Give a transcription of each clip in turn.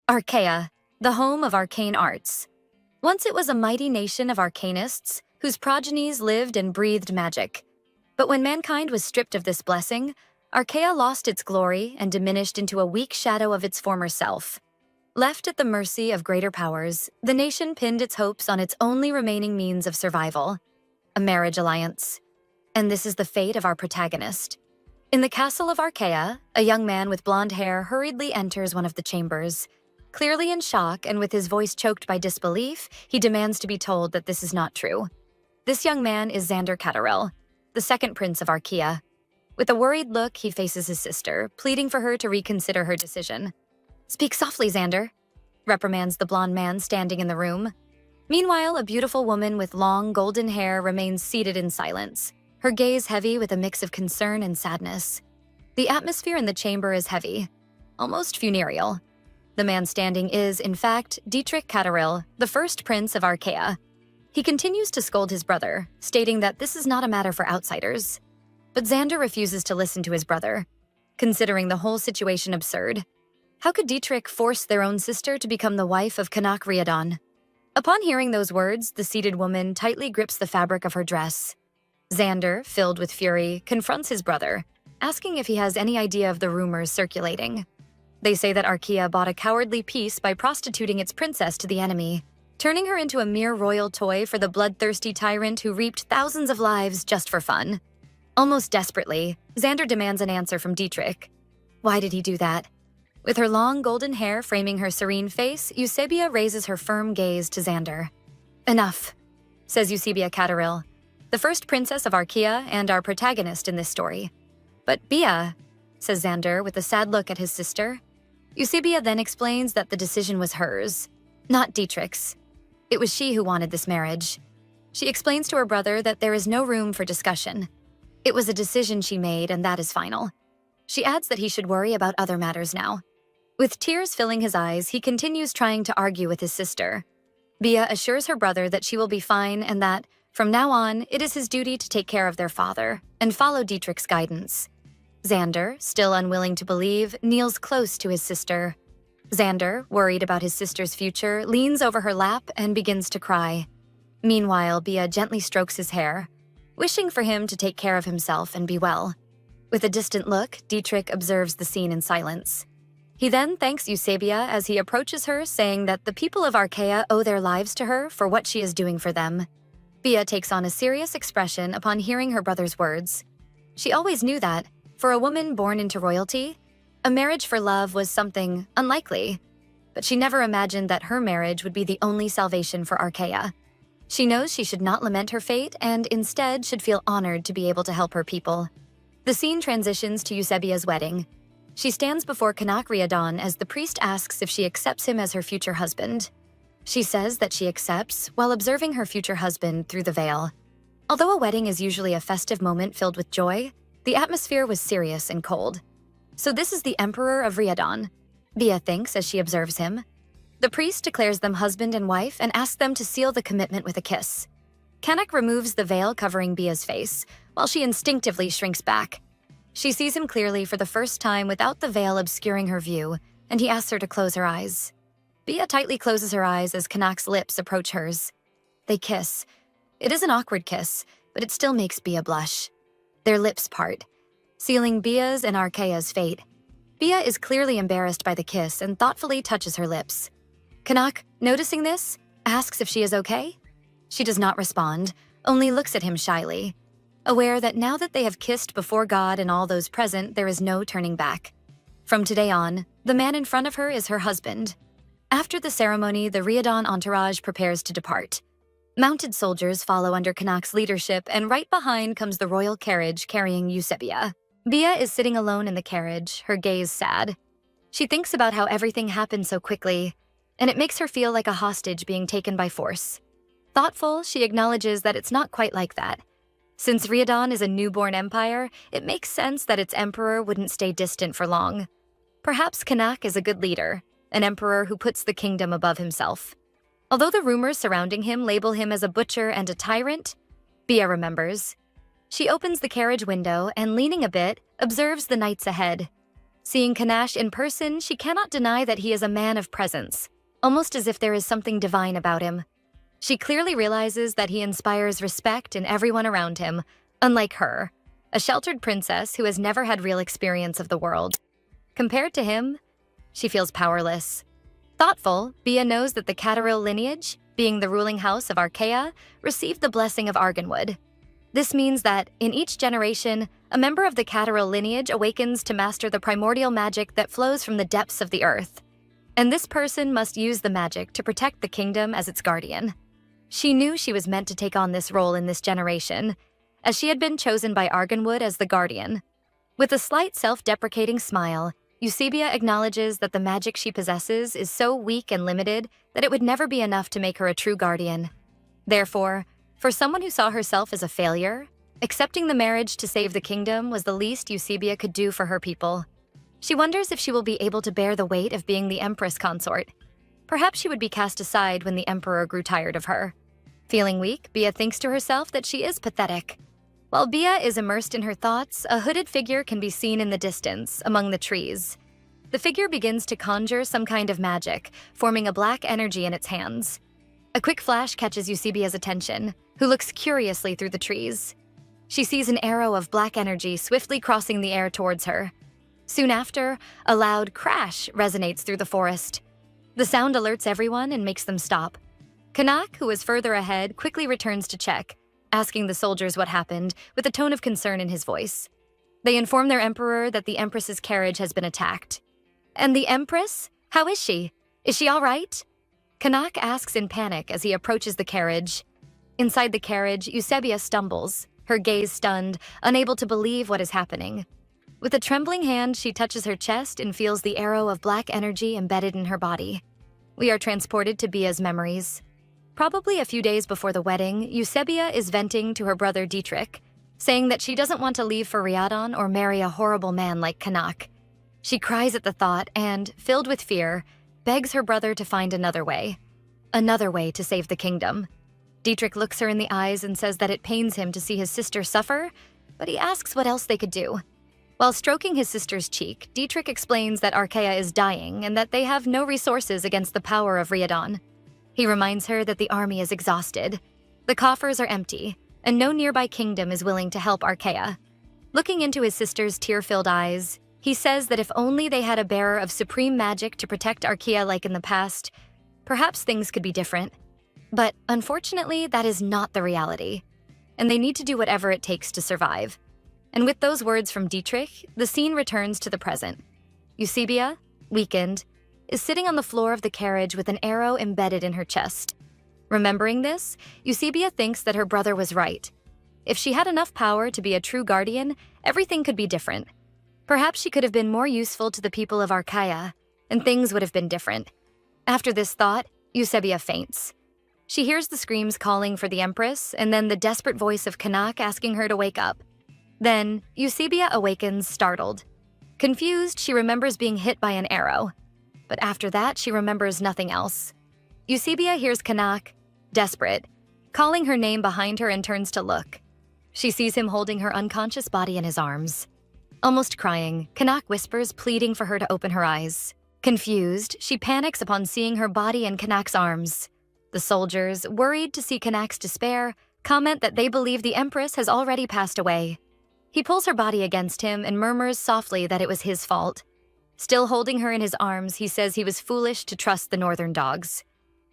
Archaea, the home of arcane arts. Once it was a mighty nation of arcanists whose progenies lived and breathed magic. But when mankind was stripped of this blessing, Archaea lost its glory and diminished into a weak shadow of its former self. Left at the mercy of greater powers, the nation pinned its hopes on its only remaining means of survival, a marriage alliance. And this is the fate of our protagonist. In the castle of Archaea, a young man with blonde hair hurriedly enters one of the chambers. Clearly in shock and with his voice choked by disbelief, he demands to be told that this is not true. This young man is Xander Catterell, the second prince of Archaea. With a worried look, he faces his sister, pleading for her to reconsider her decision. "Speak softly, Xander," reprimands the blonde man standing in the room. Meanwhile, a beautiful woman with long, golden hair remains seated in silence, her gaze heavy with a mix of concern and sadness. The atmosphere in the chamber is heavy, almost funereal. The man standing is, in fact, Dietrich Catterell, the first prince of Archaea. He continues to scold his brother, stating that this is not a matter for outsiders. But Xander refuses to listen to his brother, considering the whole situation absurd. How could Dietrich force their own sister to become the wife of Canak Riadon? Upon hearing those words, the seated woman tightly grips the fabric of her dress. Xander, filled with fury, confronts his brother, asking if he has any idea of the rumors circulating. They say that Archaea bought a cowardly peace by prostituting its princess to the enemy, turning her into a mere royal toy for the bloodthirsty tyrant who reaped thousands of lives just for fun. Almost desperately, Xander demands an answer from Dietrich. Why did he do that? With her long golden hair framing her serene face, Eusebia raises her firm gaze to Xander. "Enough," says Eusebia Catterell, the first princess of Archaea and our protagonist in this story. "But Bia," says Xander with a sad look at his sister. Eusebia then explains that the decision was hers, not Dietrich's. It was she who wanted this marriage. She explains to her brother that there is no room for discussion. It was a decision she made, and that is final. She adds that he should worry about other matters now. With tears filling his eyes, he continues trying to argue with his sister. Bia assures her brother that she will be fine and that, from now on, it is his duty to take care of their father and follow Dietrich's guidance. Xander, still unwilling to believe, kneels close to his sister. Xander, worried about his sister's future, leans over her lap and begins to cry. Meanwhile, Bia gently strokes his hair, wishing for him to take care of himself and be well. With a distant look, Dietrich observes the scene in silence. He then thanks Eusebia as he approaches her, saying that the people of Archaea owe their lives to her for what she is doing for them. Bia takes on a serious expression upon hearing her brother's words. She always knew that, for a woman born into royalty, a marriage for love was something unlikely, but she never imagined that her marriage would be the only salvation for Archaea. She knows she should not lament her fate and instead should feel honored to be able to help her people. The scene transitions to Eusebia's wedding. She stands before Canak Riadon as the priest asks if she accepts him as her future husband. She says that she accepts while observing her future husband through the veil. Although a wedding is usually a festive moment filled with joy, the atmosphere was serious and cold. So this is the Emperor of Riadon, Bia thinks as she observes him. The priest declares them husband and wife and asks them to seal the commitment with a kiss. Canak removes the veil covering Bia's face, while she instinctively shrinks back. She sees him clearly for the first time without the veil obscuring her view, and he asks her to close her eyes. Bia tightly closes her eyes as Canak's lips approach hers. They kiss. It is an awkward kiss, but it still makes Bia blush. Their lips part, sealing Bia's and Archaea's fate. Bia is clearly embarrassed by the kiss and thoughtfully touches her lips. Canak, noticing this, asks if she is okay. She does not respond, only looks at him shyly, aware that now that they have kissed before God and all those present, there is no turning back. From today on, the man in front of her is her husband. After the ceremony, the Riadon entourage prepares to depart. Mounted soldiers follow under Canak's leadership, and right behind comes the royal carriage carrying Eusebia. Bia is sitting alone in the carriage, her gaze sad. She thinks about how everything happened so quickly, and it makes her feel like a hostage being taken by force. Thoughtful, she acknowledges that it's not quite like that. Since Riadon is a newborn empire, it makes sense that its emperor wouldn't stay distant for long. Perhaps Canak is a good leader, an emperor who puts the kingdom above himself. Although the rumors surrounding him label him as a butcher and a tyrant, Bia remembers. She opens the carriage window and, leaning a bit, observes the nights ahead. Seeing Kanash in person, she cannot deny that he is a man of presence, almost as if there is something divine about him. She clearly realizes that he inspires respect in everyone around him, unlike her, a sheltered princess who has never had real experience of the world. Compared to him, she feels powerless. Thoughtful, Bia knows that the Cataril lineage, being the ruling house of Archaea, received the blessing of Arganwood. This means that, in each generation, a member of the Cataril lineage awakens to master the primordial magic that flows from the depths of the earth. And this person must use the magic to protect the kingdom as its guardian. She knew she was meant to take on this role in this generation, as she had been chosen by Arganwood as the guardian. With a slight self-deprecating smile, Eusebia acknowledges that the magic she possesses is so weak and limited that it would never be enough to make her a true guardian. Therefore, for someone who saw herself as a failure, accepting the marriage to save the kingdom was the least Eusebia could do for her people. She wonders if she will be able to bear the weight of being the Empress consort. Perhaps she would be cast aside when the Emperor grew tired of her. Feeling weak, Bia thinks to herself that she is pathetic. While Bia is immersed in her thoughts, a hooded figure can be seen in the distance, among the trees. The figure begins to conjure some kind of magic, forming a black energy in its hands. A quick flash catches Eusebia's attention, who looks curiously through the trees. She sees an arrow of black energy swiftly crossing the air towards her. Soon after, a loud crash resonates through the forest. The sound alerts everyone and makes them stop. Kanak, who is further ahead, quickly returns to check, asking the soldiers what happened, with a tone of concern in his voice. They inform their emperor that the Empress's carriage has been attacked. And the Empress? How is she? Is she all right? Kanak asks in panic as he approaches the carriage. Inside the carriage, Eusebia stumbles, her gaze stunned, unable to believe what is happening. With a trembling hand, she touches her chest and feels the arrow of black energy embedded in her body. We are transported to Bia's memories. Probably a few days before the wedding, Eusebia is venting to her brother Dietrich, saying that she doesn't want to leave for Riadon or marry a horrible man like Kanak. She cries at the thought and, filled with fear, begs her brother to find another way to save the kingdom. Dietrich looks her in the eyes and says that it pains him to see his sister suffer, but he asks what else they could do. While stroking his sister's cheek, Dietrich explains that Archaea is dying and that they have no resources against the power of Riadon. He reminds her that the army is exhausted. The coffers are empty, and no nearby kingdom is willing to help Archaea. Looking into his sister's tear-filled eyes, he says that if only they had a bearer of supreme magic to protect Archaea like in the past, perhaps things could be different. But unfortunately, that is not the reality, and they need to do whatever it takes to survive. And with those words from Dietrich, the scene returns to the present. Eusebia, weakened, is sitting on the floor of the carriage with an arrow embedded in her chest. Remembering this, Eusebia thinks that her brother was right. If she had enough power to be a true guardian, everything could be different. Perhaps she could have been more useful to the people of Archaea, and things would have been different. After this thought, Eusebia faints. She hears the screams calling for the Empress, and then the desperate voice of Kanak asking her to wake up. Then, Eusebia awakens, startled. Confused, she remembers being hit by an arrow. But after that, she remembers nothing else. Eusebia hears Kanak, desperate, calling her name behind her and turns to look. She sees him holding her unconscious body in his arms. Almost crying, Kanak whispers, pleading for her to open her eyes. Confused, she panics upon seeing her body in Kanak's arms. The soldiers, worried to see Kanak's despair, comment that they believe the Empress has already passed away. He pulls her body against him and murmurs softly that it was his fault. Still holding her in his arms, he says he was foolish to trust the northern dogs.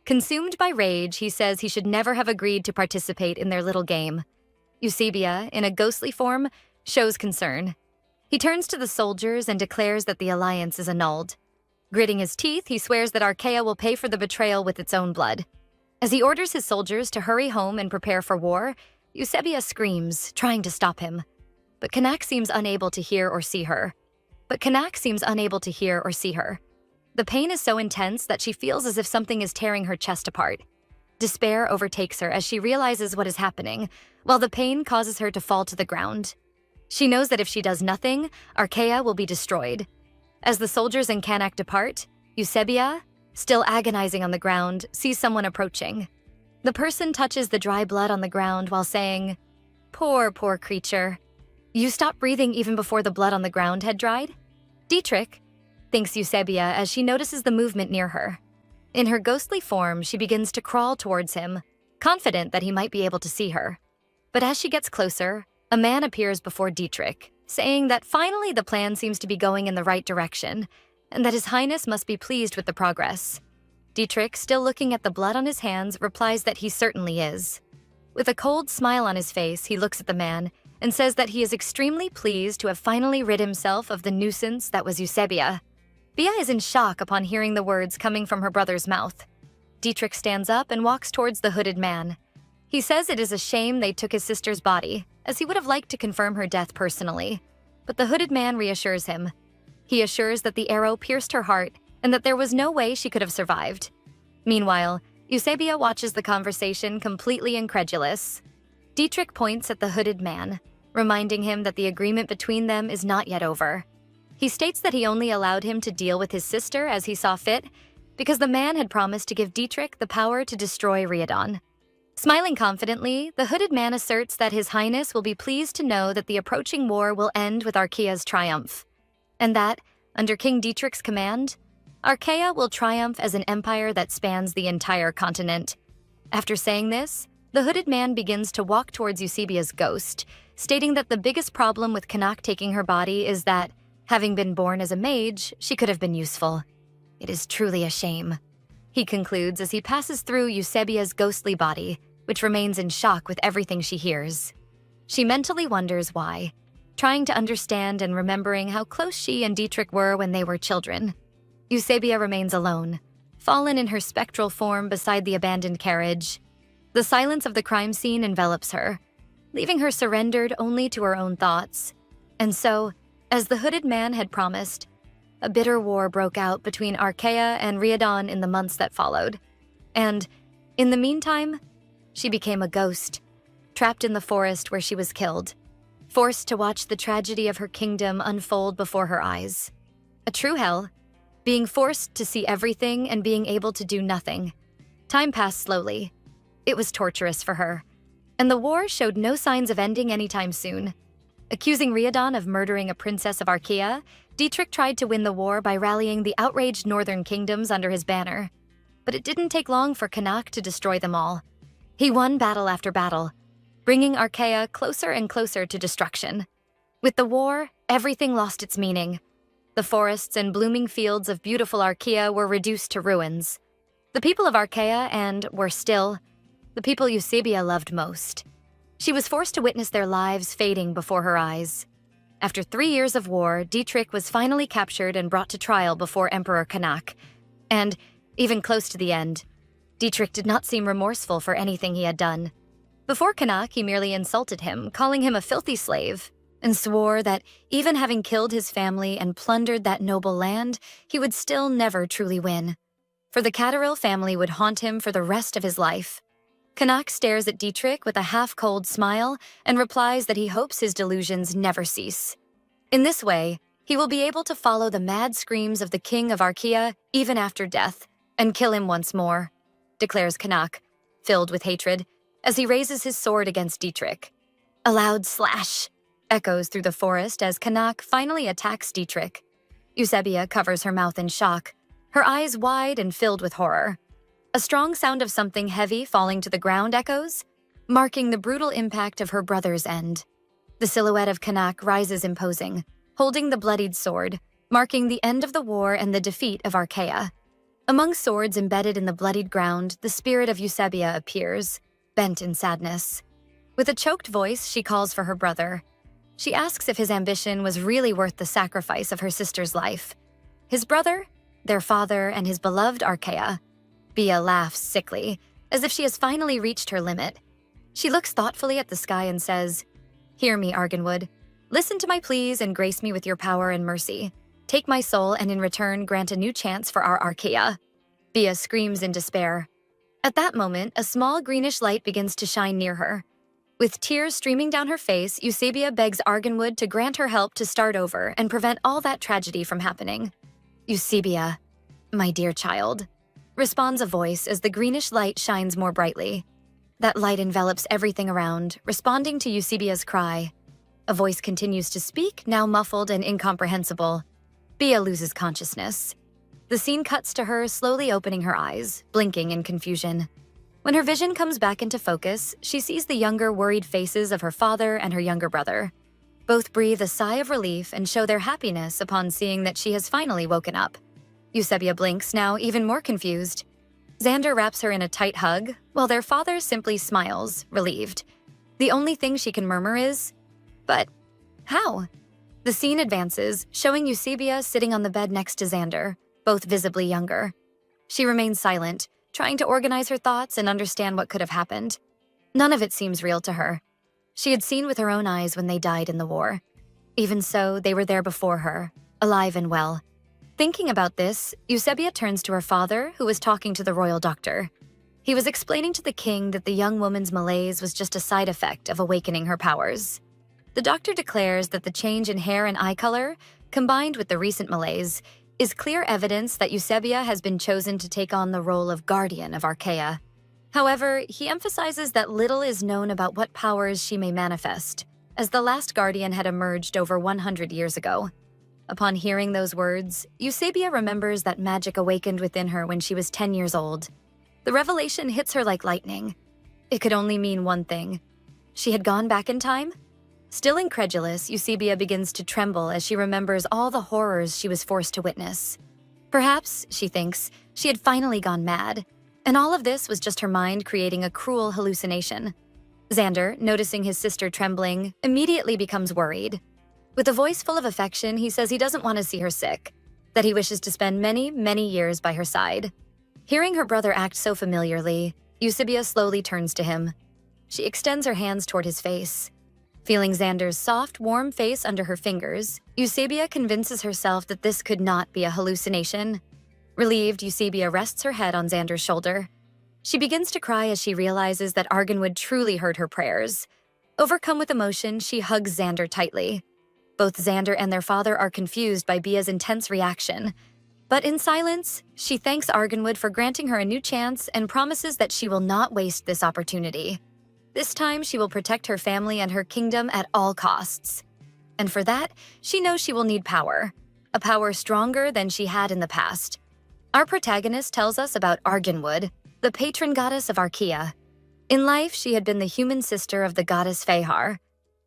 Consumed by rage, he says he should never have agreed to participate in their little game. Eusebia, in a ghostly form, shows concern. He turns to the soldiers and declares that the alliance is annulled. Gritting his teeth, he swears that Archaea will pay for the betrayal with its own blood. As he orders his soldiers to hurry home and prepare for war, Eusebia screams, trying to stop him. But Kanak seems unable to hear or see her. The pain is so intense that she feels as if something is tearing her chest apart. Despair overtakes her as she realizes what is happening, while the pain causes her to fall to the ground. She knows that if she does nothing, Archaea will be destroyed. As the soldiers and Kanak depart, Eusebia, still agonizing on the ground, sees someone approaching. The person touches the dry blood on the ground while saying, "Poor, poor creature. You stopped breathing even before the blood on the ground had dried?" Dietrich, thinks Eusebia as she notices the movement near her. In her ghostly form, she begins to crawl towards him, confident that he might be able to see her. But as she gets closer, a man appears before Dietrich, saying that finally the plan seems to be going in the right direction, and that His Highness must be pleased with the progress. Dietrich, still looking at the blood on his hands, replies that he certainly is. With a cold smile on his face, he looks at the man and says that he is extremely pleased to have finally rid himself of the nuisance that was Eusebia. Bia is in shock upon hearing the words coming from her brother's mouth. Dietrich stands up and walks towards the hooded man. He says it is a shame they took his sister's body, as he would have liked to confirm her death personally. But the hooded man reassures him. He assures that the arrow pierced her heart and that there was no way she could have survived. Meanwhile, Eusebia watches the conversation completely incredulous. Dietrich points at the hooded man, reminding him that the agreement between them is not yet over. He states that he only allowed him to deal with his sister as he saw fit because the man had promised to give Dietrich the power to destroy Riadon. Smiling confidently, the hooded man asserts that His Highness will be pleased to know that the approaching war will end with Archaea's triumph, and that, under King Dietrich's command, Archaea will triumph as an empire that spans the entire continent. After saying this, the hooded man begins to walk towards Eusebia's ghost, stating that the biggest problem with Canuck taking her body is that, having been born as a mage, she could have been useful. It is truly a shame, he concludes as he passes through Eusebia's ghostly body, which remains in shock with everything she hears. She mentally wonders why, trying to understand and remembering how close she and Dietrich were when they were children. Eusebia remains alone, fallen in her spectral form beside the abandoned carriage. The silence of the crime scene envelops her, leaving her surrendered only to her own thoughts. And so, as the hooded man had promised, a bitter war broke out between Archaea and Riadon in the months that followed. And, in the meantime, she became a ghost, trapped in the forest where she was killed, forced to watch the tragedy of her kingdom unfold before her eyes. A true hell, being forced to see everything and being able to do nothing. Time passed slowly. It was torturous for her, and the war showed no signs of ending anytime soon. Accusing Riadon of murdering a princess of Archaea, Dietrich tried to win the war by rallying the outraged northern kingdoms under his banner. But it didn't take long for Canuck to destroy them all. He won battle after battle, bringing Archaea closer and closer to destruction. With the war, everything lost its meaning. The forests and blooming fields of beautiful Archaea were reduced to ruins. The people of Archaea were still, the people Eusebia loved most. She was forced to witness their lives fading before her eyes. After 3 years of war, Dietrich was finally captured and brought to trial before Emperor Canuck. And, even close to the end, Dietrich did not seem remorseful for anything he had done. Before Canuck, he merely insulted him, calling him a filthy slave, and swore that, even having killed his family and plundered that noble land, he would still never truly win. For the Cateril family would haunt him for the rest of his life. Canuck stares at Dietrich with a half-cold smile and replies that he hopes his delusions never cease. In this way, he will be able to follow the mad screams of the king of Archaea even after death, and kill him once more, declares Canuck, filled with hatred, as he raises his sword against Dietrich. A loud slash echoes through the forest as Canuck finally attacks Dietrich. Eusebia covers her mouth in shock, her eyes wide and filled with horror. A strong sound of something heavy falling to the ground echoes, marking the brutal impact of her brother's end. The silhouette of Canuck rises imposing, holding the bloodied sword, marking the end of the war and the defeat of Archaea. Among swords embedded in the bloodied ground, the spirit of Eusebia appears, bent in sadness. With a choked voice, she calls for her brother. She asks if his ambition was really worth the sacrifice of her sister's life. His brother, their father, and his beloved Archaea. Bia laughs sickly, as if she has finally reached her limit. She looks thoughtfully at the sky and says, "Hear me, Arganwood. Listen to my pleas and grace me with your power and mercy. Take my soul and in return grant a new chance for our Archaea." Bia screams in despair. At that moment, a small greenish light begins to shine near her. With tears streaming down her face, Eusebia begs Arganwood to grant her help to start over and prevent all that tragedy from happening. "Eusebia, my dear child," responds a voice as the greenish light shines more brightly. That light envelops everything around, responding to Eusebia's cry. A voice continues to speak, now muffled and incomprehensible. Bia loses consciousness. The scene cuts to her slowly opening her eyes, blinking in confusion. When her vision comes back into focus, she sees the younger, worried faces of her father and her younger brother. Both breathe a sigh of relief and show their happiness upon seeing that she has finally woken up. Eusebia blinks, now even more confused. Xander wraps her in a tight hug, while their father simply smiles, relieved. The only thing she can murmur is, "But how?" The scene advances, showing Eusebia sitting on the bed next to Xander, both visibly younger. She remains silent, trying to organize her thoughts and understand what could have happened. None of it seems real to her. She had seen with her own eyes when they died in the war. Even so, they were there before her, alive and well. Thinking about this, Eusebia turns to her father, who was talking to the royal doctor. He was explaining to the king that the young woman's malaise was just a side effect of awakening her powers. The doctor declares that the change in hair and eye color, combined with the recent malaise, is clear evidence that Eusebia has been chosen to take on the role of guardian of Archaea. However, he emphasizes that little is known about what powers she may manifest, as the last guardian had emerged over 100 years ago. Upon hearing those words, Eusebia remembers that magic awakened within her when she was 10 years old. The revelation hits her like lightning. It could only mean one thing. She had gone back in time? Still incredulous, Eusebia begins to tremble as she remembers all the horrors she was forced to witness. Perhaps, she thinks, she had finally gone mad, and all of this was just her mind creating a cruel hallucination. Xander, noticing his sister trembling, immediately becomes worried. With a voice full of affection, he says he doesn't want to see her sick, that he wishes to spend many, many years by her side. Hearing her brother act so familiarly, Eusebia slowly turns to him. She extends her hands toward his face. Feeling Xander's soft, warm face under her fingers, Eusebia convinces herself that this could not be a hallucination. Relieved, Eusebia rests her head on Xander's shoulder. She begins to cry as she realizes that Arganwood truly heard her prayers. Overcome with emotion, she hugs Xander tightly. Both Xander and their father are confused by Bia's intense reaction. But in silence, she thanks Arganwood for granting her a new chance and promises that she will not waste this opportunity. This time, she will protect her family and her kingdom at all costs. And for that, she knows she will need power, a power stronger than she had in the past. Our protagonist tells us about Arganwood, the patron goddess of Archaea. In life, she had been the human sister of the goddess Fehar,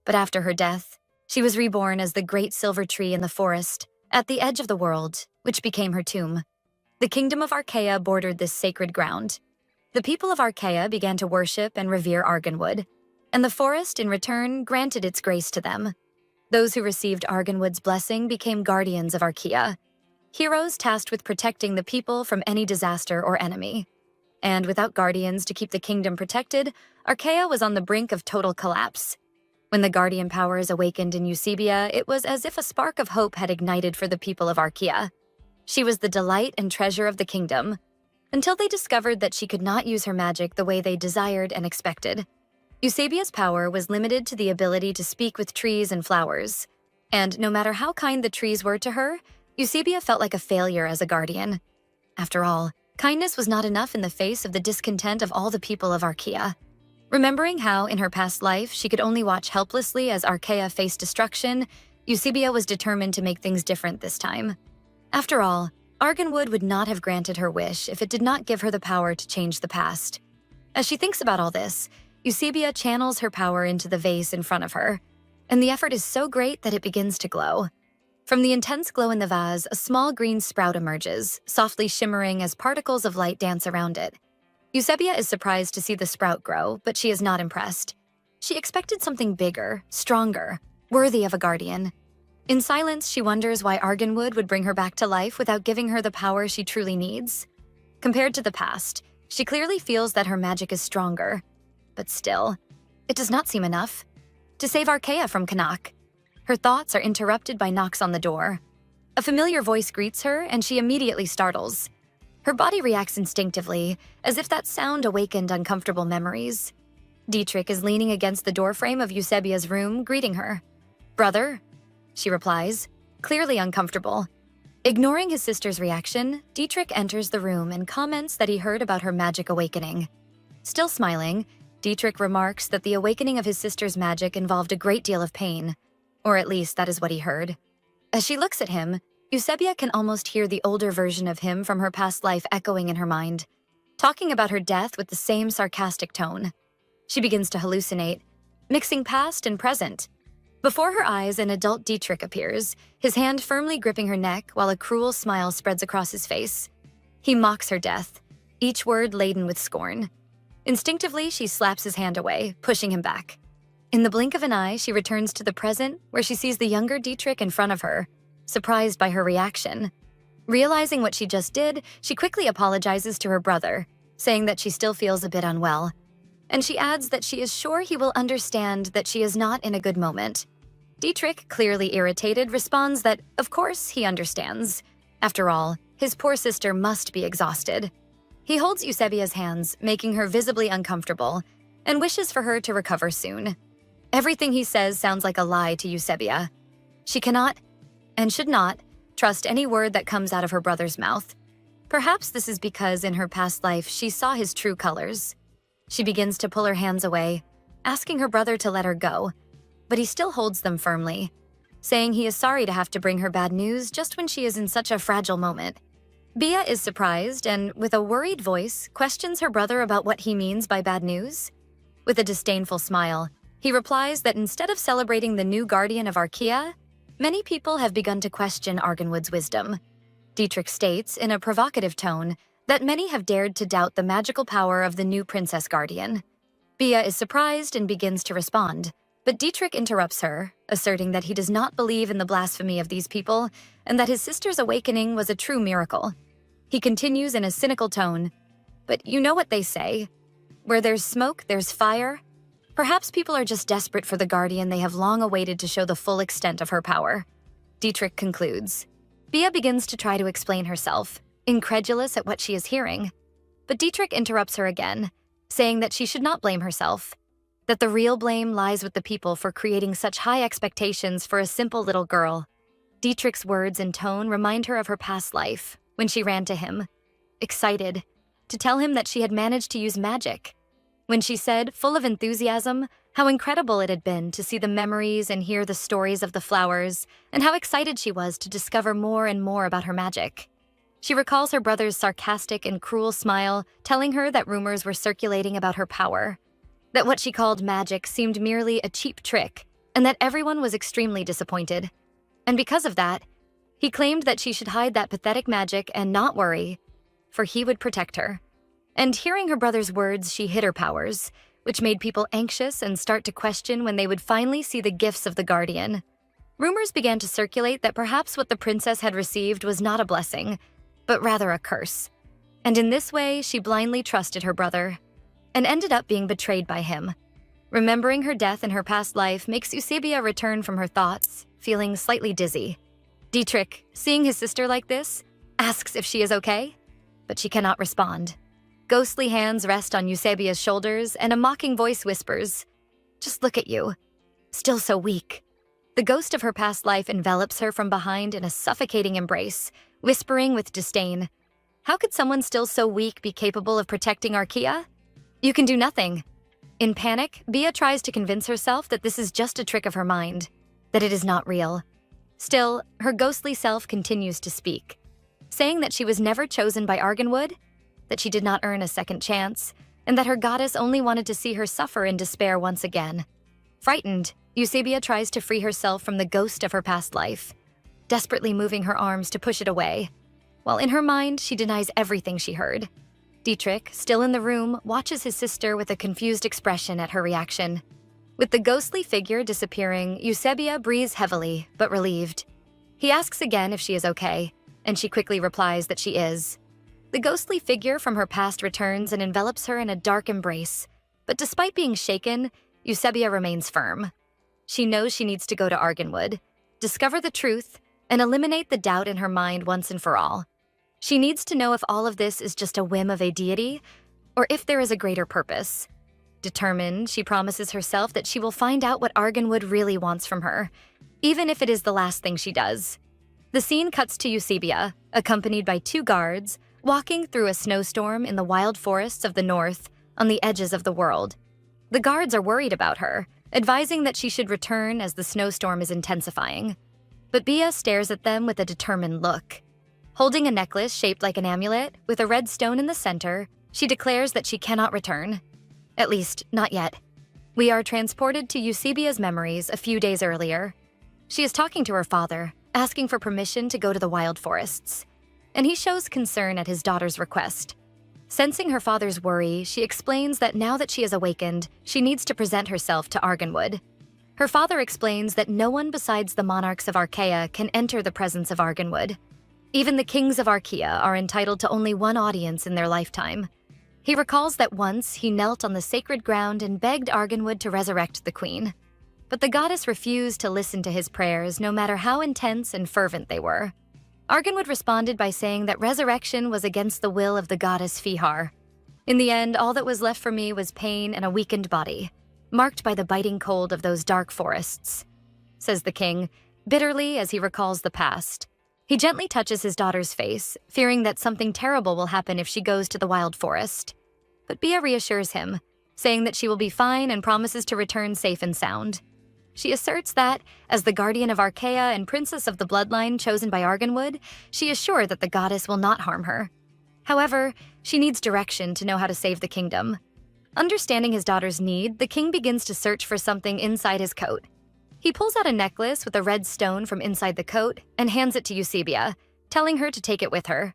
but after her death, she was reborn as the great silver tree in the forest, at the edge of the world, which became her tomb. The kingdom of Archaea bordered this sacred ground. The people of Archaea began to worship and revere Arganwood, and the forest, in return, granted its grace to them. Those who received Arganwood's blessing became guardians of Archaea, heroes tasked with protecting the people from any disaster or enemy. And without guardians to keep the kingdom protected, Archaea was on the brink of total collapse. When the guardian powers awakened in Eusebia, it was as if a spark of hope had ignited for the people of Archaea. She was the delight and treasure of the kingdom, until they discovered that she could not use her magic the way they desired and expected. Eusebia's power was limited to the ability to speak with trees and flowers, and no matter how kind the trees were to her, Eusebia felt like a failure as a guardian. After all, kindness was not enough in the face of the discontent of all the people of Archaea. Remembering how, in her past life, she could only watch helplessly as Archaea faced destruction, Eusebia was determined to make things different this time. After all, Arganwood would not have granted her wish if it did not give her the power to change the past. As she thinks about all this, Eusebia channels her power into the vase in front of her, and the effort is so great that it begins to glow. From the intense glow in the vase, a small green sprout emerges, softly shimmering as particles of light dance around it. Eusebia is surprised to see the sprout grow, but she is not impressed. She expected something bigger, stronger, worthy of a guardian. In silence, she wonders why Arganwood would bring her back to life without giving her the power she truly needs. Compared to the past, she clearly feels that her magic is stronger. But still, it does not seem enough. To save Archaea from Canuck. Her thoughts are interrupted by knocks on the door. A familiar voice greets her, and she immediately startles. Her body reacts instinctively, as if that sound awakened uncomfortable memories. Dietrich is leaning against the doorframe of Eusebia's room, greeting her. "Brother?" she replies, clearly uncomfortable. Ignoring his sister's reaction, Dietrich enters the room and comments that he heard about her magic awakening. Still smiling, Dietrich remarks that the awakening of his sister's magic involved a great deal of pain, or at least that is what he heard. As she looks at him, Eusebia can almost hear the older version of him from her past life echoing in her mind, talking about her death with the same sarcastic tone. She begins to hallucinate, mixing past and present. Before her eyes, an adult Dietrich appears, his hand firmly gripping her neck while a cruel smile spreads across his face. He mocks her death, each word laden with scorn. Instinctively, she slaps his hand away, pushing him back. In the blink of an eye, she returns to the present, where she sees the younger Dietrich in front of her, surprised by her reaction. Realizing what she just did, she quickly apologizes to her brother, saying that she still feels a bit unwell. And she adds that she is sure he will understand that she is not in a good moment. Dietrich, clearly irritated, responds that, of course, he understands. After all, his poor sister must be exhausted. He holds Eusebia's hands, making her visibly uncomfortable, and wishes for her to recover soon. Everything he says sounds like a lie to Eusebia. She cannot, and should not, trust any word that comes out of her brother's mouth. Perhaps this is because in her past life she saw his true colors. She begins to pull her hands away, asking her brother to let her go, but he still holds them firmly, saying he is sorry to have to bring her bad news just when she is in such a fragile moment. Bia is surprised and, with a worried voice, questions her brother about what he means by bad news. With a disdainful smile, he replies that instead of celebrating the new guardian of Archaea, many people have begun to question Arganwood's wisdom. Dietrich states, in a provocative tone, that many have dared to doubt the magical power of the new princess guardian. Bia is surprised and begins to respond, but Dietrich interrupts her, asserting that he does not believe in the blasphemy of these people and that his sister's awakening was a true miracle. He continues in a cynical tone, "But you know what they say. Where there's smoke, there's fire. Perhaps people are just desperate for the guardian they have long awaited to show the full extent of her power." Dietrich concludes. Bia begins to try to explain herself, incredulous at what she is hearing. But Dietrich interrupts her again, saying that she should not blame herself, that the real blame lies with the people for creating such high expectations for a simple little girl. Dietrich's words and tone remind her of her past life, when she ran to him, excited, to tell him that she had managed to use magic. When she said, full of enthusiasm, how incredible it had been to see the memories and hear the stories of the flowers, and how excited she was to discover more and more about her magic. She recalls her brother's sarcastic and cruel smile, telling her that rumors were circulating about her power, that what she called magic seemed merely a cheap trick, and that everyone was extremely disappointed. And because of that, he claimed that she should hide that pathetic magic and not worry, for he would protect her. And hearing her brother's words, she hid her powers, which made people anxious and start to question when they would finally see the gifts of the guardian. Rumors began to circulate that perhaps what the princess had received was not a blessing, but rather a curse. And in this way, she blindly trusted her brother, and ended up being betrayed by him. Remembering her death in her past life makes Eusebia return from her thoughts, feeling slightly dizzy. Dietrich, seeing his sister like this, asks if she is okay, but she cannot respond. Ghostly hands rest on Eusebia's shoulders, and a mocking voice whispers, "Just look at you, still so weak." The ghost of her past life envelops her from behind in a suffocating embrace, whispering with disdain, "How could someone still so weak be capable of protecting Archaea? You can do nothing." In panic, Bia tries to convince herself that this is just a trick of her mind, that it is not real. Still, her ghostly self continues to speak, saying that she was never chosen by Arganwood, that she did not earn a second chance, and that her goddess only wanted to see her suffer in despair once again. Frightened, Eusebia tries to free herself from the ghost of her past life, desperately moving her arms to push it away, while in her mind she denies everything she heard. Dietrich, still in the room, watches his sister with a confused expression at her reaction. With the ghostly figure disappearing, Eusebia breathes heavily, but relieved. He asks again if she is okay, and she quickly replies that she is. The ghostly figure from her past returns and envelops her in a dark embrace, but despite being shaken, Eusebia remains firm. She knows she needs to go to Arganwood, discover the truth, and eliminate the doubt in her mind once and for all. She needs to know if all of this is just a whim of a deity, or if there is a greater purpose. Determined, she promises herself that she will find out what Arganwood really wants from her, even if it is the last thing she does. The scene cuts to Eusebia, accompanied by 2 guards, walking through a snowstorm in the wild forests of the north, on the edges of the world. The guards are worried about her, advising that she should return as the snowstorm is intensifying. but Bia stares at them with a determined look. Holding a necklace shaped like an amulet with a red stone in the center, she declares that she cannot return. At least, not yet. We are transported to Eusebia's memories a few days earlier. She is talking to her father, asking for permission to go to the wild forests, and he shows concern at his daughter's request. Sensing her father's worry, she explains that now that she is awakened, she needs to present herself to Arganwood. Her father explains that no one besides the monarchs of Archaea can enter the presence of Arganwood. Even the kings of Archaea are entitled to only one audience in their lifetime. He recalls that once he knelt on the sacred ground and begged Arganwood to resurrect the queen. But the goddess refused to listen to his prayers, no matter how intense and fervent they were. Arganwood responded by saying that resurrection was against the will of the goddess Fihar. In the end, all that was left for me was pain and a weakened body, marked by the biting cold of those dark forests, says the king, bitterly as he recalls the past. He gently touches his daughter's face, fearing that something terrible will happen if she goes to the wild forest. But Bia reassures him, saying that she will be fine and promises to return safe and sound. She asserts that, as the guardian of Archaea and princess of the bloodline chosen by Arganwood, she is sure that the goddess will not harm her. However, she needs direction to know how to save the kingdom. Understanding his daughter's need, the king begins to search for something inside his coat. He pulls out a necklace with a red stone from inside the coat and hands it to Eusebia, telling her to take it with her.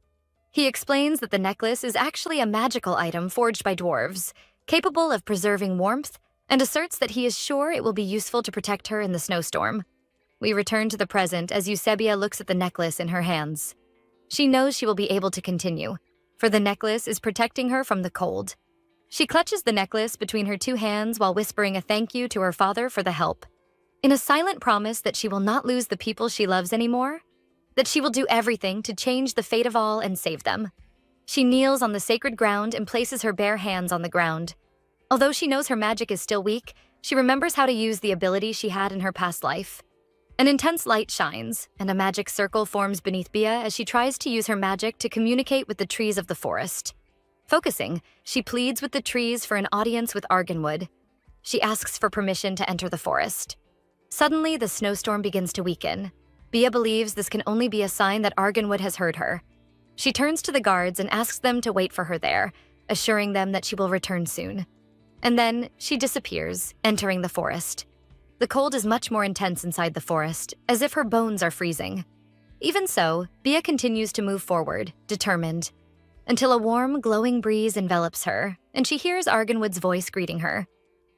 He explains that the necklace is actually a magical item forged by dwarves, capable of preserving warmth, and asserts that he is sure it will be useful to protect her in the snowstorm. We return to the present as Eusebia looks at the necklace in her hands. She knows she will be able to continue, for the necklace is protecting her from the cold. She clutches the necklace between her two hands while whispering a thank you to her father for the help. In a silent promise that she will not lose the people she loves anymore, that she will do everything to change the fate of all and save them. She kneels on the sacred ground and places her bare hands on the ground. Although she knows her magic is still weak, she remembers how to use the ability she had in her past life. An intense light shines, and a magic circle forms beneath Bia as she tries to use her magic to communicate with the trees of the forest. Focusing, she pleads with the trees for an audience with Arganwood. She asks for permission to enter the forest. Suddenly, the snowstorm begins to weaken. Bia believes this can only be a sign that Arganwood has heard her. She turns to the guards and asks them to wait for her there, assuring them that she will return soon. And then she disappears, entering the forest. The cold is much more intense inside the forest, as if her bones are freezing. Even so, Bia continues to move forward, determined, until a warm, glowing breeze envelops her, and she hears Arganwood's voice greeting her.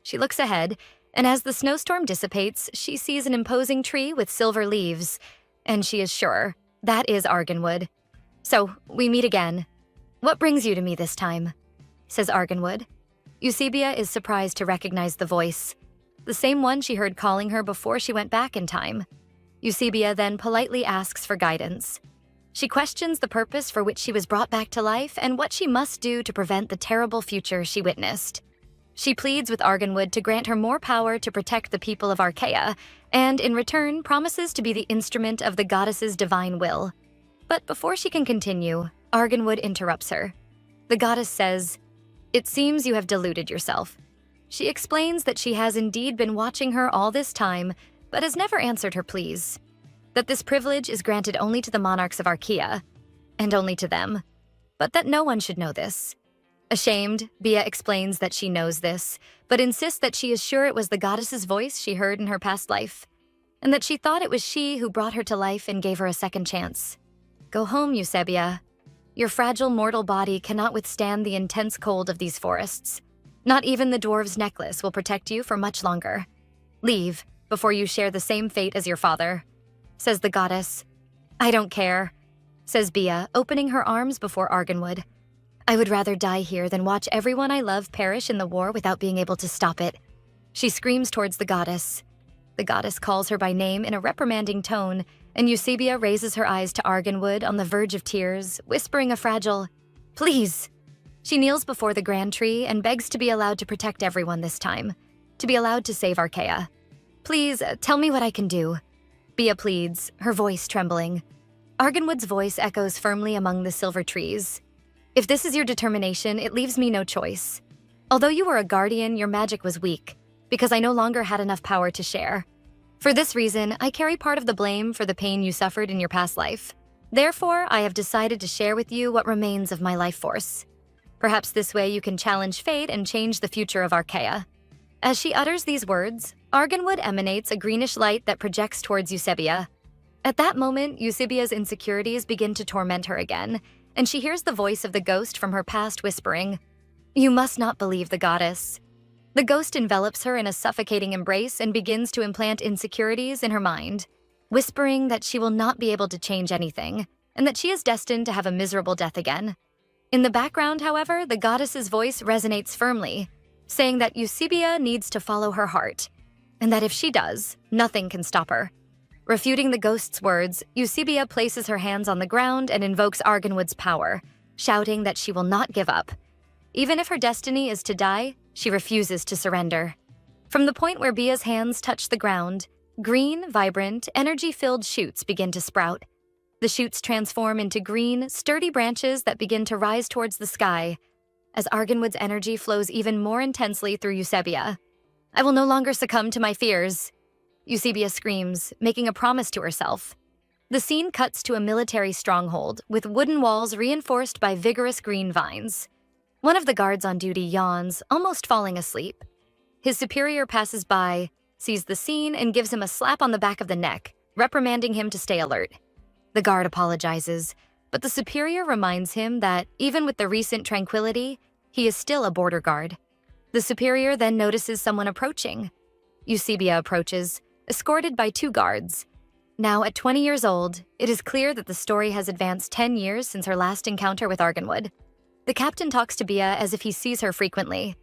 She looks ahead, and as the snowstorm dissipates, she sees an imposing tree with silver leaves, and she is sure that is Arganwood. So, we meet again. "What brings you to me this time?" says Arganwood. Eusebia is surprised to recognize the voice, the same one she heard calling her before she went back in time. Eusebia then politely asks for guidance. She questions the purpose for which she was brought back to life and what she must do to prevent the terrible future she witnessed. She pleads with Arganwood to grant her more power to protect the people of Archaea, and in return promises to be the instrument of the goddess's divine will. But before she can continue, Arganwood interrupts her. The goddess says, "It seems you have deluded yourself." She explains that she has indeed been watching her all this time, but has never answered her pleas. That this privilege is granted only to the monarchs of Archaea, and only to them, but that no one should know this. Ashamed, Bia explains that she knows this, but insists that she is sure it was the goddess's voice she heard in her past life, and that she thought it was she who brought her to life and gave her a second chance. Go home, Eusebia. Your fragile mortal body cannot withstand the intense cold of these forests. Not even the dwarf's necklace will protect you for much longer. Leave, before you share the same fate as your father, says the goddess. I don't care, says Bia, opening her arms before Arganwood. I would rather die here than watch everyone I love perish in the war without being able to stop it. She screams towards the goddess. The goddess calls her by name in a reprimanding tone, and Eusebia raises her eyes to Arganwood on the verge of tears, whispering a fragile, "Please." She kneels before the grand tree and begs to be allowed to protect everyone this time, to be allowed to save Archaea. Please, tell me what I can do. Bia pleads, her voice trembling. Arganwood's voice echoes firmly among the silver trees. If this is your determination, it leaves me no choice. Although you were a guardian, your magic was weak, because I no longer had enough power to share. For this reason, I carry part of the blame for the pain you suffered in your past life. Therefore, I have decided to share with you what remains of my life force. Perhaps this way you can challenge fate and change the future of Archaea." As she utters these words, Arganwood emanates a greenish light that projects towards Eusebia. At that moment, Eusebia's insecurities begin to torment her again, and she hears the voice of the ghost from her past whispering, "You must not believe the goddess." The ghost envelops her in a suffocating embrace and begins to implant insecurities in her mind, whispering that she will not be able to change anything, and that she is destined to have a miserable death again. In the background, however, the goddess's voice resonates firmly, saying that Eusebia needs to follow her heart, and that if she does, nothing can stop her. Refuting the ghost's words, Eusebia places her hands on the ground and invokes Arganwood's power, shouting that she will not give up. Even if her destiny is to die, she refuses to surrender. From the point where Bia's hands touch the ground, green, vibrant, energy-filled shoots begin to sprout. The shoots transform into green, sturdy branches that begin to rise towards the sky, as Arganwood's energy flows even more intensely through Eusebia. "I will no longer succumb to my fears," Eusebia screams, making a promise to herself. The scene cuts to a military stronghold, with wooden walls reinforced by vigorous green vines. One of the guards on duty yawns, almost falling asleep. His superior passes by, sees the scene, and gives him a slap on the back of the neck, reprimanding him to stay alert. The guard apologizes, but the superior reminds him that, even with the recent tranquility, he is still a border guard. The superior then notices someone approaching. Eusebia approaches, escorted by 2 guards. Now, at 20 years old, it is clear that the story has advanced 10 years since her last encounter with Arganwood. The captain talks to Bia as if he sees her frequently.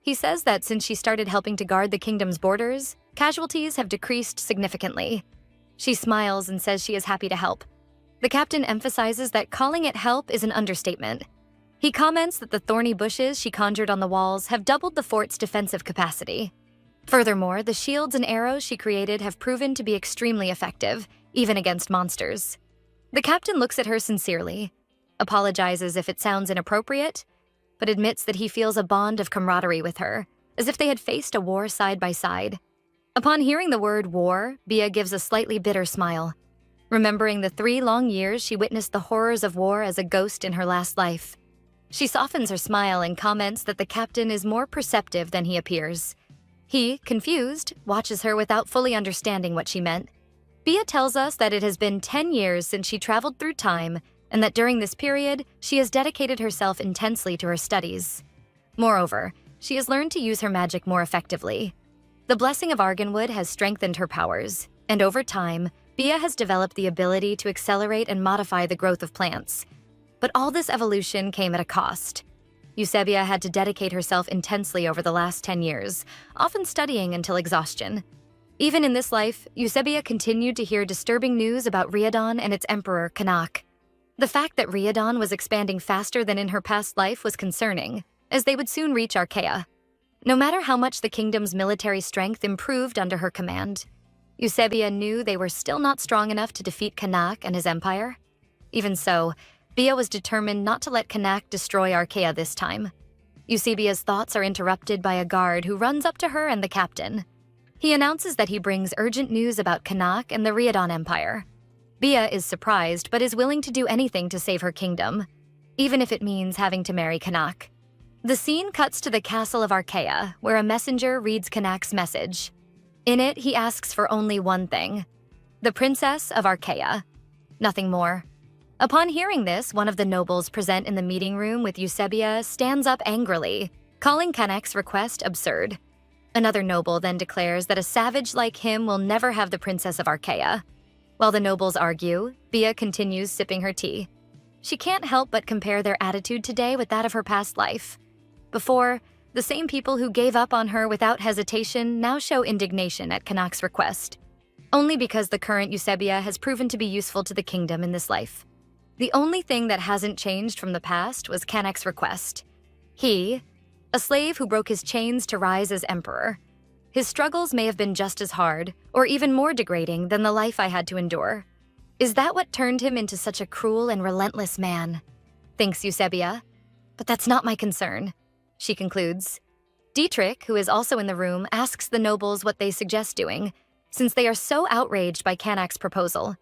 He says that since she started helping to guard the kingdom's borders, casualties have decreased significantly. She smiles and says she is happy to help. The captain emphasizes that calling it help is an understatement. He comments that the thorny bushes she conjured on the walls have doubled the fort's defensive capacity. Furthermore, the shields and arrows she created have proven to be extremely effective, even against monsters. The captain looks at her sincerely, apologizes if it sounds inappropriate, but admits that he feels a bond of camaraderie with her, as if they had faced a war side by side. Upon hearing the word war, Bia gives a slightly bitter smile, remembering the 3 long years she witnessed the horrors of war as a ghost in her last life. She softens her smile and comments that the captain is more perceptive than he appears. He, confused, watches her without fully understanding what she meant. Bia tells us that it has been 10 years since she traveled through time, and that during this period, she has dedicated herself intensely to her studies. Moreover, she has learned to use her magic more effectively. The blessing of Arganwood has strengthened her powers, and over time, Bia has developed the ability to accelerate and modify the growth of plants. But all this evolution came at a cost. Eusebia had to dedicate herself intensely over the last 10 years, often studying until exhaustion. Even in this life, Eusebia continued to hear disturbing news about Riadon and its emperor, Kanak. The fact that Riadon was expanding faster than in her past life was concerning, as they would soon reach Archaea. No matter how much the kingdom's military strength improved under her command, Eusebia knew they were still not strong enough to defeat Kanak and his empire. Even so, Bia was determined not to let Kanak destroy Archaea this time. Eusebia's thoughts are interrupted by a guard who runs up to her and the captain. He announces that he brings urgent news about Kanak and the Riadon Empire. Bia is surprised, but is willing to do anything to save her kingdom, even if it means having to marry Kanak. The scene cuts to the castle of Archaea, where a messenger reads Kanak's message. In it, he asks for only one thing: the princess of Archaea. Nothing more. Upon hearing this, one of the nobles present in the meeting room with Eusebia stands up angrily, calling Kanak's request absurd. Another noble then declares that a savage like him will never have the princess of Archaea. While the nobles argue, Bia continues sipping her tea. She can't help but compare their attitude today with that of her past life. Before, the same people who gave up on her without hesitation now show indignation at Kanak's request, only because the current Eusebia has proven to be useful to the kingdom in this life. The only thing that hasn't changed from the past was Kanak's request. He, a slave who broke his chains to rise as emperor. His struggles may have been just as hard, or even more degrading than the life I had to endure. Is that what turned him into such a cruel and relentless man? Thinks Eusebia. But that's not my concern, she concludes. Dietrich, who is also in the room, asks the nobles what they suggest doing, since they are so outraged by Kanak's proposal.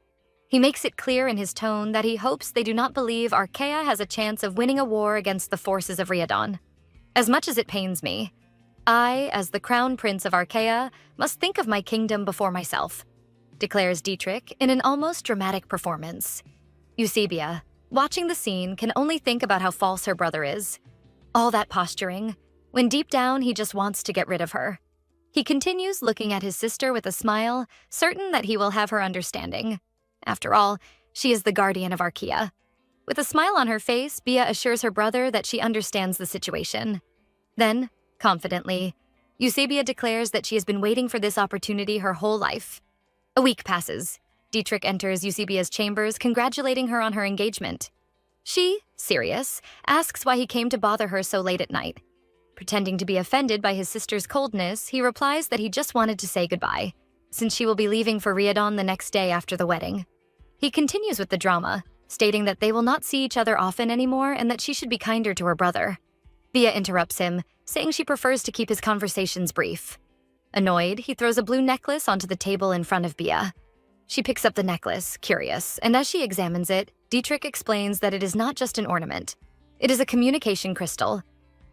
He makes it clear in his tone that he hopes they do not believe Archaea has a chance of winning a war against the forces of Riadon. As much as it pains me, I, as the crown prince of Archaea, must think of my kingdom before myself, declares Dietrich in an almost dramatic performance. Eusebia, watching the scene, can only think about how false her brother is. All that posturing, when deep down he just wants to get rid of her. He continues looking at his sister with a smile, certain that he will have her understanding. After all, she is the guardian of Archaea. With a smile on her face, Bia assures her brother that she understands the situation. Then, confidently, Eusebia declares that she has been waiting for this opportunity her whole life. A week passes. Dietrich enters Eusebia's chambers, congratulating her on her engagement. She, serious, asks why he came to bother her so late at night. Pretending to be offended by his sister's coldness, he replies that he just wanted to say goodbye, since she will be leaving for Riadon the next day after the wedding. He continues with the drama, stating that they will not see each other often anymore and that she should be kinder to her brother. Bia interrupts him, saying she prefers to keep his conversations brief. Annoyed, he throws a blue necklace onto the table in front of Bia. She picks up the necklace, curious, and as she examines it, Dietrich explains that it is not just an ornament. It is a communication crystal,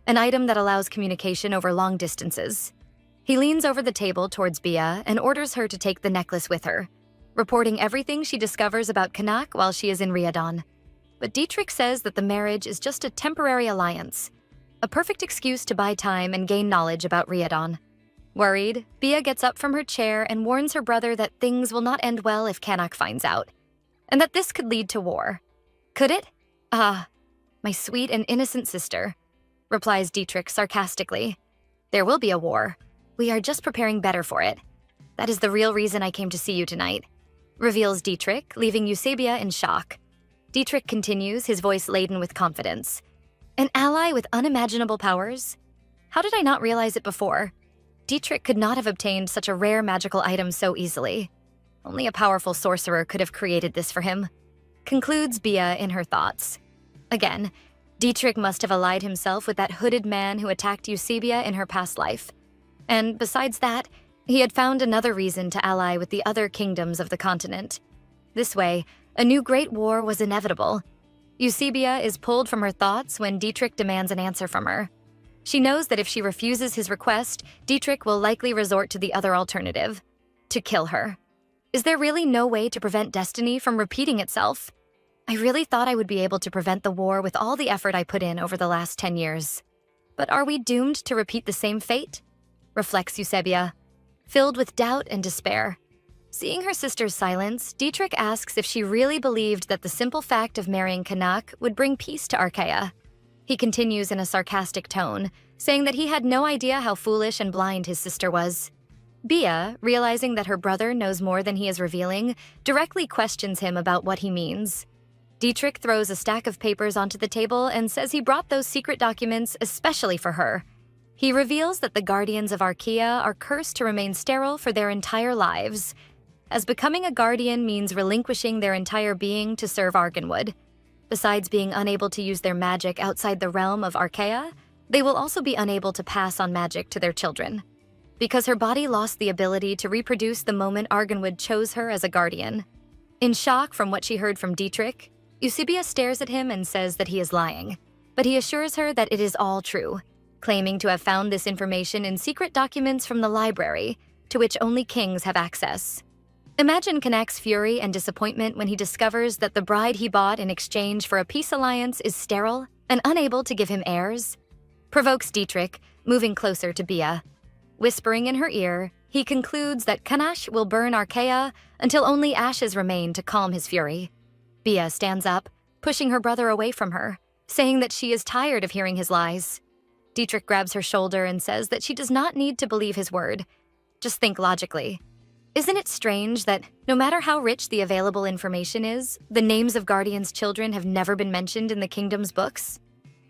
an item that allows communication over long distances. He leans over the table towards Bia and orders her to take the necklace with her, reporting everything she discovers about Kanak while she is in Riadon. But Dietrich says that the marriage is just a temporary alliance, a perfect excuse to buy time and gain knowledge about Riadon. Worried, Bia gets up from her chair and warns her brother that things will not end well if Kanak finds out, and that this could lead to war. Could it? Ah, my sweet and innocent sister, replies Dietrich sarcastically. There will be a war. We are just preparing better for it. That is the real reason I came to see you tonight, reveals Dietrich, leaving Eusebia in shock. Dietrich continues, his voice laden with confidence. An ally with unimaginable powers? How did I not realize it before? Dietrich could not have obtained such a rare magical item so easily. Only a powerful sorcerer could have created this for him, concludes Bia in her thoughts. Again, Dietrich must have allied himself with that hooded man who attacked Eusebia in her past life. And besides that, he had found another reason to ally with the other kingdoms of the continent. This way, a new great war was inevitable. Eusebia is pulled from her thoughts when Dietrich demands an answer from her. She knows that if she refuses his request, Dietrich will likely resort to the other alternative, to kill her. Is there really no way to prevent destiny from repeating itself? I really thought I would be able to prevent the war with all the effort I put in over the last 10 years. But are we doomed to repeat the same fate? Reflects Eusebia, filled with doubt and despair. Seeing her sister's silence, Dietrich asks if she really believed that the simple fact of marrying Kanak would bring peace to Archaea. He continues in a sarcastic tone, saying that he had no idea how foolish and blind his sister was. Bia, realizing that her brother knows more than he is revealing, directly questions him about what he means. Dietrich throws a stack of papers onto the table and says he brought those secret documents especially for her. He reveals that the guardians of Archaea are cursed to remain sterile for their entire lives, as becoming a guardian means relinquishing their entire being to serve Arganwood. Besides being unable to use their magic outside the realm of Archaea, they will also be unable to pass on magic to their children, because her body lost the ability to reproduce the moment Arganwood chose her as a guardian. In shock from what she heard from Dietrich, Eusebia stares at him and says that he is lying, but he assures her that it is all true, claiming to have found this information in secret documents from the library, to which only kings have access. Imagine Kanak's fury and disappointment when he discovers that the bride he bought in exchange for a peace alliance is sterile and unable to give him heirs. Provokes Dietrich, moving closer to Bia. Whispering in her ear, he concludes that Kanash will burn Archaea until only ashes remain to calm his fury. Bia stands up, pushing her brother away from her, saying that she is tired of hearing his lies. Dietrich grabs her shoulder and says that she does not need to believe his word. Just think logically. Isn't it strange that no matter how rich the available information is, the names of Guardian's children have never been mentioned in the kingdom's books?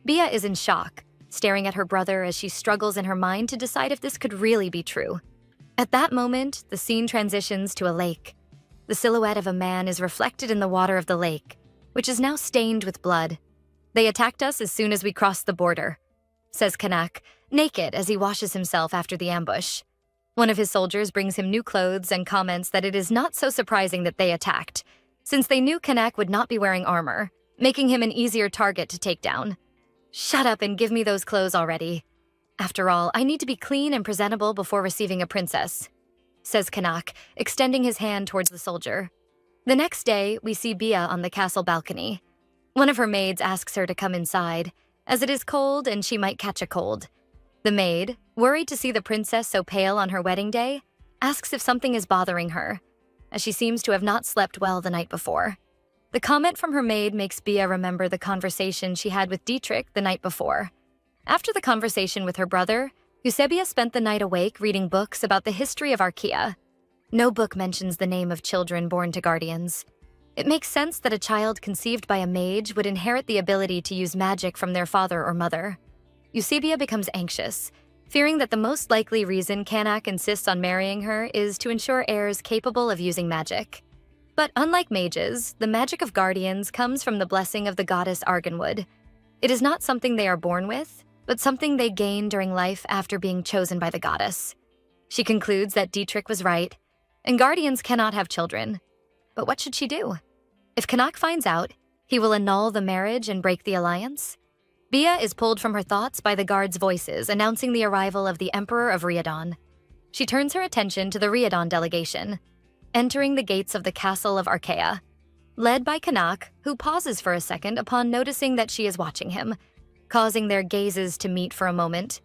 Bia is in shock, staring at her brother as she struggles in her mind to decide if this could really be true. At that moment, the scene transitions to a lake. The silhouette of a man is reflected in the water of the lake, which is now stained with blood. They attacked us as soon as we crossed the border, says Kanak, naked as he washes himself after the ambush. One of his soldiers brings him new clothes and comments that it is not so surprising that they attacked, since they knew Kanak would not be wearing armor, making him an easier target to take down. "Shut up and give me those clothes already. After all, I need to be clean and presentable before receiving a princess," says Kanak, extending his hand towards the soldier. The next day, we see Bia on the castle balcony. One of her maids asks her to come inside, as it is cold and she might catch a cold. The maid, worried to see the princess so pale on her wedding day, asks if something is bothering her, as she seems to have not slept well the night before. The comment from her maid makes Bia remember the conversation she had with Dietrich the night before. After the conversation with her brother, Eusebia spent the night awake reading books about the history of Archaea. No book mentions the name of children born to guardians. It makes sense that a child conceived by a mage would inherit the ability to use magic from their father or mother. Eusebia becomes anxious, fearing that the most likely reason Kanak insists on marrying her is to ensure heirs capable of using magic. But unlike mages, the magic of guardians comes from the blessing of the goddess Arganwood. It is not something they are born with, but something they gain during life after being chosen by the goddess. She concludes that Dietrich was right, and guardians cannot have children. But what should she do? If Kanak finds out, he will annul the marriage and break the alliance. Bia is pulled from her thoughts by the guards' voices announcing the arrival of the Emperor of Riadon. She turns her attention to the Riadon delegation, entering the gates of the castle of Archaea, led by Kanak, who pauses for a second upon noticing that she is watching him, causing their gazes to meet for a moment.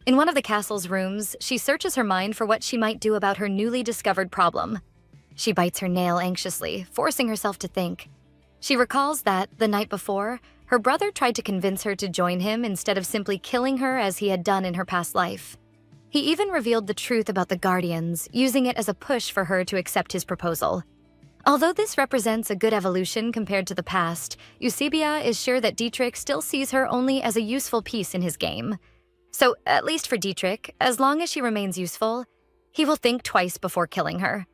In one of the castle's rooms, she searches her mind for what she might do about her newly discovered problem. She bites her nail anxiously, forcing herself to think. She recalls that, the night before, her brother tried to convince her to join him instead of simply killing her as he had done in her past life. He even revealed the truth about the Guardians, using it as a push for her to accept his proposal. Although this represents a good evolution compared to the past, Eusebia is sure that Dietrich still sees her only as a useful piece in his game. So, at least for Dietrich, as long as she remains useful, he will think twice before killing her.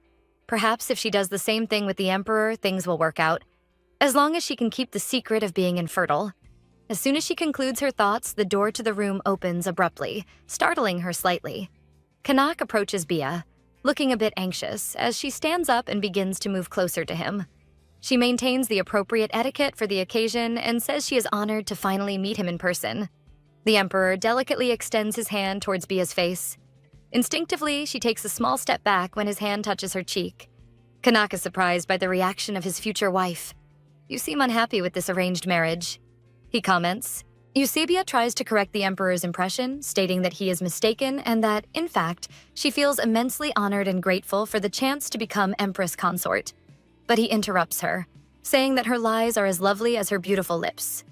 Perhaps if she does the same thing with the Emperor, things will work out. As long as she can keep the secret of being infertile. As soon as she concludes her thoughts, the door to the room opens abruptly, startling her slightly. Kanak approaches Bia, looking a bit anxious, as she stands up and begins to move closer to him. She maintains the appropriate etiquette for the occasion and says she is honored to finally meet him in person. The Emperor delicately extends his hand towards Bia's face. Instinctively, she takes a small step back when his hand touches her cheek. Kanak is surprised by the reaction of his future wife. "You seem unhappy with this arranged marriage," he comments. Eusebia tries to correct the Emperor's impression, stating that he is mistaken and that, in fact, she feels immensely honored and grateful for the chance to become Empress Consort. But he interrupts her, saying that her lies are as lovely as her beautiful lips.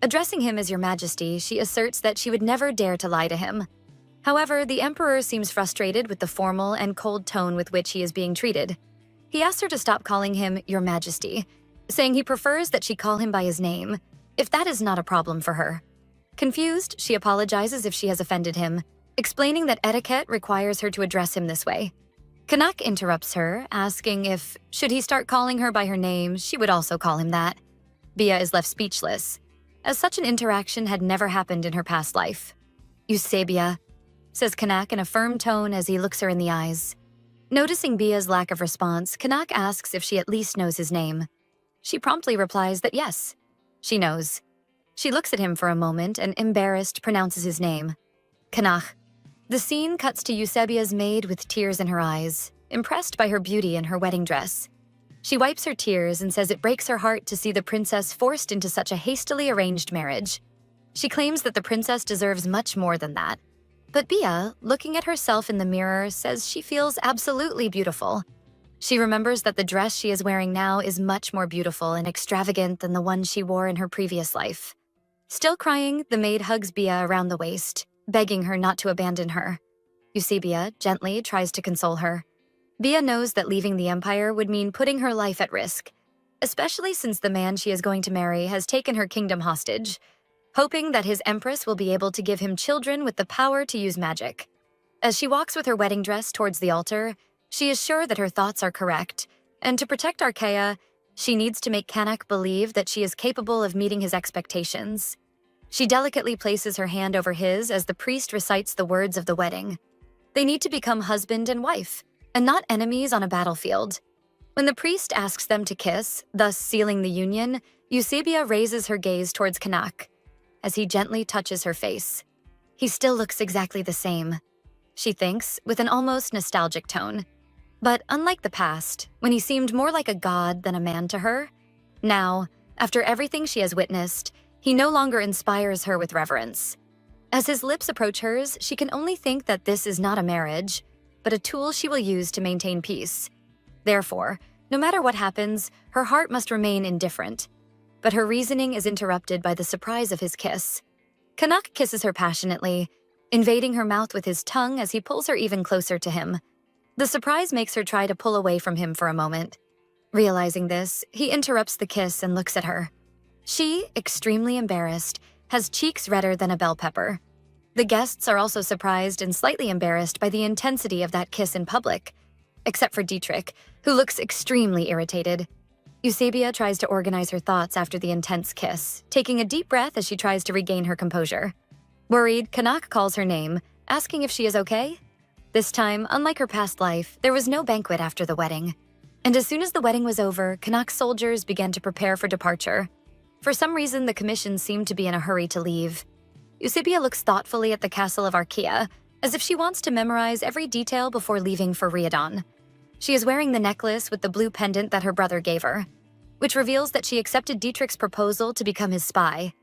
Addressing him as Your Majesty, she asserts that she would never dare to lie to him. However, the Emperor seems frustrated with the formal and cold tone with which he is being treated. He asks her to stop calling him Your Majesty, saying he prefers that she call him by his name, if that is not a problem for her. Confused, she apologizes if she has offended him, explaining that etiquette requires her to address him this way. Kanak interrupts her, asking if, should he start calling her by her name, she would also call him that. Bia is left speechless, as such an interaction had never happened in her past life. "Eusebia," says Kanak in a firm tone as he looks her in the eyes. Noticing Bia's lack of response, Kanak asks if she at least knows his name. She promptly replies that yes, she knows. She looks at him for a moment and, embarrassed, pronounces his name. Kanak. The scene cuts to Eusebia's maid with tears in her eyes, impressed by her beauty in her wedding dress. She wipes her tears and says it breaks her heart to see the princess forced into such a hastily arranged marriage. She claims that the princess deserves much more than that. But Bia, looking at herself in the mirror, says she feels absolutely beautiful. She remembers that the dress she is wearing now is much more beautiful and extravagant than the one she wore in her previous life. Still crying, the maid hugs Bia around the waist, begging her not to abandon her. Eusebia gently tries to console her. Bia knows that leaving the Empire would mean putting her life at risk, especially since the man she is going to marry has taken her kingdom hostage, hoping that his empress will be able to give him children with the power to use magic. As she walks with her wedding dress towards the altar, she is sure that her thoughts are correct, and to protect Archaea, she needs to make Kanak believe that she is capable of meeting his expectations. She delicately places her hand over his as the priest recites the words of the wedding. They need to become husband and wife, and not enemies on a battlefield. When the priest asks them to kiss, thus sealing the union, Eusebia raises her gaze towards Kanak as he gently touches her face. He still looks exactly the same, she thinks, with an almost nostalgic tone. But unlike the past, when he seemed more like a god than a man to her, now, after everything she has witnessed, he no longer inspires her with reverence. As his lips approach hers, she can only think that this is not a marriage, but a tool she will use to maintain peace. Therefore, no matter what happens, her heart must remain indifferent. But her reasoning is interrupted by the surprise of his kiss. Kanak kisses her passionately, invading her mouth with his tongue as he pulls her even closer to him. The surprise makes her try to pull away from him for a moment. Realizing this, he interrupts the kiss and looks at her. She, extremely embarrassed, has cheeks redder than a bell pepper. The guests are also surprised and slightly embarrassed by the intensity of that kiss in public, except for Dietrich, who looks extremely irritated. Eusebia tries to organize her thoughts after the intense kiss, taking a deep breath as she tries to regain her composure. Worried, Kanak calls her name, asking if she is okay. This time, unlike her past life, there was no banquet after the wedding. And as soon as the wedding was over, Kanak's soldiers began to prepare for departure. For some reason, the commission seemed to be in a hurry to leave. Eusebia looks thoughtfully at the castle of Archaea, as if she wants to memorize every detail before leaving for Riadon. She is wearing the necklace with the blue pendant that her brother gave her, which reveals that she accepted Dietrich's proposal to become his spy.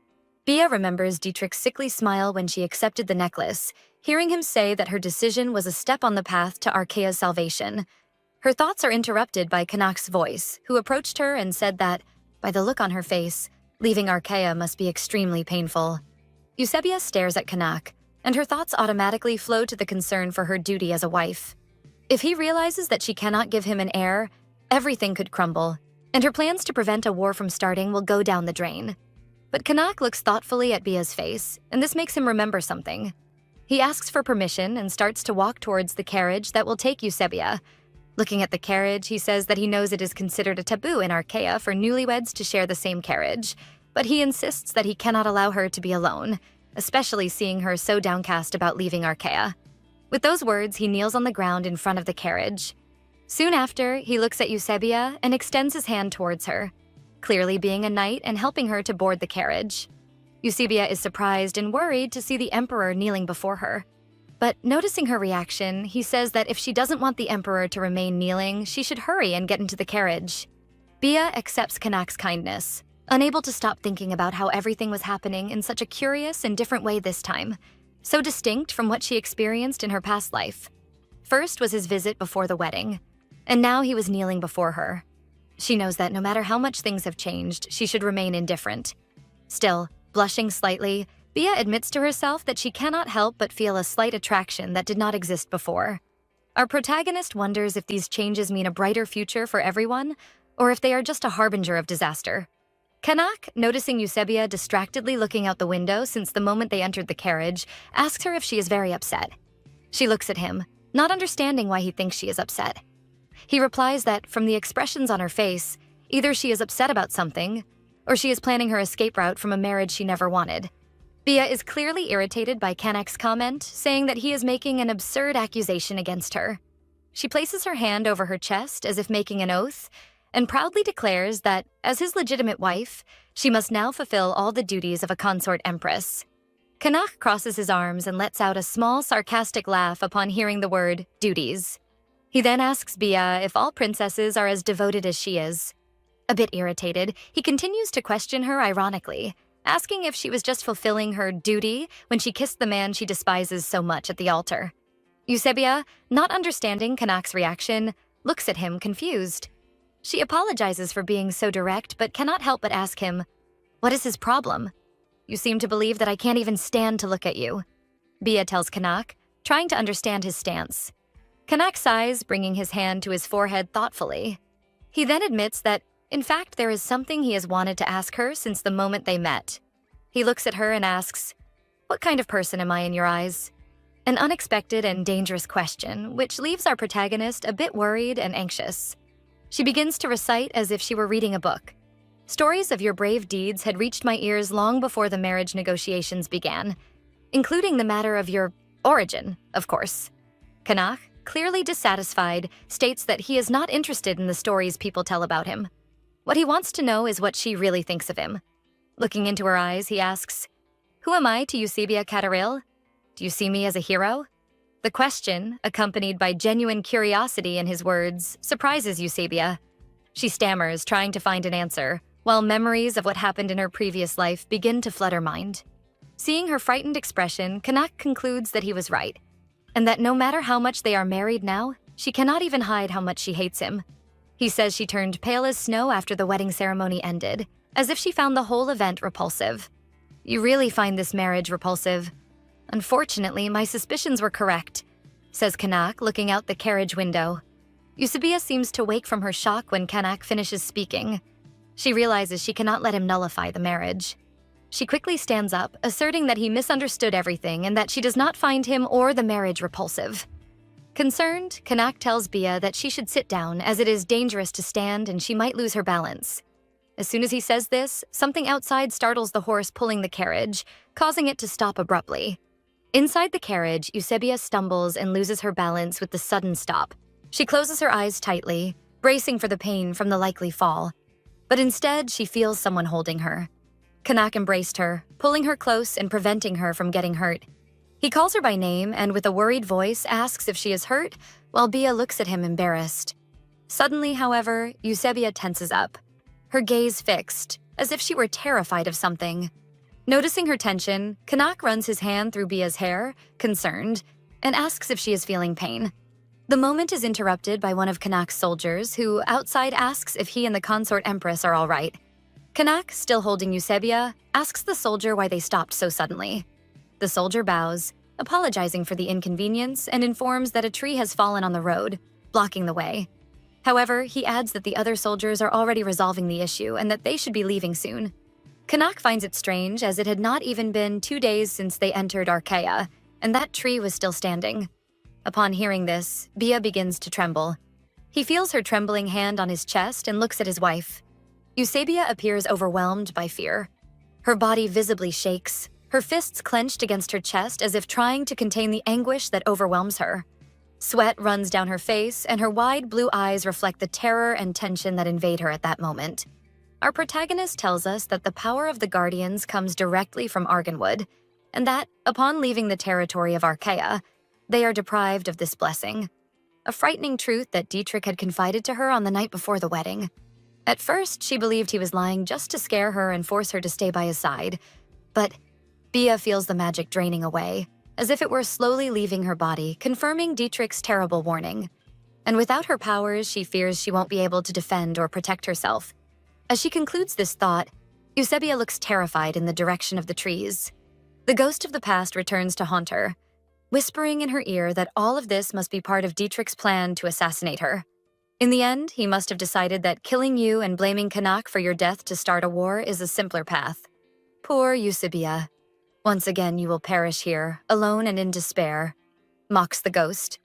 Bia remembers Dietrich's sickly smile when she accepted the necklace, hearing him say that her decision was a step on the path to Archaea's salvation. Her thoughts are interrupted by Kanak's voice, who approached her and said that, by the look on her face, leaving Archaea must be extremely painful. Eusebia stares at Kanak, and her thoughts automatically flow to the concern for her duty as a wife. If he realizes that she cannot give him an heir, everything could crumble, and her plans to prevent a war from starting will go down the drain. But Kanak looks thoughtfully at Bia's face, and this makes him remember something. He asks for permission and starts to walk towards the carriage that will take Eusebia. Looking at the carriage, he says that he knows it is considered a taboo in Archaea for newlyweds to share the same carriage, but he insists that he cannot allow her to be alone, especially seeing her so downcast about leaving Archaea. With those words, he kneels on the ground in front of the carriage. Soon after, he looks at Eusebia and extends his hand towards her, clearly being a knight and helping her to board the carriage. Eusebia is surprised and worried to see the Emperor kneeling before her. But noticing her reaction, he says that if she doesn't want the Emperor to remain kneeling, she should hurry and get into the carriage. Bia accepts Kanak's kindness, unable to stop thinking about how everything was happening in such a curious and different way this time, so distinct from what she experienced in her past life. First was his visit before the wedding, and now he was kneeling before her. She knows that no matter how much things have changed, she should remain indifferent. Still, blushing slightly, Bia admits to herself that she cannot help but feel a slight attraction that did not exist before. Our protagonist wonders if these changes mean a brighter future for everyone, or if they are just a harbinger of disaster. Kanak, noticing Eusebia distractedly looking out the window since the moment they entered the carriage, asks her if she is very upset. She looks at him, not understanding why he thinks she is upset. He replies that, from the expressions on her face, either she is upset about something, or she is planning her escape route from a marriage she never wanted. Bia is clearly irritated by Kanak's comment, saying that he is making an absurd accusation against her. She places her hand over her chest as if making an oath, and proudly declares that, as his legitimate wife, she must now fulfill all the duties of a consort empress. Kanak crosses his arms and lets out a small, sarcastic laugh upon hearing the word duties. He then asks Bia if all princesses are as devoted as she is. A bit irritated, he continues to question her ironically, asking if she was just fulfilling her duty when she kissed the man she despises so much at the altar. Eusebia, not understanding Kanak's reaction, looks at him confused. She apologizes for being so direct, but cannot help but ask him, "What is his problem? You seem to believe that I can't even stand to look at you." Bia tells Kanak, trying to understand his stance. Kanak sighs, bringing his hand to his forehead thoughtfully. He then admits that, in fact, there is something he has wanted to ask her since the moment they met. He looks at her and asks, "What kind of person am I in your eyes?" An unexpected and dangerous question, which leaves our protagonist a bit worried and anxious. She begins to recite as if she were reading a book. Stories of your brave deeds had reached my ears long before the marriage negotiations began, including the matter of your origin, of course. Kanak, clearly dissatisfied, states that he is not interested in the stories people tell about him. What he wants to know is what she really thinks of him. Looking into her eyes, he asks, "Who am I to Eusebia Cataril? Do you see me as a hero?" The question, accompanied by genuine curiosity in his words, surprises Eusebia. She stammers, trying to find an answer, while memories of what happened in her previous life begin to flood her mind. Seeing her frightened expression, Kanak concludes that he was right, and that no matter how much they are married now, she cannot even hide how much she hates him. He says she turned pale as snow after the wedding ceremony ended, as if she found the whole event repulsive. "You really find this marriage repulsive?" "Unfortunately, my suspicions were correct," says Kanak, looking out the carriage window. Eusebia seems to wake from her shock when Kanak finishes speaking. She realizes she cannot let him nullify the marriage. She quickly stands up, asserting that he misunderstood everything and that she does not find him or the marriage repulsive. Concerned, Kanak tells Bia that she should sit down as it is dangerous to stand and she might lose her balance. As soon as he says this, something outside startles the horse pulling the carriage, causing it to stop abruptly. Inside the carriage, Eusebia stumbles and loses her balance with the sudden stop. She closes her eyes tightly, bracing for the pain from the likely fall. But instead, she feels someone holding her. Kanak embraced her, pulling her close and preventing her from getting hurt. He calls her by name and with a worried voice asks if she is hurt, while Bia looks at him embarrassed. Suddenly, however, Eusebia tenses up, her gaze fixed, as if she were terrified of something. Noticing her tension, Kanak runs his hand through Bia's hair, concerned, and asks if she is feeling pain. The moment is interrupted by one of Kanak's soldiers, who outside asks if he and the consort empress are all right. Kanak, still holding Eusebia, asks the soldier why they stopped so suddenly. The soldier bows, apologizing for the inconvenience, and informs that a tree has fallen on the road, blocking the way. However, he adds that the other soldiers are already resolving the issue and that they should be leaving soon. Kanak finds it strange, as it had not even been 2 days since they entered Archaea, and that tree was still standing. Upon hearing this, Bia begins to tremble. He feels her trembling hand on his chest and looks at his wife. Eusebia appears overwhelmed by fear. Her body visibly shakes, her fists clenched against her chest as if trying to contain the anguish that overwhelms her. Sweat runs down her face, and her wide blue eyes reflect the terror and tension that invade her at that moment. Our protagonist tells us that the power of the Guardians comes directly from Argonwood, and that, upon leaving the territory of Archaea, they are deprived of this blessing. A frightening truth that Dietrich had confided to her on the night before the wedding. At first, she believed he was lying just to scare her and force her to stay by his side. But Bia feels the magic draining away, as if it were slowly leaving her body, confirming Dietrich's terrible warning. And without her powers, she fears she won't be able to defend or protect herself. As she concludes this thought, Eusebia looks terrified in the direction of the trees. The ghost of the past returns to haunt her, whispering in her ear that all of this must be part of Dietrich's plan to assassinate her. In the end, he must have decided that killing you and blaming Kanak for your death to start a war is a simpler path. Poor Eusebia. Once again you will perish here, alone and in despair, mocks the ghost.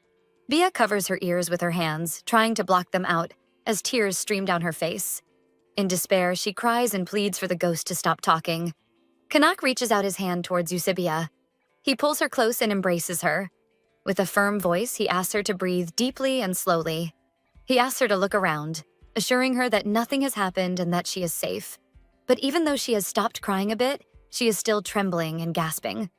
Bia covers her ears with her hands, trying to block them out, as tears stream down her face. In despair, she cries and pleads for the ghost to stop talking. Kanak reaches out his hand towards Eusebia. He pulls her close and embraces her. With a firm voice, he asks her to breathe deeply and slowly. He asks her to look around, assuring her that nothing has happened and that she is safe. But even though she has stopped crying a bit, she is still trembling and gasping.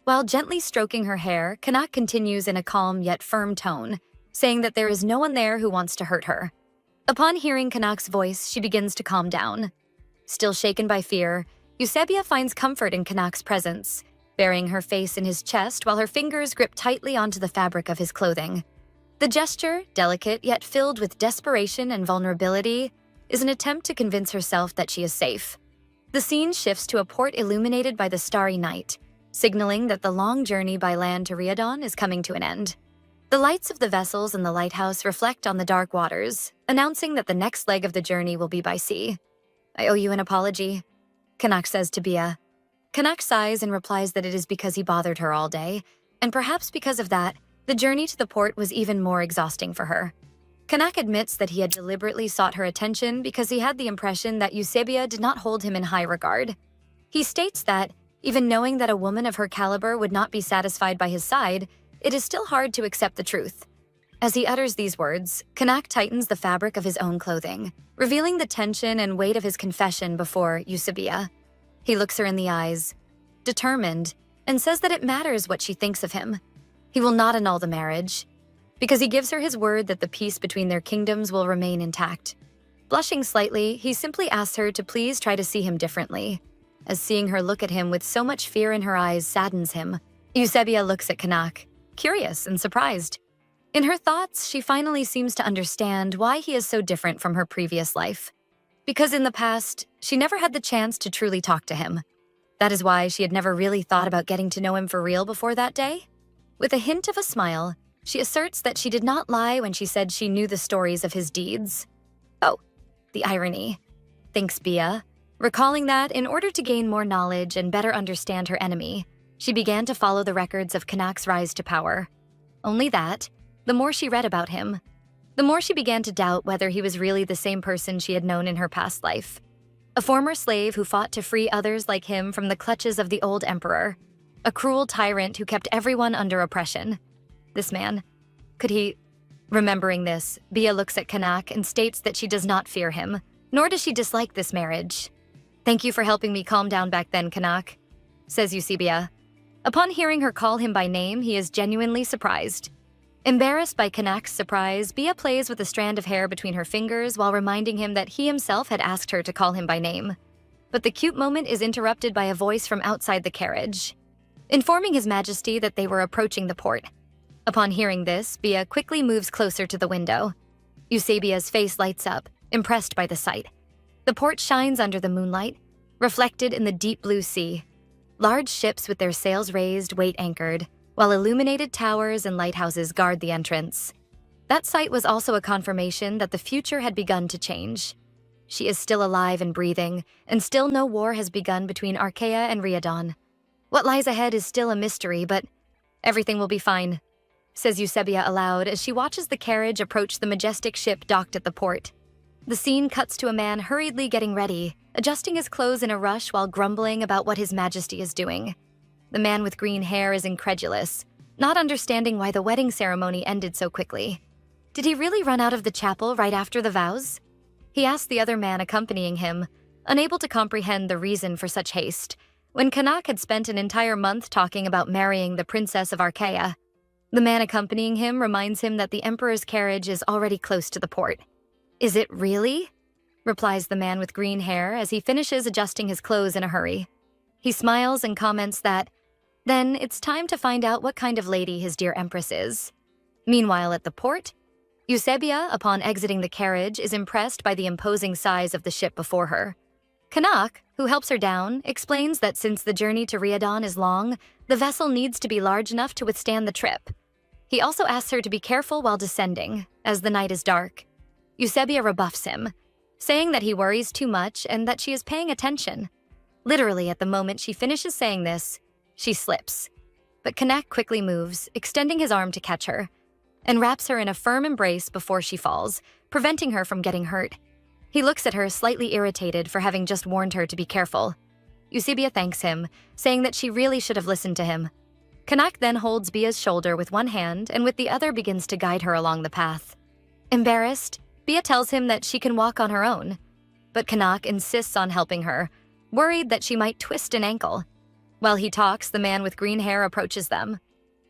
While gently stroking her hair, Kanak continues in a calm yet firm tone, saying that there is no one there who wants to hurt her. Upon hearing Kanak's voice, she begins to calm down. Still shaken by fear, Eusebia finds comfort in Kanak's presence, burying her face in his chest while her fingers grip tightly onto the fabric of his clothing. The gesture, delicate yet filled with desperation and vulnerability, is an attempt to convince herself that she is safe. The scene shifts to a port illuminated by the starry night, signaling that the long journey by land to Riadon is coming to an end. The lights of the vessels in the lighthouse reflect on the dark waters, announcing that the next leg of the journey will be by sea. "I owe you an apology," Kanak says to Bia. Kanak sighs and replies that it is because he bothered her all day, and perhaps because of that, the journey to the port was even more exhausting for her. Kanak admits that he had deliberately sought her attention because he had the impression that Eusebia did not hold him in high regard. He states that, even knowing that a woman of her caliber would not be satisfied by his side, it is still hard to accept the truth. As he utters these words, Kanak tightens the fabric of his own clothing, revealing the tension and weight of his confession before Eusebia. He looks her in the eyes, determined, and says that it matters what she thinks of him. He will not annul the marriage, because he gives her his word that the peace between their kingdoms will remain intact. Blushing slightly, he simply asks her to please try to see him differently, as seeing her look at him with so much fear in her eyes saddens him. Eusebia looks at Kanak, curious and surprised. In her thoughts, she finally seems to understand why he is so different from her previous life. Because in the past, she never had the chance to truly talk to him. That is why she had never really thought about getting to know him for real before that day. With a hint of a smile, she asserts that she did not lie when she said she knew the stories of his deeds. Oh, the irony, thinks Bia, recalling that in order to gain more knowledge and better understand her enemy, she began to follow the records of Kanak's rise to power. Only that, the more she read about him, the more she began to doubt whether he was really the same person she had known in her past life. A former slave who fought to free others like him from the clutches of the old emperor. A cruel tyrant who kept everyone under oppression. This man, could he... Remembering this, Bia looks at Kanak and states that she does not fear him, nor does she dislike this marriage. "Thank you for helping me calm down back then, Kanak," says Eusebia. Upon hearing her call him by name, he is genuinely surprised. Embarrassed by Kanak's surprise, Bia plays with a strand of hair between her fingers while reminding him that he himself had asked her to call him by name. But the cute moment is interrupted by a voice from outside the carriage, informing His Majesty that they were approaching the port. Upon hearing this, Bia quickly moves closer to the window. Eusebia's face lights up, impressed by the sight. The port shines under the moonlight, reflected in the deep blue sea. Large ships with their sails raised wait anchored, while illuminated towers and lighthouses guard the entrance. That sight was also a confirmation that the future had begun to change. She is still alive and breathing, and still no war has begun between Archaea and Riadon. What lies ahead is still a mystery, but everything will be fine, says Eusebia aloud as she watches the carriage approach the majestic ship docked at the port. The scene cuts to a man hurriedly getting ready, adjusting his clothes in a rush while grumbling about what His Majesty is doing. The man with green hair is incredulous, not understanding why the wedding ceremony ended so quickly. Did he really run out of the chapel right after the vows? He asked the other man accompanying him, unable to comprehend the reason for such haste, when Kanak had spent an entire month talking about marrying the princess of Archaea. The man accompanying him reminds him that the emperor's carriage is already close to the port. "Is it really?" replies the man with green hair as he finishes adjusting his clothes in a hurry. He smiles and comments that, then it's time to find out what kind of lady his dear empress is. Meanwhile, at the port, Eusebia, upon exiting the carriage, is impressed by the imposing size of the ship before her. Kanak, who helps her down, explains that since the journey to Riadon is long, the vessel needs to be large enough to withstand the trip. He also asks her to be careful while descending, as the night is dark. Eusebia rebuffs him, saying that he worries too much and that she is paying attention. Literally, at the moment she finishes saying this, she slips. But Kanak quickly moves, extending his arm to catch her, and wraps her in a firm embrace before she falls, preventing her from getting hurt. He looks at her, slightly irritated for having just warned her to be careful. Eusebia thanks him, saying that she really should have listened to him. Kanak then holds Bia's shoulder with one hand and with the other begins to guide her along the path. Embarrassed, Bia tells him that she can walk on her own, but Kanak insists on helping her, worried that she might twist an ankle. While he talks, the man with green hair approaches them.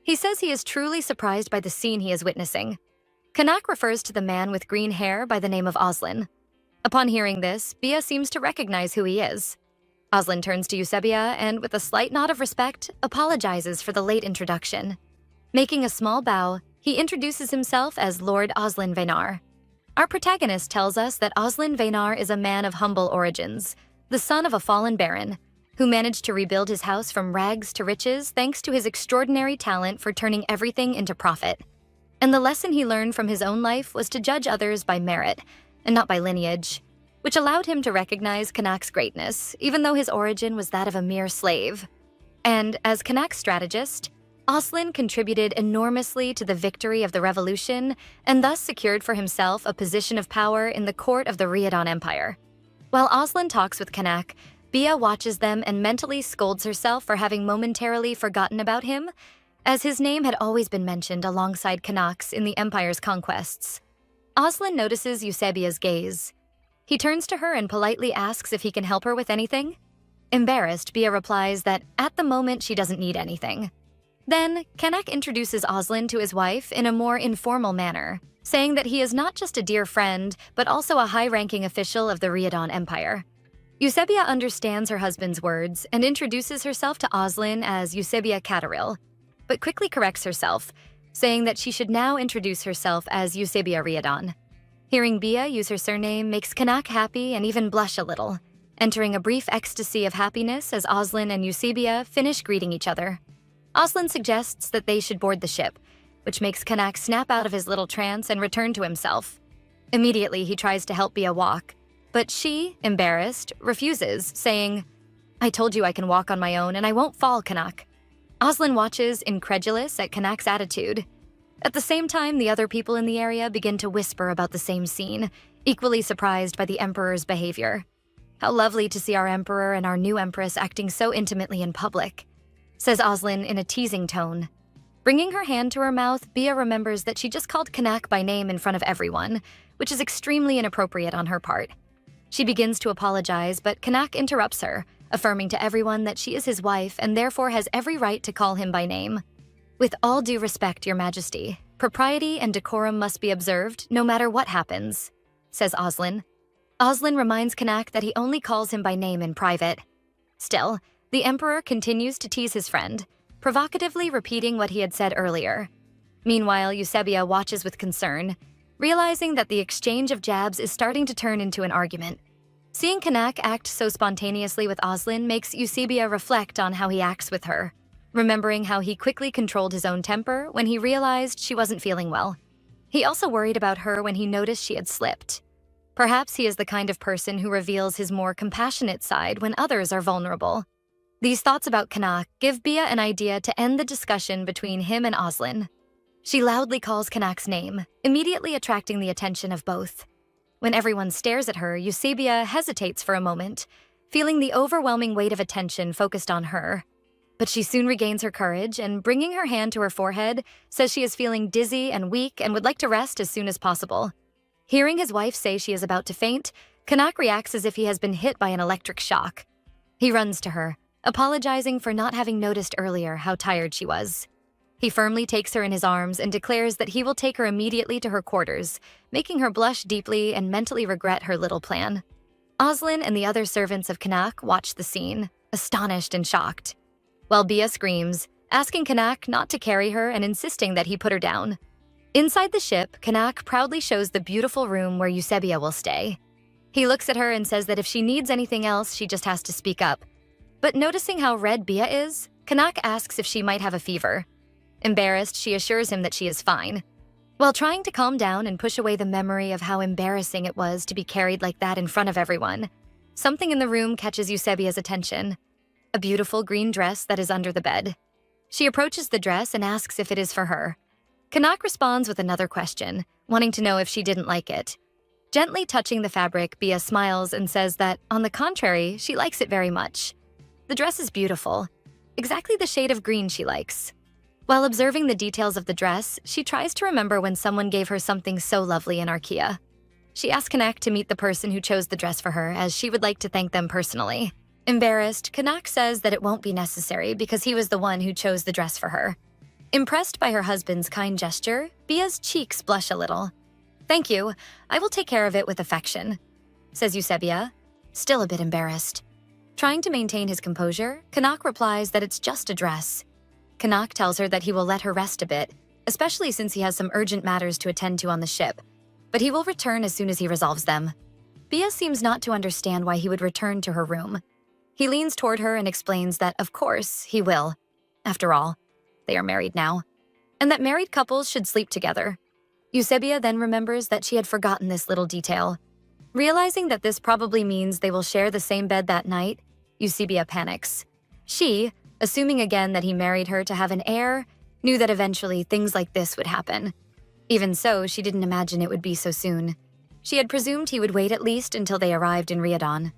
He says he is truly surprised by the scene he is witnessing. Kanak refers to the man with green hair by the name of Oslin. Upon hearing this, Bia seems to recognize who he is. Oslin turns to Eusebia and, with a slight nod of respect, apologizes for the late introduction. Making a small bow, he introduces himself as Lord Oslin Vaynar. Our protagonist tells us that Oslin Vaynar is a man of humble origins, the son of a fallen baron, who managed to rebuild his house from rags to riches thanks to his extraordinary talent for turning everything into profit. And the lesson he learned from his own life was to judge others by merit, and not by lineage, which allowed him to recognize Kanak's greatness, even though his origin was that of a mere slave. And as Kanak's strategist, Oslin contributed enormously to the victory of the revolution and thus secured for himself a position of power in the court of the Riadon Empire. While Oslin talks with Kanak, Bia watches them and mentally scolds herself for having momentarily forgotten about him, as his name had always been mentioned alongside Kanak's in the Empire's conquests. Aslan notices Eusebia's gaze. He turns to her and politely asks if he can help her with anything. Embarrassed, Bia replies that at the moment she doesn't need anything. Then, Kanak introduces Aslan to his wife in a more informal manner, saying that he is not just a dear friend, but also a high-ranking official of the Riadon Empire. Eusebia understands her husband's words and introduces herself to Aslan as Eusebia Cataril, but quickly corrects herself, saying that she should now introduce herself as Eusebia Riadon. Hearing Bia use her surname makes Kanak happy and even blush a little, entering a brief ecstasy of happiness as Aslan and Eusebia finish greeting each other. Aslan suggests that they should board the ship, which makes Kanak snap out of his little trance and return to himself. Immediately, he tries to help Bia walk, but she, embarrassed, refuses, saying, "I told you I can walk on my own and I won't fall, Kanak." Aslan watches, incredulous at Kanak's attitude. At the same time, the other people in the area begin to whisper about the same scene, equally surprised by the Emperor's behavior. "How lovely to see our Emperor and our new Empress acting so intimately in public," says Aslan in a teasing tone. Bringing her hand to her mouth, Bia remembers that she just called Kanak by name in front of everyone, which is extremely inappropriate on her part. She begins to apologize, but Kanak interrupts her, affirming to everyone that she is his wife and therefore has every right to call him by name. "With all due respect, Your Majesty, propriety and decorum must be observed no matter what happens," says Aslan. Aslan reminds Kanak that he only calls him by name in private. Still, the Emperor continues to tease his friend, provocatively repeating what he had said earlier. Meanwhile, Eusebia watches with concern, realizing that the exchange of jabs is starting to turn into an argument. Seeing Kanak act so spontaneously with Aslan makes Eusebia reflect on how he acts with her, remembering how he quickly controlled his own temper when he realized she wasn't feeling well. He also worried about her when he noticed she had slipped. Perhaps he is the kind of person who reveals his more compassionate side when others are vulnerable. These thoughts about Kanak give Bia an idea to end the discussion between him and Aslan. She loudly calls Kanak's name, immediately attracting the attention of both. When everyone stares at her, Eusebia hesitates for a moment, feeling the overwhelming weight of attention focused on her. But she soon regains her courage and, bringing her hand to her forehead, says she is feeling dizzy and weak and would like to rest as soon as possible. Hearing his wife say she is about to faint, Kanak reacts as if he has been hit by an electric shock. He runs to her, apologizing for not having noticed earlier how tired she was. He firmly takes her in his arms and declares that he will take her immediately to her quarters, making her blush deeply and mentally regret her little plan. Aslan and the other servants of Kanak watch the scene, astonished and shocked, while Bia screams, asking Kanak not to carry her and insisting that he put her down. Inside the ship, Kanak proudly shows the beautiful room where Eusebia will stay. He looks at her and says that if she needs anything else, she just has to speak up. But noticing how red Bia is, Kanak asks if she might have a fever. Embarrassed, she assures him that she is fine. While trying to calm down and push away the memory of how embarrassing it was to be carried like that in front of everyone, something in the room catches Eusebia's attention. A beautiful green dress that is under the bed. She approaches the dress and asks if it is for her. Kanak responds with another question, wanting to know if she didn't like it. Gently touching the fabric, Bia smiles and says that, on the contrary, she likes it very much. The dress is beautiful, exactly the shade of green she likes. While observing the details of the dress, she tries to remember when someone gave her something so lovely in Archaea. She asks Kanak to meet the person who chose the dress for her, as she would like to thank them personally. Embarrassed, Kanak says that it won't be necessary because he was the one who chose the dress for her. Impressed by her husband's kind gesture, Bia's cheeks blush a little. "Thank you, I will take care of it with affection," says Eusebia, still a bit embarrassed. Trying to maintain his composure, Kanak replies that it's just a dress. Kanak tells her that he will let her rest a bit, especially since he has some urgent matters to attend to on the ship, but he will return as soon as he resolves them. Bia seems not to understand why he would return to her room. He leans toward her and explains that, of course, he will. After all, they are married now, and that married couples should sleep together. Eusebia then remembers that she had forgotten this little detail. Realizing that this probably means they will share the same bed that night, Eusebia panics. She, assuming again that he married her to have an heir, knew that eventually things like this would happen. Even so, she didn't imagine it would be so soon. She had presumed he would wait at least until they arrived in Riadon.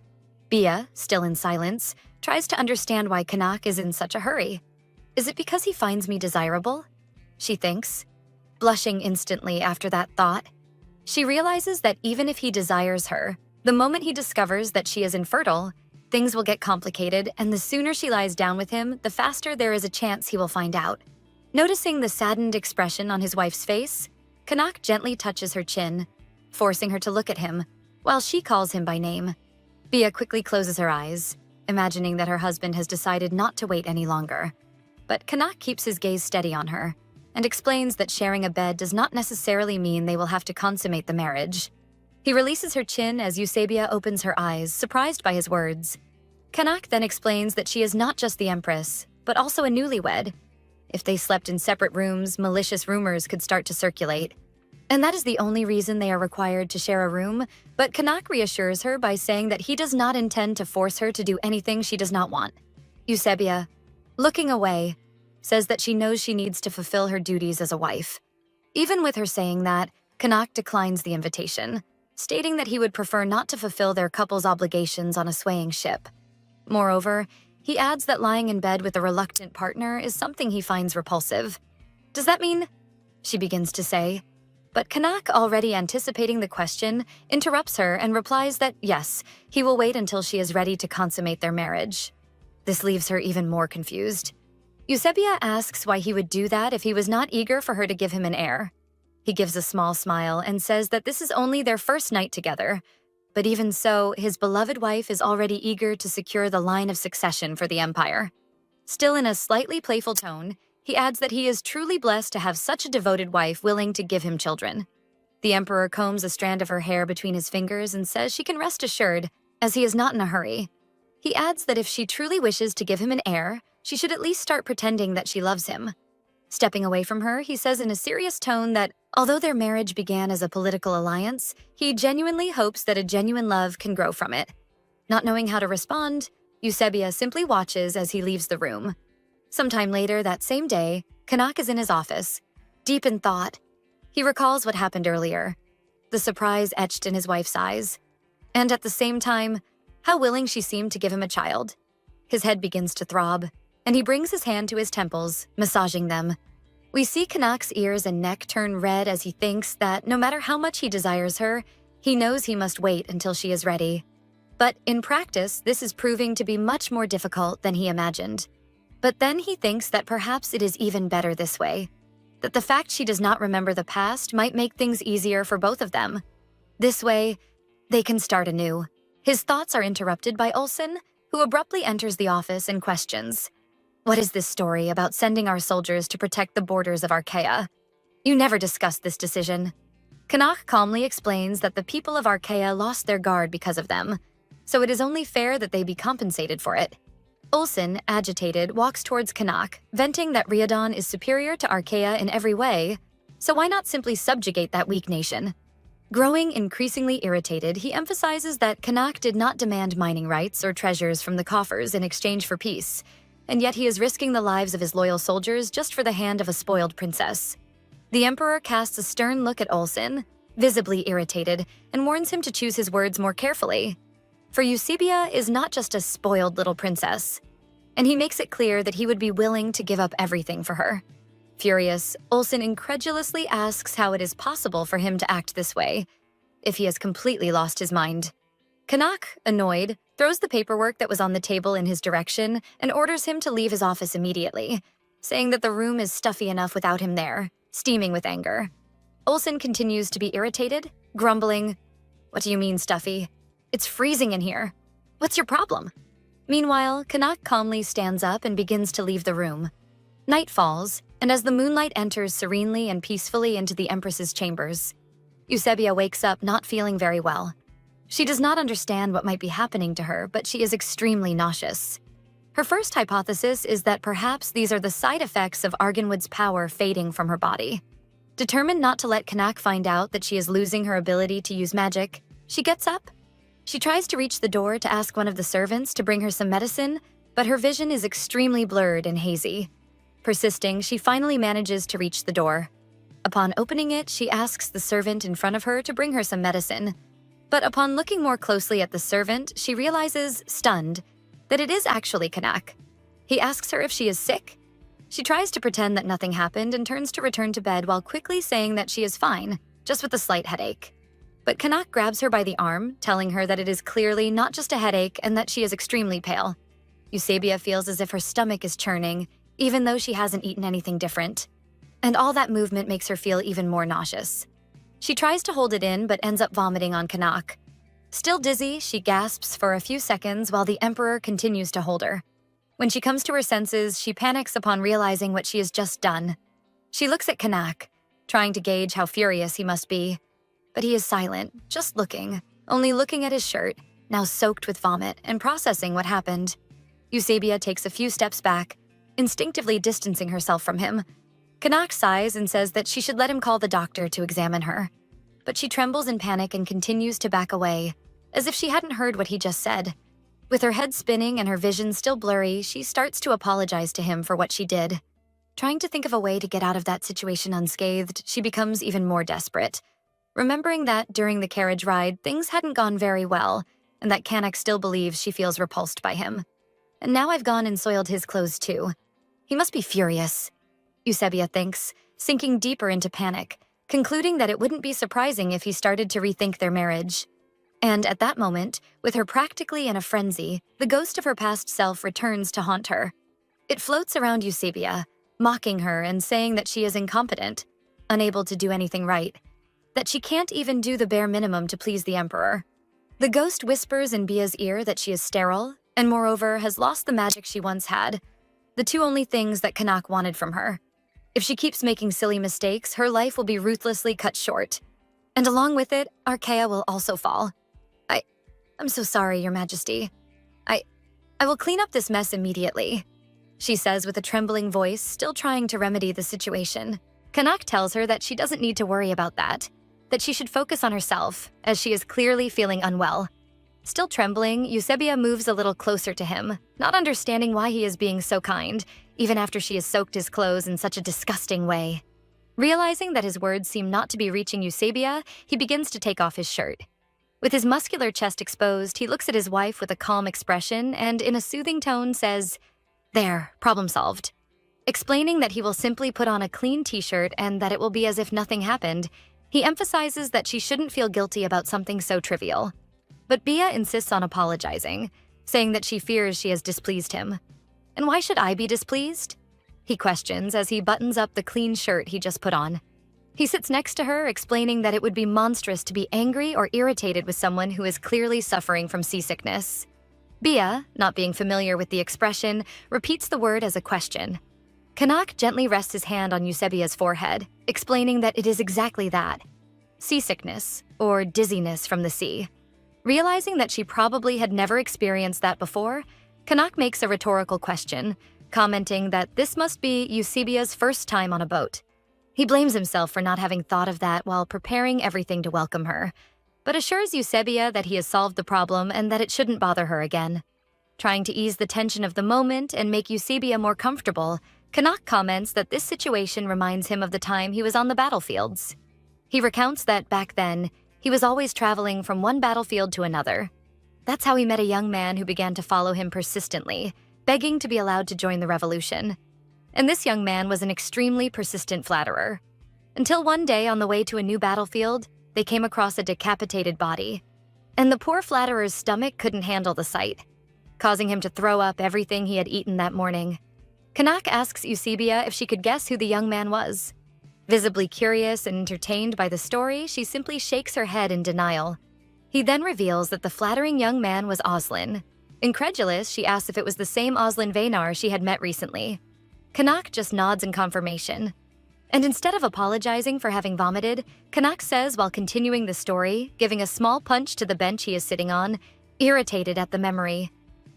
Bia, still in silence, tries to understand why Kanak is in such a hurry. Is it because he finds me desirable? She thinks, blushing instantly after that thought. She realizes that even if he desires her, the moment he discovers that she is infertile, things will get complicated, and the sooner she lies down with him, the faster there is a chance he will find out. Noticing the saddened expression on his wife's face, Kanak gently touches her chin, forcing her to look at him, while she calls him by name. Bia quickly closes her eyes, imagining that her husband has decided not to wait any longer. But Kanak keeps his gaze steady on her, and explains that sharing a bed does not necessarily mean they will have to consummate the marriage. He releases her chin as Eusebia opens her eyes, surprised by his words. Kanak then explains that she is not just the Empress, but also a newlywed. If they slept in separate rooms, malicious rumors could start to circulate. And that is the only reason they are required to share a room, but Kanak reassures her by saying that he does not intend to force her to do anything she does not want. Eusebia, looking away, says that she knows she needs to fulfill her duties as a wife. Even with her saying that, Kanak declines the invitation, stating that he would prefer not to fulfill their couple's obligations on a swaying ship. Moreover, he adds that lying in bed with a reluctant partner is something he finds repulsive. Does that mean? She begins to say. But Kanak, already anticipating the question, interrupts her and replies that yes, he will wait until she is ready to consummate their marriage. This leaves her even more confused. Eusebia asks why he would do that if he was not eager for her to give him an heir. He gives a small smile and says that this is only their first night together. But even so, his beloved wife is already eager to secure the line of succession for the empire. Still in a slightly playful tone, he adds that he is truly blessed to have such a devoted wife willing to give him children. The emperor combs a strand of her hair between his fingers and says she can rest assured, as he is not in a hurry. He adds that if she truly wishes to give him an heir, she should at least start pretending that she loves him. Stepping away from her, he says in a serious tone that, although their marriage began as a political alliance, he genuinely hopes that a genuine love can grow from it. Not knowing how to respond, Eusebia simply watches as he leaves the room. Sometime later that same day, Kanak is in his office, deep in thought. He recalls what happened earlier, the surprise etched in his wife's eyes, and at the same time, how willing she seemed to give him a child. His head begins to throb, and he brings his hand to his temples, massaging them. We see Kanak's ears and neck turn red as he thinks that no matter how much he desires her, he knows he must wait until she is ready. But in practice, this is proving to be much more difficult than he imagined. But then he thinks that perhaps it is even better this way, that the fact she does not remember the past might make things easier for both of them. This way, they can start anew. His thoughts are interrupted by Olsen, who abruptly enters the office and questions, "What is this story about sending our soldiers to protect the borders of Archaea? You never discussed this decision." Kanak calmly explains that the people of Archaea lost their guard because of them, so it is only fair that they be compensated for it. Olsen, agitated, walks towards Kanak, venting that Riadon is superior to Archaea in every way, so why not simply subjugate that weak nation? Growing increasingly irritated, he emphasizes that Kanak did not demand mining rights or treasures from the coffers in exchange for peace, and yet he is risking the lives of his loyal soldiers just for the hand of a spoiled princess. The Emperor casts a stern look at Olsen, visibly irritated, and warns him to choose his words more carefully. For Eusebia is not just a spoiled little princess, and he makes it clear that he would be willing to give up everything for her. Furious, Olsen incredulously asks how it is possible for him to act this way, if he has completely lost his mind. Kanak, annoyed, throws the paperwork that was on the table in his direction and orders him to leave his office immediately, saying that the room is stuffy enough without him there, steaming with anger. Olsen continues to be irritated, grumbling, "What do you mean, stuffy? It's freezing in here. What's your problem?" Meanwhile, Kanak calmly stands up and begins to leave the room. Night falls, and as the moonlight enters serenely and peacefully into the Empress's chambers, Eusebia wakes up not feeling very well. She does not understand what might be happening to her, but she is extremely nauseous. Her first hypothesis is that perhaps these are the side effects of Arganwood's power fading from her body. Determined not to let Kanak find out that she is losing her ability to use magic, she gets up. She tries to reach the door to ask one of the servants to bring her some medicine, but her vision is extremely blurred and hazy. Persisting, she finally manages to reach the door. Upon opening it, she asks the servant in front of her to bring her some medicine. But upon looking more closely at the servant, she realizes, stunned, that it is actually Kanak. He asks her if she is sick. She tries to pretend that nothing happened and turns to return to bed while quickly saying that she is fine, just with a slight headache. But Kanak grabs her by the arm, telling her that it is clearly not just a headache and that she is extremely pale. Eusebia feels as if her stomach is churning, even though she hasn't eaten anything different. And all that movement makes her feel even more nauseous. She tries to hold it in but ends up vomiting on Kanak. Still dizzy, she gasps for a few seconds while the Emperor continues to hold her. When she comes to her senses, she panics upon realizing what she has just done. She looks at Kanak, trying to gauge how furious he must be. But he is silent, just looking, only looking at his shirt, now soaked with vomit, and processing what happened. Eusebia takes a few steps back, instinctively distancing herself from him. Kanak sighs and says that she should let him call the doctor to examine her. But she trembles in panic and continues to back away, as if she hadn't heard what he just said. With her head spinning and her vision still blurry, she starts to apologize to him for what she did. Trying to think of a way to get out of that situation unscathed, she becomes even more desperate. Remembering that during the carriage ride, things hadn't gone very well, and that Kanak still believes she feels repulsed by him. And now I've gone and soiled his clothes too. He must be furious, Eusebia thinks, sinking deeper into panic, concluding that it wouldn't be surprising if he started to rethink their marriage. And at that moment, with her practically in a frenzy, the ghost of her past self returns to haunt her. It floats around Eusebia, mocking her and saying that she is incompetent, unable to do anything right, that she can't even do the bare minimum to please the Emperor. The ghost whispers in Bia's ear that she is sterile, and moreover has lost the magic she once had, the two only things that Kanak wanted from her. If she keeps making silly mistakes, her life will be ruthlessly cut short. And along with it, Archaea will also fall. I'm so sorry, Your Majesty. I will clean up this mess immediately, she says with a trembling voice, still trying to remedy the situation. Kanak tells her that she doesn't need to worry about that she should focus on herself, as she is clearly feeling unwell. Still trembling, Eusebia moves a little closer to him, not understanding why he is being so kind, even after she has soaked his clothes in such a disgusting way. Realizing that his words seem not to be reaching Eusebia, he begins to take off his shirt. With his muscular chest exposed, he looks at his wife with a calm expression and, in a soothing tone, says, "There, problem solved." Explaining that he will simply put on a clean t-shirt and that it will be as if nothing happened, he emphasizes that she shouldn't feel guilty about something so trivial. But Bia insists on apologizing, saying that she fears she has displeased him. "And why should I be displeased?" he questions as he buttons up the clean shirt he just put on. He sits next to her, explaining that it would be monstrous to be angry or irritated with someone who is clearly suffering from seasickness. Bia, not being familiar with the expression, repeats the word as a question. Kanak gently rests his hand on Eusebia's forehead, explaining that it is exactly that. Seasickness, or dizziness from the sea. Realizing that she probably had never experienced that before, Kanak makes a rhetorical question, commenting that this must be Eusebia's first time on a boat. He blames himself for not having thought of that while preparing everything to welcome her, but assures Eusebia that he has solved the problem and that it shouldn't bother her again. Trying to ease the tension of the moment and make Eusebia more comfortable, Kanak comments that this situation reminds him of the time he was on the battlefields. He recounts that back then, he was always traveling from one battlefield to another. That's how he met a young man who began to follow him persistently, begging to be allowed to join the revolution. And this young man was an extremely persistent flatterer. Until one day on the way to a new battlefield, they came across a decapitated body. And the poor flatterer's stomach couldn't handle the sight, causing him to throw up everything he had eaten that morning. Kanak asks Eusebia if she could guess who the young man was. Visibly curious and entertained by the story, she simply shakes her head in denial. He then reveals that the flattering young man was Oslin. Incredulous, she asks if it was the same Oslin Vaynar she had met recently. Kanak just nods in confirmation. And instead of apologizing for having vomited, Kanak says while continuing the story, giving a small punch to the bench he is sitting on, irritated at the memory,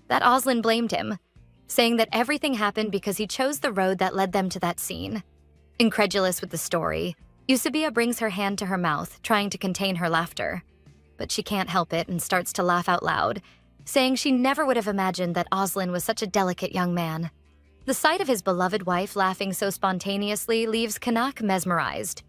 that Oslin blamed him, saying that everything happened because he chose the road that led them to that scene. Incredulous with the story, Eusebia brings her hand to her mouth, trying to contain her laughter. But she can't help it and starts to laugh out loud, saying she never would have imagined that Oslin was such a delicate young man. The sight of his beloved wife laughing so spontaneously leaves Kanak mesmerized.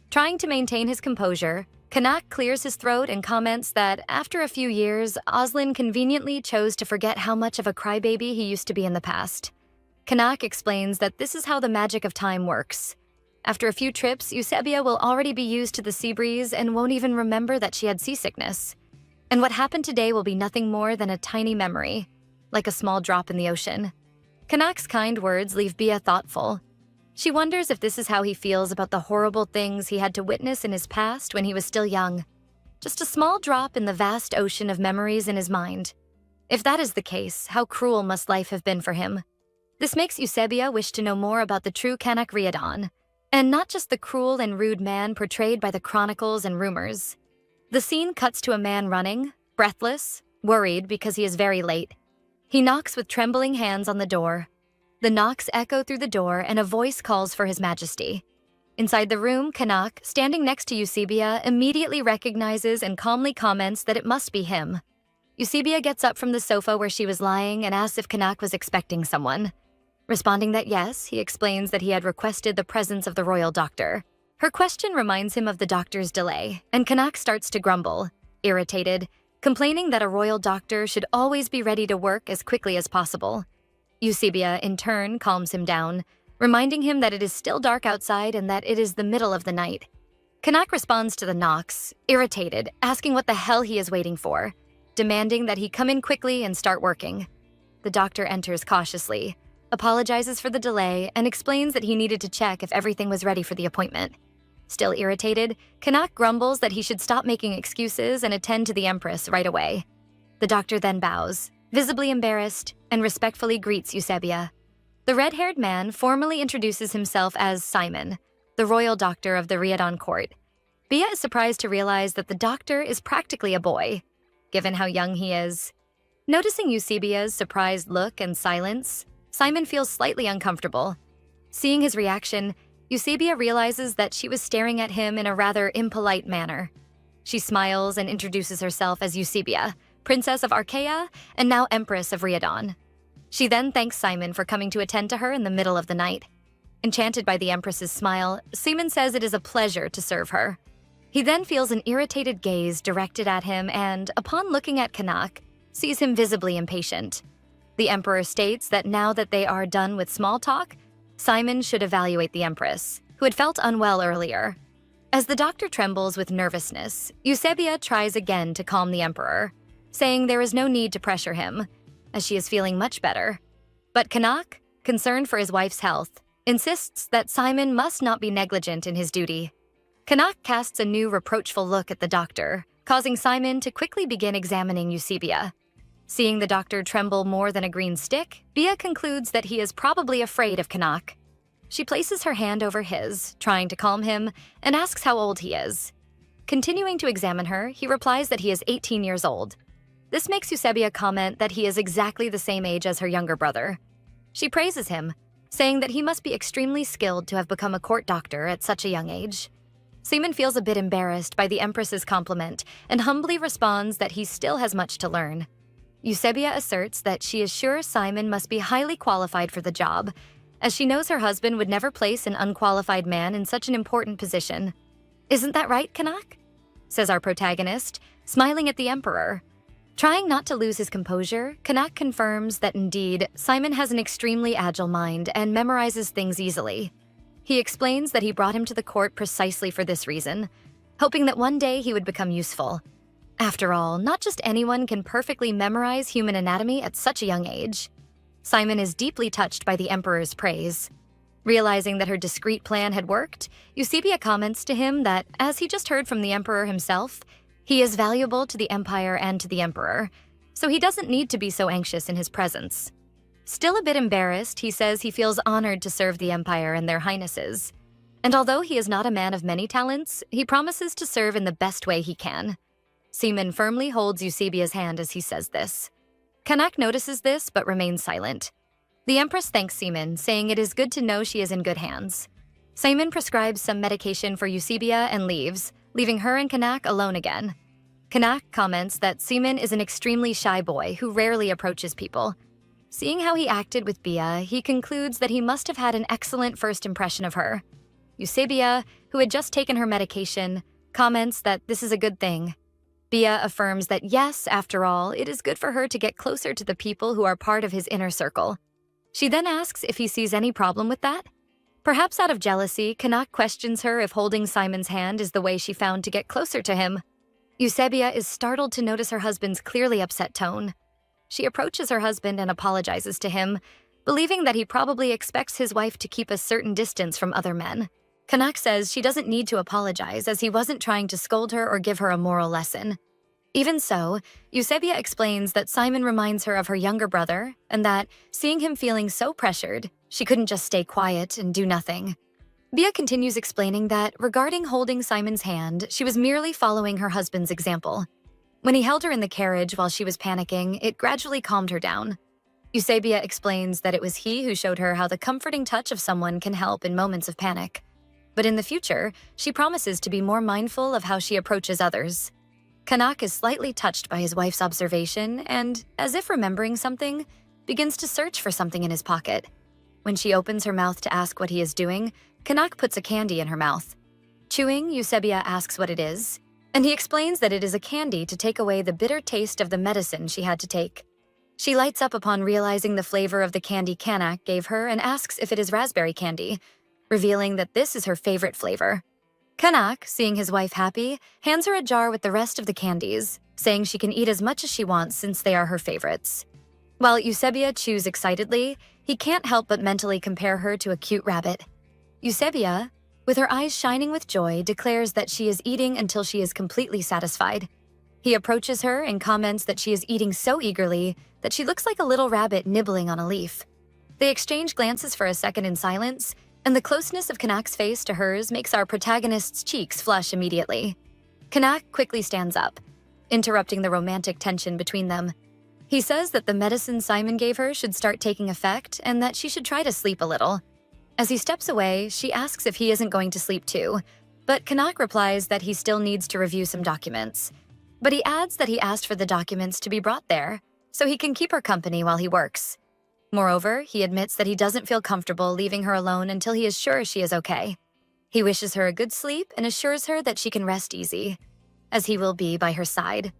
Trying to maintain his composure, Kanak clears his throat and comments that after a few years, Oslin conveniently chose to forget how much of a crybaby he used to be in the past. Kanak explains that this is how the magic of time works. After a few trips, Eusebia will already be used to the sea breeze and won't even remember that she had seasickness. And what happened today will be nothing more than a tiny memory, like a small drop in the ocean. Kanak's kind words leave Bia thoughtful. She wonders if this is how he feels about the horrible things he had to witness in his past when he was still young. Just a small drop in the vast ocean of memories in his mind. If that is the case, how cruel must life have been for him? This makes Eusebia wish to know more about the true Kanak Riadon, and not just the cruel and rude man portrayed by the chronicles and rumors. The scene cuts to a man running, breathless, worried because he is very late. He knocks with trembling hands on the door. The knocks echo through the door and a voice calls for His Majesty. Inside the room, Kanak, standing next to Eusebia, immediately recognizes and calmly comments that it must be him. Eusebia gets up from the sofa where she was lying and asks if Kanak was expecting someone. Responding that yes, he explains that he had requested the presence of the royal doctor. Her question reminds him of the doctor's delay, and Kanak starts to grumble, irritated, complaining that a royal doctor should always be ready to work as quickly as possible. Eusebia, in turn, calms him down, reminding him that it is still dark outside and that it is the middle of the night. Kanak responds to the knocks, irritated, asking what the hell he is waiting for, demanding that he come in quickly and start working. The doctor enters cautiously, apologizes for the delay, and explains that he needed to check if everything was ready for the appointment. Still irritated, Kanak grumbles that he should stop making excuses and attend to the Empress right away. The doctor then bows, visibly embarrassed, and respectfully greets Eusebia. The red-haired man formally introduces himself as Simon, the royal doctor of the Riadon court. Bia is surprised to realize that the doctor is practically a boy, given how young he is. Noticing Eusebia's surprised look and silence, Simon feels slightly uncomfortable. Seeing his reaction, Eusebia realizes that she was staring at him in a rather impolite manner. She smiles and introduces herself as Eusebia, Princess of Archaea and now Empress of Riadon. She then thanks Simon for coming to attend to her in the middle of the night. Enchanted by the Empress's smile, Simon says it is a pleasure to serve her. He then feels an irritated gaze directed at him and, upon looking at Kanak, sees him visibly impatient. The Emperor states that now that they are done with small talk, Simon should evaluate the Empress, who had felt unwell earlier. As the doctor trembles with nervousness, Eusebia tries again to calm the Emperor, saying there is no need to pressure him, as she is feeling much better. But Kanak, concerned for his wife's health, insists that Simon must not be negligent in his duty. Kanak casts a new reproachful look at the doctor, causing Simon to quickly begin examining Eusebia. Seeing the doctor tremble more than a green stick, Bia concludes that he is probably afraid of Kanak. She places her hand over his, trying to calm him, and asks how old he is. Continuing to examine her, he replies that he is 18 years old. This makes Eusebia comment that he is exactly the same age as her younger brother. She praises him, saying that he must be extremely skilled to have become a court doctor at such a young age. Simon feels a bit embarrassed by the Empress's compliment and humbly responds that he still has much to learn. Eusebia asserts that she is sure Simon must be highly qualified for the job, as she knows her husband would never place an unqualified man in such an important position. "Isn't that right, Kanak?" says our protagonist, smiling at the Emperor. Trying not to lose his composure, Kanak confirms that indeed, Simon has an extremely agile mind and memorizes things easily. He explains that he brought him to the court precisely for this reason, hoping that one day he would become useful. After all, not just anyone can perfectly memorize human anatomy at such a young age. Simon is deeply touched by the Emperor's praise. Realizing that her discreet plan had worked, Eusebia comments to him that, as he just heard from the Emperor himself, he is valuable to the Empire and to the Emperor, so he doesn't need to be so anxious in his presence. Still a bit embarrassed, he says he feels honored to serve the Empire and their highnesses. And although he is not a man of many talents, he promises to serve in the best way he can. Simon firmly holds Eusebia's hand as he says this. Kanak notices this but remains silent. The Empress thanks Simon, saying it is good to know she is in good hands. Simon prescribes some medication for Eusebia and leaves, leaving her and Kanak alone again. Kanak comments that Simon is an extremely shy boy who rarely approaches people. Seeing how he acted with Bia, he concludes that he must have had an excellent first impression of her. Eusebia, who had just taken her medication, comments that this is a good thing. Bia affirms that yes, after all, it is good for her to get closer to the people who are part of his inner circle. She then asks if he sees any problem with that. Perhaps out of jealousy, Kanak questions her if holding Simon's hand is the way she found to get closer to him. Eusebia is startled to notice her husband's clearly upset tone. She approaches her husband and apologizes to him, believing that he probably expects his wife to keep a certain distance from other men. Kanak says she doesn't need to apologize as he wasn't trying to scold her or give her a moral lesson. Even so, Eusebia explains that Simon reminds her of her younger brother and that, seeing him feeling so pressured, she couldn't just stay quiet and do nothing. Bia continues explaining that, regarding holding Simon's hand, she was merely following her husband's example. When he held her in the carriage while she was panicking, it gradually calmed her down. Eusebia explains that it was he who showed her how the comforting touch of someone can help in moments of panic. But in the future, she promises to be more mindful of how she approaches others. Kanak is slightly touched by his wife's observation and, as if remembering something, begins to search for something in his pocket. When she opens her mouth to ask what he is doing, Kanak puts a candy in her mouth. Chewing, Eusebia asks what it is, and he explains that it is a candy to take away the bitter taste of the medicine she had to take. She lights up upon realizing the flavor of the candy Kanak gave her and asks if it is raspberry candy, revealing that this is her favorite flavor. Kanak, seeing his wife happy, hands her a jar with the rest of the candies, saying she can eat as much as she wants since they are her favorites. While Eusebia chews excitedly, he can't help but mentally compare her to a cute rabbit. Eusebia, with her eyes shining with joy, declares that she is eating until she is completely satisfied. He approaches her and comments that she is eating so eagerly that she looks like a little rabbit nibbling on a leaf. They exchange glances for a second in silence, and the closeness of Kanak's face to hers makes our protagonist's cheeks flush immediately. Kanak quickly stands up, interrupting the romantic tension between them. He says that the medicine Simon gave her should start taking effect and that she should try to sleep a little. As he steps away, she asks if he isn't going to sleep too, but Kanak replies that he still needs to review some documents. But he adds that he asked for the documents to be brought there, so he can keep her company while he works. Moreover, he admits that he doesn't feel comfortable leaving her alone until he is sure she is okay. He wishes her a good sleep and assures her that she can rest easy, as he will be by her side.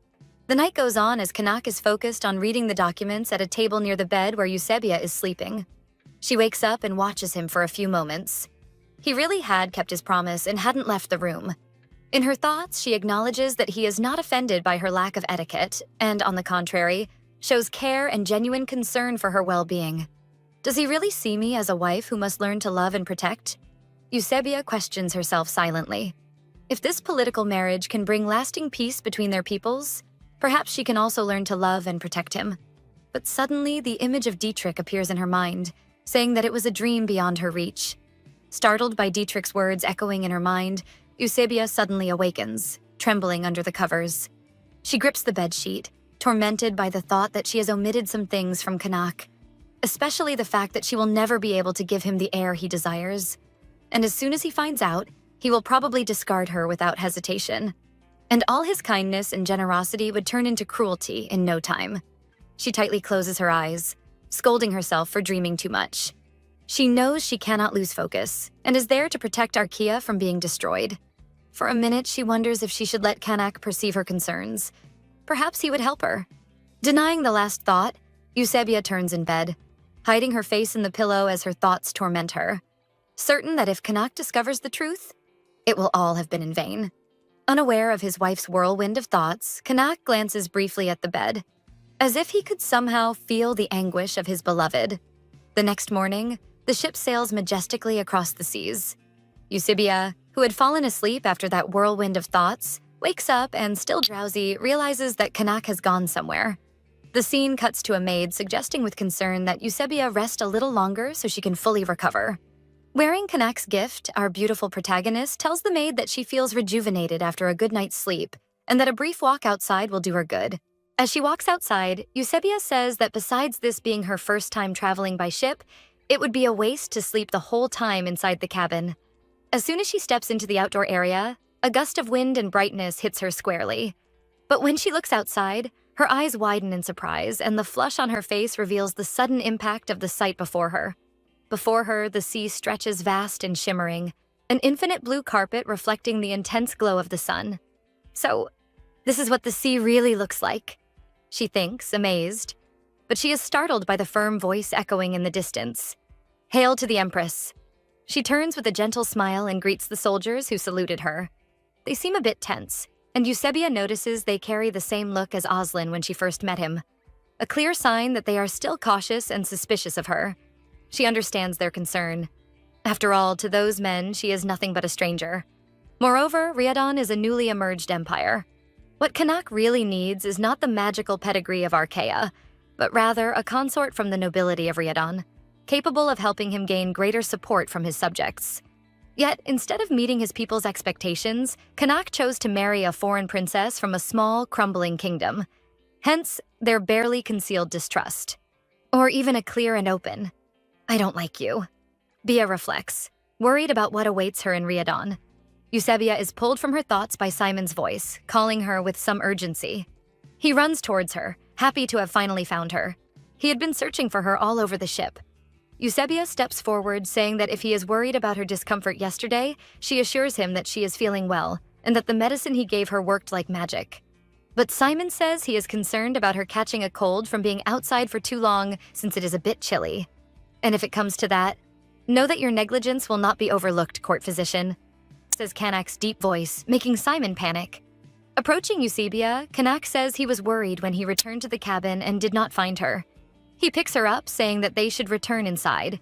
The night goes on as Kanak is focused on reading the documents at a table near the bed where Eusebia is sleeping. She wakes up and watches him for a few moments. He really had kept his promise and hadn't left the room. In her thoughts, she acknowledges that he is not offended by her lack of etiquette and, on the contrary, shows care and genuine concern for her well-being. Does he really see me as a wife who must learn to love and protect? Eusebia questions herself silently. If this political marriage can bring lasting peace between their peoples, perhaps she can also learn to love and protect him. But suddenly, the image of Dietrich appears in her mind, saying that it was a dream beyond her reach. Startled by Dietrich's words echoing in her mind, Eusebia suddenly awakens, trembling under the covers. She grips the bedsheet, tormented by the thought that she has omitted some things from Kanak, especially the fact that she will never be able to give him the heir he desires. And as soon as he finds out, he will probably discard her without hesitation. And all his kindness and generosity would turn into cruelty in no time. She tightly closes her eyes, scolding herself for dreaming too much. She knows she cannot lose focus and is there to protect Archaea from being destroyed. For a minute, she wonders if she should let Kanak perceive her concerns. Perhaps he would help her. Denying the last thought, Eusebia turns in bed, hiding her face in the pillow as her thoughts torment her. Certain that if Kanak discovers the truth, it will all have been in vain. Unaware of his wife's whirlwind of thoughts, Kanak glances briefly at the bed, as if he could somehow feel the anguish of his beloved. The next morning, the ship sails majestically across the seas. Eusebia, who had fallen asleep after that whirlwind of thoughts, wakes up and, still drowsy, realizes that Kanak has gone somewhere. The scene cuts to a maid suggesting with concern that Eusebia rest a little longer so she can fully recover. Wearing Kanak's gift, our beautiful protagonist tells the maid that she feels rejuvenated after a good night's sleep and that a brief walk outside will do her good. As she walks outside, Eusebia says that besides this being her first time traveling by ship, it would be a waste to sleep the whole time inside the cabin. As soon as she steps into the outdoor area, a gust of wind and brightness hits her squarely. But when she looks outside, her eyes widen in surprise, and the flush on her face reveals the sudden impact of the sight before her. Before her, the sea stretches vast and shimmering, an infinite blue carpet reflecting the intense glow of the sun. So, this is what the sea really looks like, she thinks, amazed. but she is startled by the firm voice echoing in the distance. "Hail to the Empress." She turns with a gentle smile and greets the soldiers who saluted her. They seem a bit tense, and Eusebia notices they carry the same look as Oslin when she first met him, a clear sign that they are still cautious and suspicious of her. She understands their concern. After all, to those men, she is nothing but a stranger. Moreover, Riadon is a newly emerged empire. What Canuck really needs is not the magical pedigree of Archaea, but rather a consort from the nobility of Riadon, capable of helping him gain greater support from his subjects. Yet, instead of meeting his people's expectations, Canuck chose to marry a foreign princess from a small, crumbling kingdom. Hence, their barely concealed distrust. Or even a clear and open, "I don't like you." Bia reflects, worried about what awaits her in Riadon. Eusebia is pulled from her thoughts by Simon's voice, calling her with some urgency. He runs towards her, happy to have finally found her. He had been searching for her all over the ship. Eusebia steps forward, saying that if he is worried about her discomfort yesterday, she assures him that she is feeling well, and that the medicine he gave her worked like magic. But Simon says he is concerned about her catching a cold from being outside for too long since it is a bit chilly. "And if it comes to that, know that your negligence will not be overlooked, court physician," says Kanak's deep voice, making Simon panic. Approaching Eusebia, Kanak says he was worried when he returned to the cabin and did not find her. He picks her up, saying that they should return inside.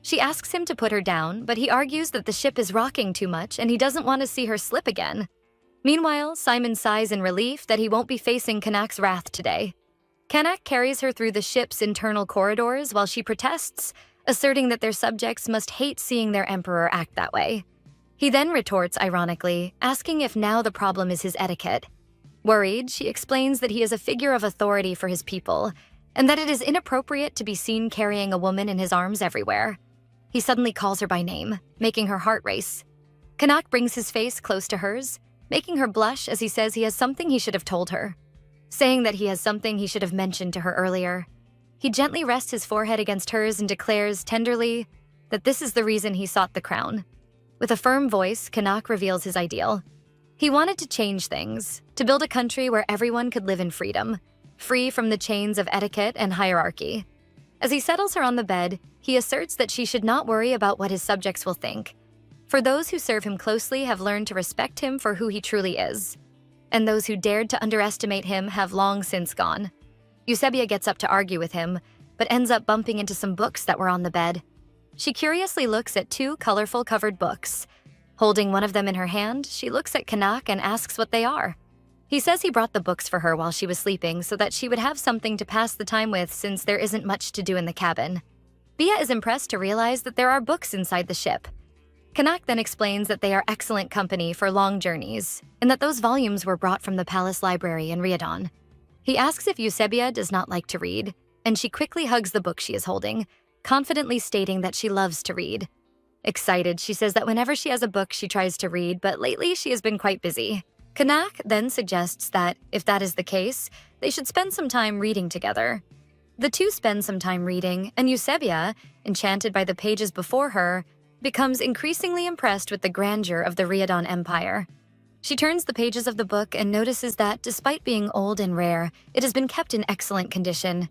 She asks him to put her down, but he argues that the ship is rocking too much and he doesn't want to see her slip again. Meanwhile, Simon sighs in relief that he won't be facing Kanak's wrath today. Kanak carries her through the ship's internal corridors while she protests, asserting that their subjects must hate seeing their emperor act that way. He then retorts ironically, asking if now the problem is his etiquette. Worried, she explains that he is a figure of authority for his people, and that it is inappropriate to be seen carrying a woman in his arms everywhere. He suddenly calls her by name, making her heart race. Kanak brings his face close to hers, making her blush as he says he has something he should have told her, saying that he has something he should have mentioned to her earlier. He gently rests his forehead against hers and declares tenderly that this is the reason he sought the crown. With a firm voice, Kanak reveals his ideal. He wanted to change things, to build a country where everyone could live in freedom, free from the chains of etiquette and hierarchy. As he settles her on the bed, he asserts that she should not worry about what his subjects will think, for those who serve him closely have learned to respect him for who he truly is, and those who dared to underestimate him have long since gone. Eusebia gets up to argue with him, but ends up bumping into some books that were on the bed. She curiously looks at two colorful covered books. Holding one of them in her hand, she looks at Kanak and asks what they are. He says he brought the books for her while she was sleeping so that she would have something to pass the time with since there isn't much to do in the cabin. Bia is impressed to realize that there are books inside the ship. Kanak then explains that they are excellent company for long journeys, and that those volumes were brought from the palace library in Riadon. He asks if Eusebia does not like to read, and she quickly hugs the book she is holding, confidently stating that she loves to read. Excited, she says that whenever she has a book she tries to read, but lately she has been quite busy. Kanak then suggests that, if that is the case, they should spend some time reading together. The two spend some time reading, and Eusebia, enchanted by the pages before her, becomes increasingly impressed with the grandeur of the Riadon Empire. She turns the pages of the book and notices that, despite being old and rare, it has been kept in excellent condition.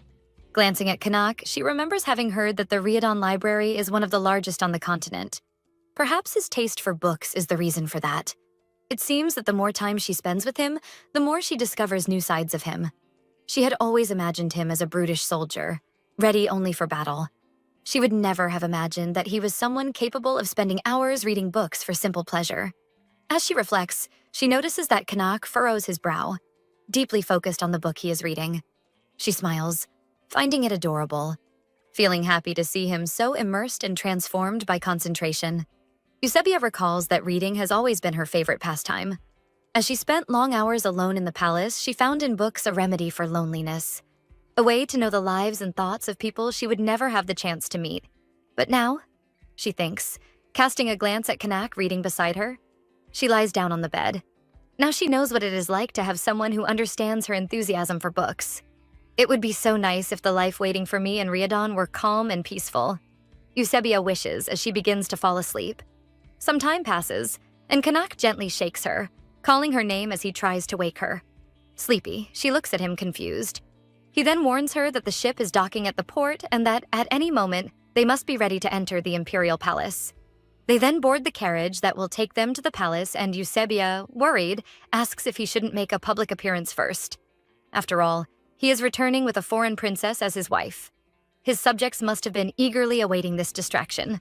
Glancing at Kanak, she remembers having heard that the Riadon Library is one of the largest on the continent. Perhaps his taste for books is the reason for that. It seems that the more time she spends with him, the more she discovers new sides of him. She had always imagined him as a brutish soldier, ready only for battle. She would never have imagined that he was someone capable of spending hours reading books for simple pleasure. As she reflects, she notices that Kanak furrows his brow, deeply focused on the book he is reading. She smiles, finding it adorable, feeling happy to see him so immersed and transformed by concentration. Eusebia recalls that reading has always been her favorite pastime. As she spent long hours alone in the palace, she found in books a remedy for loneliness, a way to know the lives and thoughts of people she would never have the chance to meet. But now, she thinks, casting a glance at Kanak reading beside her, she lies down on the bed. Now she knows what it is like to have someone who understands her enthusiasm for books. It would be so nice if the life waiting for me in Riadon were calm and peaceful. Eusebia wishes as she begins to fall asleep. Some time passes, and Kanak gently shakes her, calling her name as he tries to wake her. Sleepy, she looks at him confused. He then warns her that the ship is docking at the port and that, at any moment, they must be ready to enter the imperial palace. They then board the carriage that will take them to the palace, and Eusebia, worried, asks if he shouldn't make a public appearance first. After all, he is returning with a foreign princess as his wife. His subjects must have been eagerly awaiting this distraction.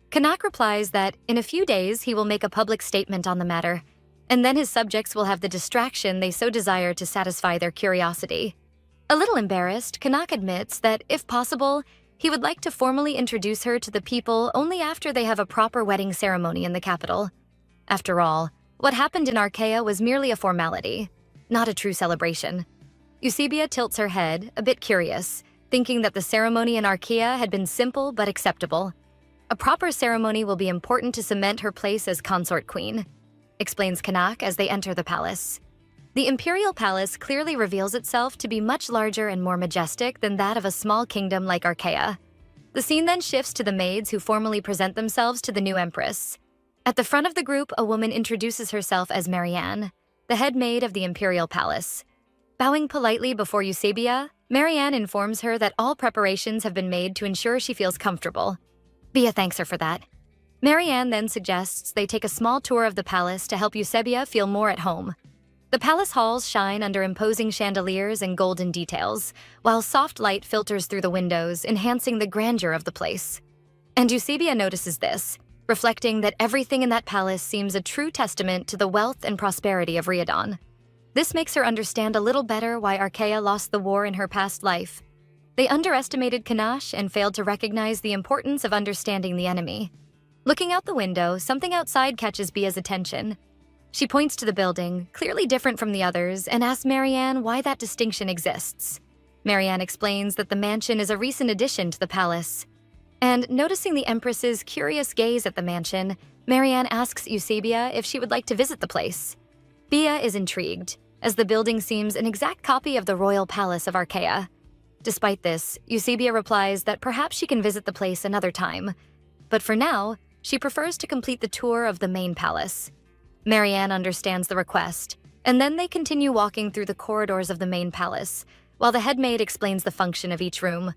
Kanak replies that in a few days he will make a public statement on the matter, and then his subjects will have the distraction they so desire to satisfy their curiosity. A little embarrassed, Kanak admits that, if possible, he would like to formally introduce her to the people only after they have a proper wedding ceremony in the capital. After all, what happened in Archaea was merely a formality, not a true celebration. Eusebia tilts her head, a bit curious, thinking that the ceremony in Archaea had been simple but acceptable. A proper ceremony will be important to cement her place as consort queen, explains Kanak as they enter the palace. The imperial palace clearly reveals itself to be much larger and more majestic than that of a small kingdom like Archaea. The scene then shifts to the maids who formally present themselves to the new empress. At the front of the group, a woman introduces herself as Marianne, the head maid of the imperial palace. Bowing politely before Eusebia, Marianne informs her that all preparations have been made to ensure she feels comfortable. Bia thanks her for that. Marianne then suggests they take a small tour of the palace to help Eusebia feel more at home. The palace halls shine under imposing chandeliers and golden details, while soft light filters through the windows, enhancing the grandeur of the place. And Eusebia notices this, reflecting that everything in that palace seems a true testament to the wealth and prosperity of Riadon. This makes her understand a little better why Archaea lost the war in her past life. They underestimated Kanash and failed to recognize the importance of understanding the enemy. Looking out the window, something outside catches Bia's attention. She points to the building, clearly different from the others, and asks Marianne why that distinction exists. Marianne explains that the mansion is a recent addition to the palace. And noticing the Empress's curious gaze at the mansion, Marianne asks Eusebia if she would like to visit the place. Bia is intrigued, as the building seems an exact copy of the royal palace of Archaea. Despite this, Eusebia replies that perhaps she can visit the place another time. But for now, she prefers to complete the tour of the main palace. Marianne understands the request, and then they continue walking through the corridors of the main palace, while the head maid explains the function of each room.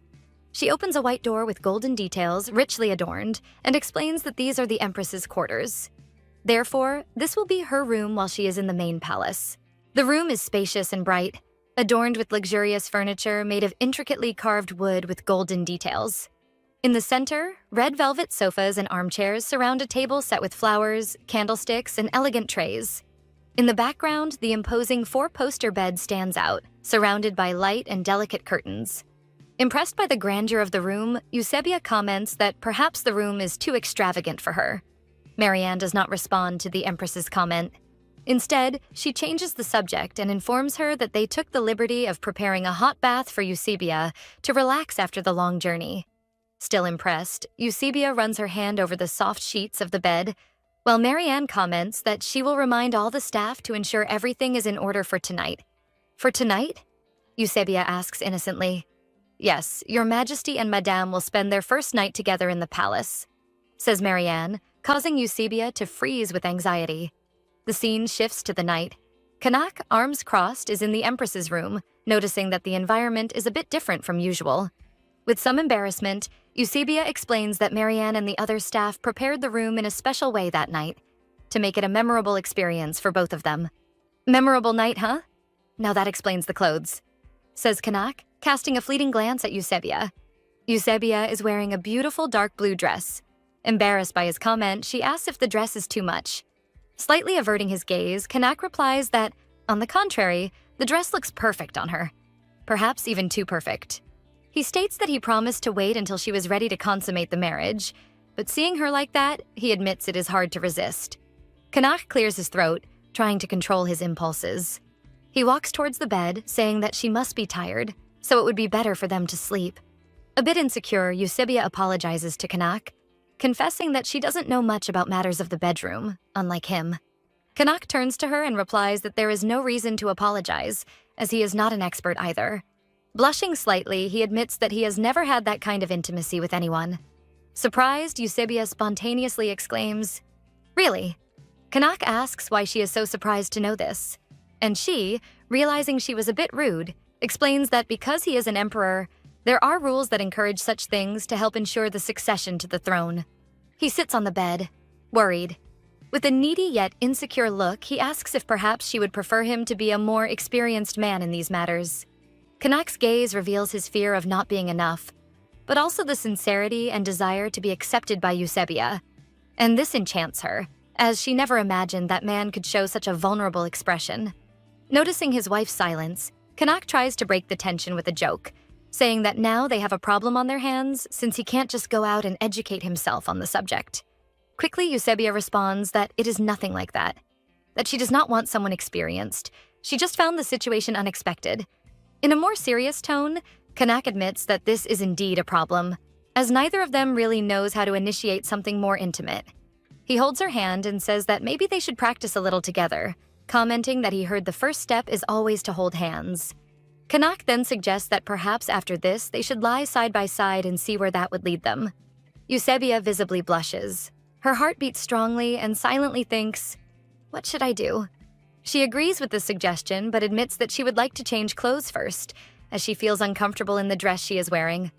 She opens a white door with golden details, richly adorned, and explains that these are the Empress's quarters. Therefore, this will be her room while she is in the main palace. The room is spacious and bright, adorned with luxurious furniture made of intricately carved wood with golden details. In the center, red velvet sofas and armchairs surround a table set with flowers, candlesticks, and elegant trays. In the background, the imposing four-poster bed stands out, surrounded by light and delicate curtains. Impressed by the grandeur of the room, Eusebia comments that perhaps the room is too extravagant for her. Marianne does not respond to the Empress's comment. Instead, she changes the subject and informs her that they took the liberty of preparing a hot bath for Eusebia to relax after the long journey. Still impressed, Eusebia runs her hand over the soft sheets of the bed, while Marianne comments that she will remind all the staff to ensure everything is in order for tonight. For tonight? Eusebia asks innocently. Yes, your Majesty and Madame will spend their first night together in the palace, says Marianne, causing Eusebia to freeze with anxiety. The scene shifts to the night. Kanak, arms crossed, is in the Empress's room, noticing that the environment is a bit different from usual. With some embarrassment, Eusebia explains that Marianne and the other staff prepared the room in a special way that night, to make it a memorable experience for both of them. Memorable night, huh? Now that explains the clothes, says Kanak, casting a fleeting glance at Eusebia. Eusebia is wearing a beautiful dark blue dress. Embarrassed by his comment, she asks if the dress is too much. Slightly averting his gaze, Kanak replies that, on the contrary, the dress looks perfect on her. Perhaps even too perfect. He states that he promised to wait until she was ready to consummate the marriage, but seeing her like that, he admits it is hard to resist. Kanak clears his throat, trying to control his impulses. He walks towards the bed, saying that she must be tired, so it would be better for them to sleep. A bit insecure, Eusebia apologizes to Kanak, confessing that she doesn't know much about matters of the bedroom, unlike him. Kanak turns to her and replies that there is no reason to apologize, as he is not an expert either. Blushing slightly, he admits that he has never had that kind of intimacy with anyone. Surprised, Eusebia spontaneously exclaims, "Really?" Kanak asks why she is so surprised to know this, and she, realizing she was a bit rude, explains that because he is an emperor, there are rules that encourage such things to help ensure the succession to the throne. He sits on the bed, worried. With a needy yet insecure look, he asks if perhaps she would prefer him to be a more experienced man in these matters. Kanak's gaze reveals his fear of not being enough, but also the sincerity and desire to be accepted by Eusebia. And this enchants her, as she never imagined that man could show such a vulnerable expression. Noticing his wife's silence, Kanak tries to break the tension with a joke, saying that now they have a problem on their hands since he can't just go out and educate himself on the subject. Quickly, Eusebia responds that it is nothing like that she does not want someone experienced. She just found the situation unexpected. In a more serious tone, Kanak admits that this is indeed a problem, as neither of them really knows how to initiate something more intimate. He holds her hand and says that maybe they should practice a little together, commenting that he heard the first step is always to hold hands. Kanak then suggests that perhaps after this they should lie side by side and see where that would lead them. Eusebia visibly blushes. Her heart beats strongly and silently thinks, "What should I do?" She agrees with the suggestion but admits that she would like to change clothes first, as she feels uncomfortable in the dress she is wearing.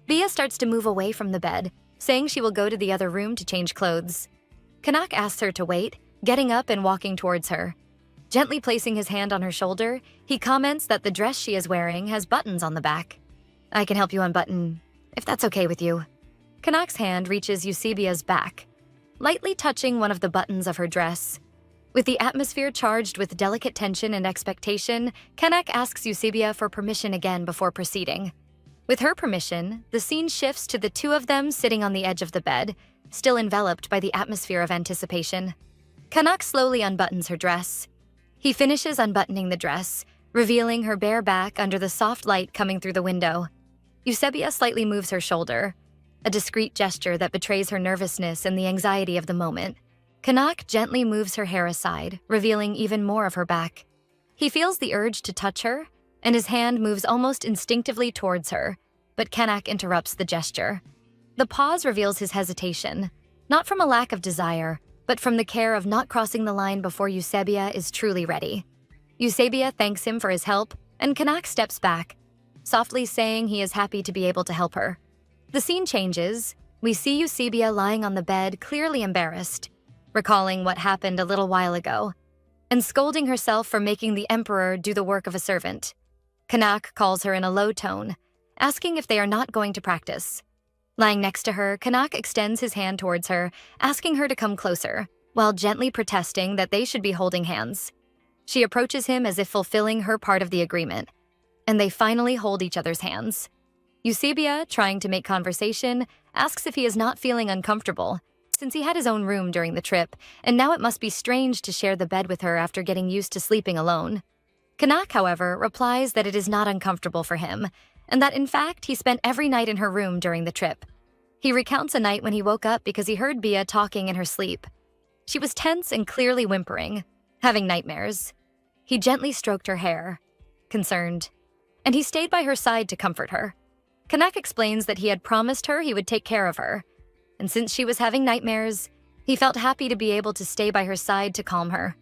Bia starts to move away from the bed, saying she will go to the other room to change clothes. Kanak asks her to wait, getting up and walking towards her. Gently placing his hand on her shoulder, he comments that the dress she is wearing has buttons on the back. "I can help you unbutton, if that's okay with you." Kanak's hand reaches Eusebia's back, lightly touching one of the buttons of her dress. With the atmosphere charged with delicate tension and expectation, Kanak asks Eusebia for permission again before proceeding. With her permission, the scene shifts to the two of them sitting on the edge of the bed, still enveloped by the atmosphere of anticipation. Kanak slowly unbuttons her dress. He finishes unbuttoning the dress, revealing her bare back under the soft light coming through the window. Eusebia slightly moves her shoulder, a discreet gesture that betrays her nervousness and the anxiety of the moment. Kanak gently moves her hair aside, revealing even more of her back. He feels the urge to touch her, and his hand moves almost instinctively towards her, but Kanak interrupts the gesture. The pause reveals his hesitation, not from a lack of desire, but from the care of not crossing the line before Eusebia is truly ready. Eusebia thanks him for his help, and Kanak steps back, softly saying he is happy to be able to help her. The scene changes. We see Eusebia lying on the bed, clearly embarrassed, recalling what happened a little while ago, and scolding herself for making the emperor do the work of a servant. Kanak calls her in a low tone, asking if they are not going to practice. Lying next to her, Kanak extends his hand towards her, asking her to come closer, while gently protesting that they should be holding hands. She approaches him as if fulfilling her part of the agreement, and they finally hold each other's hands. Eusebia, trying to make conversation, asks if he is not feeling uncomfortable, since he had his own room during the trip, and now it must be strange to share the bed with her after getting used to sleeping alone. Kanak, however, replies that it is not uncomfortable for him, and that in fact he spent every night in her room during the trip. He recounts a night when he woke up because he heard Bia talking in her sleep. She was tense and clearly whimpering, having nightmares. He gently stroked her hair, concerned, and he stayed by her side to comfort her. Kanak explains that he had promised her he would take care of her, and since she was having nightmares, he felt happy to be able to stay by her side to calm her.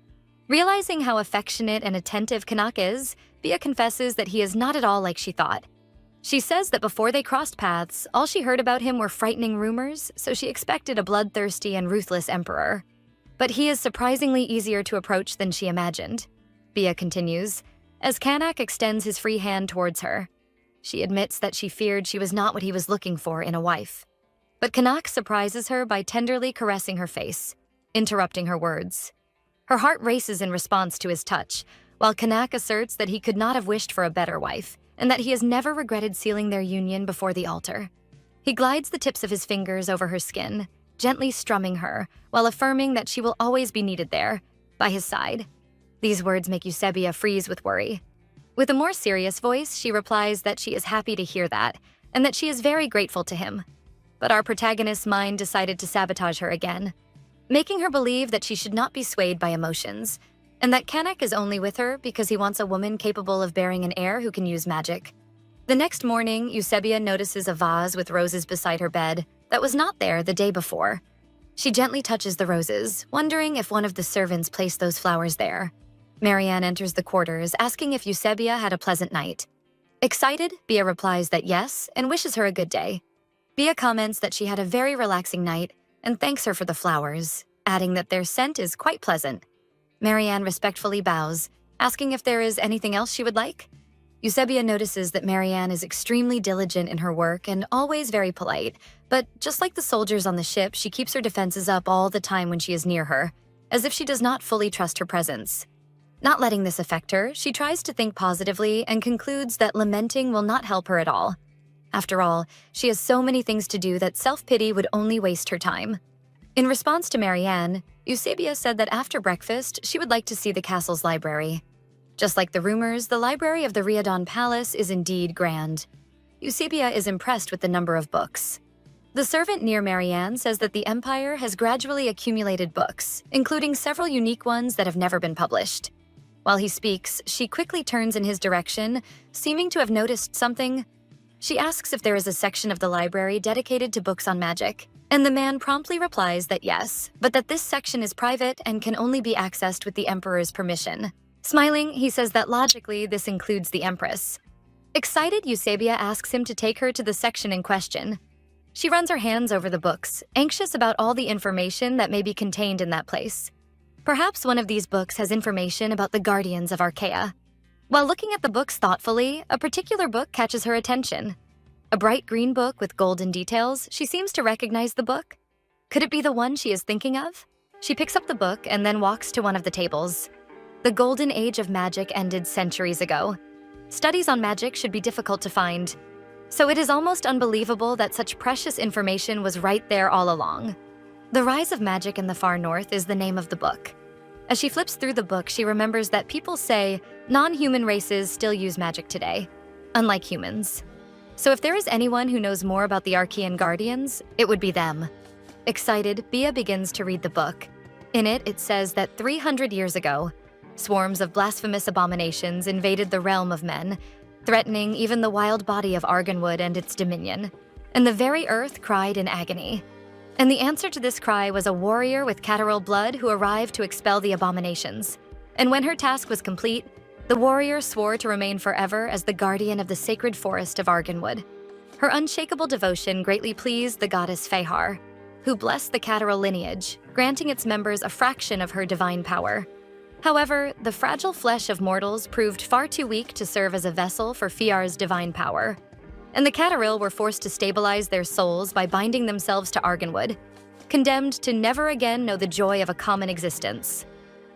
Realizing how affectionate and attentive Kanak is, Bia confesses that he is not at all like she thought. She says that before they crossed paths, all she heard about him were frightening rumors, so she expected a bloodthirsty and ruthless emperor. But he is surprisingly easier to approach than she imagined, Bia continues, as Kanak extends his free hand towards her. She admits that she feared she was not what he was looking for in a wife. But Kanak surprises her by tenderly caressing her face, interrupting her words. Her heart races in response to his touch, while Kanak asserts that he could not have wished for a better wife, and that he has never regretted sealing their union before the altar. He glides the tips of his fingers over her skin, gently strumming her, while affirming that she will always be needed there, by his side. These words make Eusebia freeze with worry. With a more serious voice, she replies that she is happy to hear that, and that she is very grateful to him. But our protagonist's mind decided to sabotage her again, making her believe that she should not be swayed by emotions, and that Kanak is only with her because he wants a woman capable of bearing an heir who can use magic. The next morning, Eusebia notices a vase with roses beside her bed that was not there the day before. She gently touches the roses, wondering if one of the servants placed those flowers there. Marianne enters the quarters, asking if Eusebia had a pleasant night. Excited, Bia replies that yes and wishes her a good day. Bia comments that she had a very relaxing night and thanks her for the flowers, adding that their scent is quite pleasant. Marianne respectfully bows, asking if there is anything else she would like. Eusebia notices that Marianne is extremely diligent in her work and always very polite, but just like the soldiers on the ship, she keeps her defenses up all the time when she is near her, as if she does not fully trust her presence. Not letting this affect her, she tries to think positively and concludes that lamenting will not help her at all. After all, she has so many things to do that self-pity would only waste her time. In response to Marianne, Eusebia said that after breakfast, she would like to see the castle's library. Just like the rumors, the library of the Riadon Palace is indeed grand. Eusebia is impressed with the number of books. The servant near Marianne says that the Empire has gradually accumulated books, including several unique ones that have never been published. While he speaks, she quickly turns in his direction, seeming to have noticed something. She asks if there is a section of the library dedicated to books on magic, and the man promptly replies that yes, but that this section is private and can only be accessed with the Emperor's permission. Smiling, he says that logically this includes the Empress. Excited, Eusebia asks him to take her to the section in question. She runs her hands over the books, anxious about all the information that may be contained in that place. Perhaps one of these books has information about the guardians of Archaea. While looking at the books thoughtfully, a particular book catches her attention. A bright green book with golden details, she seems to recognize the book. Could it be the one she is thinking of? She picks up the book and then walks to one of the tables. The golden age of magic ended centuries ago. Studies on magic should be difficult to find. So it is almost unbelievable that such precious information was right there all along. The Rise of Magic in the Far North is the name of the book. As she flips through the book, she remembers that people say non-human races still use magic today, unlike humans. So if there is anyone who knows more about the Archaean Guardians, it would be them. Excited, Bia begins to read the book. In it, it says that 300 years ago, swarms of blasphemous abominations invaded the realm of men, threatening even the wild body of Argonwood and its dominion. And the very earth cried in agony. And the answer to this cry was a warrior with Catarrhal blood who arrived to expel the abominations. And when her task was complete, the warrior swore to remain forever as the guardian of the sacred forest of Argonwood. Her unshakable devotion greatly pleased the goddess Fehar, who blessed the Catarrhal lineage, granting its members a fraction of her divine power. However, the fragile flesh of mortals proved far too weak to serve as a vessel for Fehar's divine power, and the Catarrhal were forced to stabilize their souls by binding themselves to Argonwood, condemned to never again know the joy of a common existence.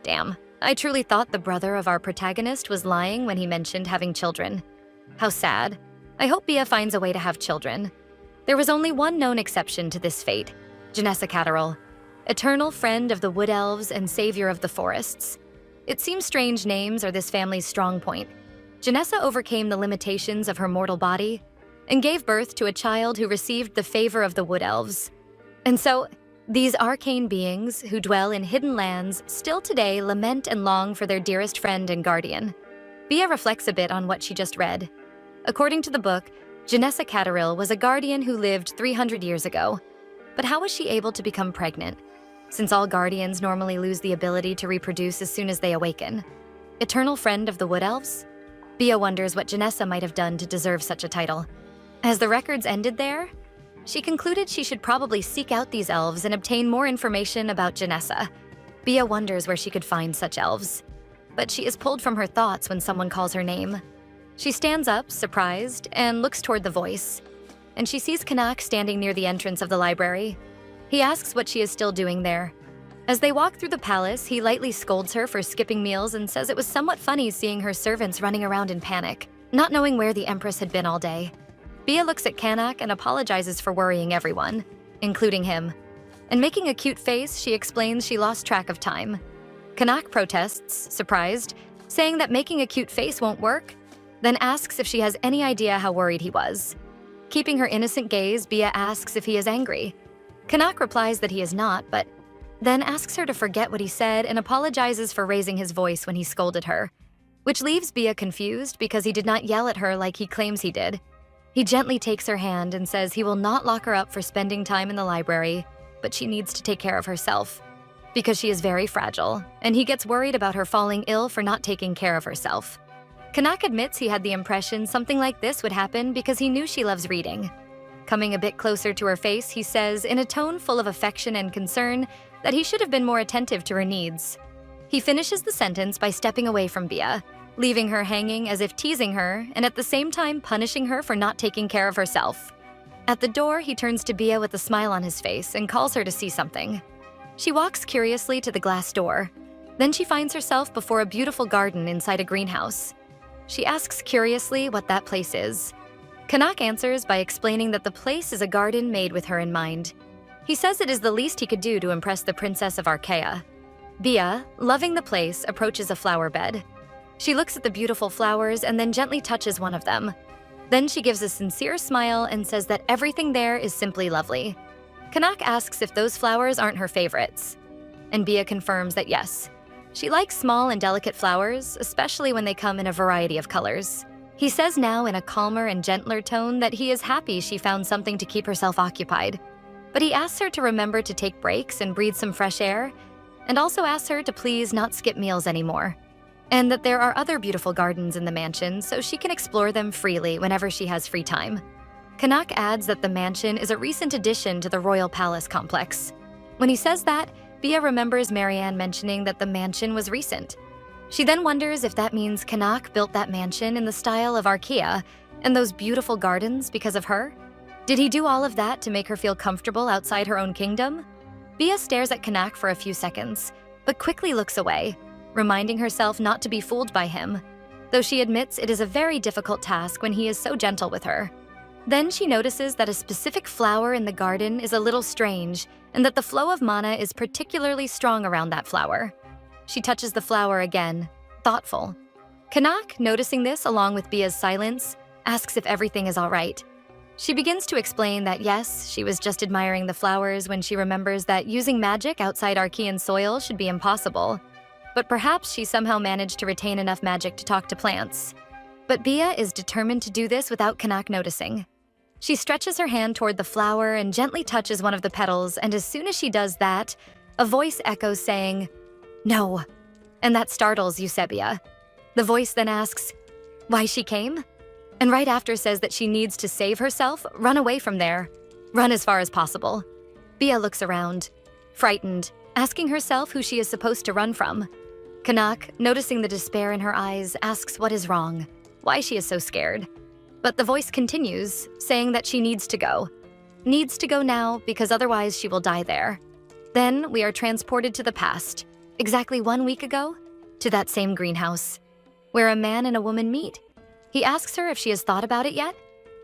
Damn, I truly thought the brother of our protagonist was lying when he mentioned having children. How sad. I hope Bia finds a way to have children. There was only one known exception to this fate, Janessa Catarrhal, eternal friend of the wood elves and savior of the forests. It seems strange names are this family's strong point. Janessa overcame the limitations of her mortal body and gave birth to a child who received the favor of the wood elves. And so, these arcane beings who dwell in hidden lands still today lament and long for their dearest friend and guardian. Bia reflects a bit on what she just read. According to the book, Janessa Catarrhal was a guardian who lived 300 years ago. But how was she able to become pregnant? Since all guardians normally lose the ability to reproduce as soon as they awaken. Eternal friend of the wood elves? Bia wonders what Janessa might have done to deserve such a title. As the records ended there, she concluded she should probably seek out these elves and obtain more information about Janessa. Bia wonders where she could find such elves. But she is pulled from her thoughts when someone calls her name. She stands up, surprised, and looks toward the voice. And she sees Kanak standing near the entrance of the library. He asks what she is still doing there. As they walk through the palace, he lightly scolds her for skipping meals and says it was somewhat funny seeing her servants running around in panic, not knowing where the Empress had been all day. Bia looks at Kanak and apologizes for worrying everyone, including him. And making a cute face, she explains she lost track of time. Kanak protests, surprised, saying that making a cute face won't work, then asks if she has any idea how worried he was. Keeping her innocent gaze, Bia asks if he is angry. Kanak replies that he is not, but then asks her to forget what he said and apologizes for raising his voice when he scolded her, which leaves Bia confused because he did not yell at her like he claims he did. He gently takes her hand and says he will not lock her up for spending time in the library, but she needs to take care of herself because she is very fragile, and he gets worried about her falling ill for not taking care of herself. Kanak admits he had the impression something like this would happen because he knew she loves reading. Coming a bit closer to her face, he says, in a tone full of affection and concern, that he should have been more attentive to her needs. He finishes the sentence by stepping away from Bia, leaving her hanging as if teasing her and at the same time punishing her for not taking care of herself. At the door, he turns to Bia with a smile on his face and calls her to see something. She walks curiously to the glass door. Then she finds herself before a beautiful garden inside a greenhouse. She asks curiously what that place is. Kanak answers by explaining that the place is a garden made with her in mind. He says it is the least he could do to impress the princess of Archaea. Bia, loving the place, approaches a flower bed. She looks at the beautiful flowers and then gently touches one of them. Then she gives a sincere smile and says that everything there is simply lovely. Kanak asks if those flowers aren't her favorites. And Bia confirms that yes, she likes small and delicate flowers, especially when they come in a variety of colors. He says now in a calmer and gentler tone that he is happy she found something to keep herself occupied. But he asks her to remember to take breaks and breathe some fresh air, and also asks her to please not skip meals anymore. And that there are other beautiful gardens in the mansion, so she can explore them freely whenever she has free time. Kanak adds that the mansion is a recent addition to the royal palace complex. When he says that, Bia remembers Marianne mentioning that the mansion was recent. She then wonders if that means Kanak built that mansion in the style of Archaea and those beautiful gardens because of her? Did he do all of that to make her feel comfortable outside her own kingdom? Bia stares at Kanak for a few seconds, but quickly looks away, reminding herself not to be fooled by him, though she admits it is a very difficult task when he is so gentle with her. Then she notices that a specific flower in the garden is a little strange and that the flow of mana is particularly strong around that flower. She touches the flower again, thoughtful. Kanak, noticing this along with Bia's silence, asks if everything is all right. She begins to explain that yes, she was just admiring the flowers when she remembers that using magic outside Archaean soil should be impossible. But perhaps she somehow managed to retain enough magic to talk to plants. But Bia is determined to do this without Kanak noticing. She stretches her hand toward the flower and gently touches one of the petals, and as soon as she does that, a voice echoes saying, "No," and that startles Eusebia. The voice then asks, why she came? And right after says that she needs to save herself, run away from there. Run as far as possible. Bia looks around, frightened, asking herself who she is supposed to run from. Kanak, noticing the despair in her eyes, asks what is wrong, why she is so scared. But the voice continues, saying that she needs to go. Needs to go now because otherwise she will die there. Then we are transported to the past, exactly 1 week ago, to that same greenhouse, where a man and a woman meet. He asks her if she has thought about it yet.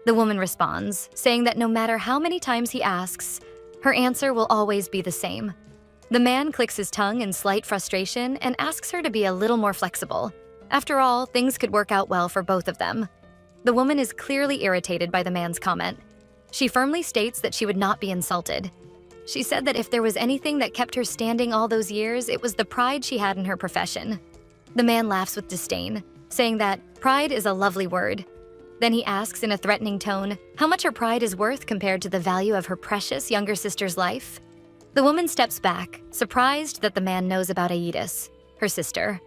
The woman responds, saying that no matter how many times he asks, her answer will always be the same. The man clicks his tongue in slight frustration and asks her to be a little more flexible. After all, things could work out well for both of them. The woman is clearly irritated by the man's comment. She firmly states that she would not be insulted. She said that if there was anything that kept her standing all those years, it was the pride she had in her profession. The man laughs with disdain, saying that pride is a lovely word. Then he asks in a threatening tone how much her pride is worth compared to the value of her precious younger sister's life. The woman steps back, surprised that the man knows about Aedes, her sister.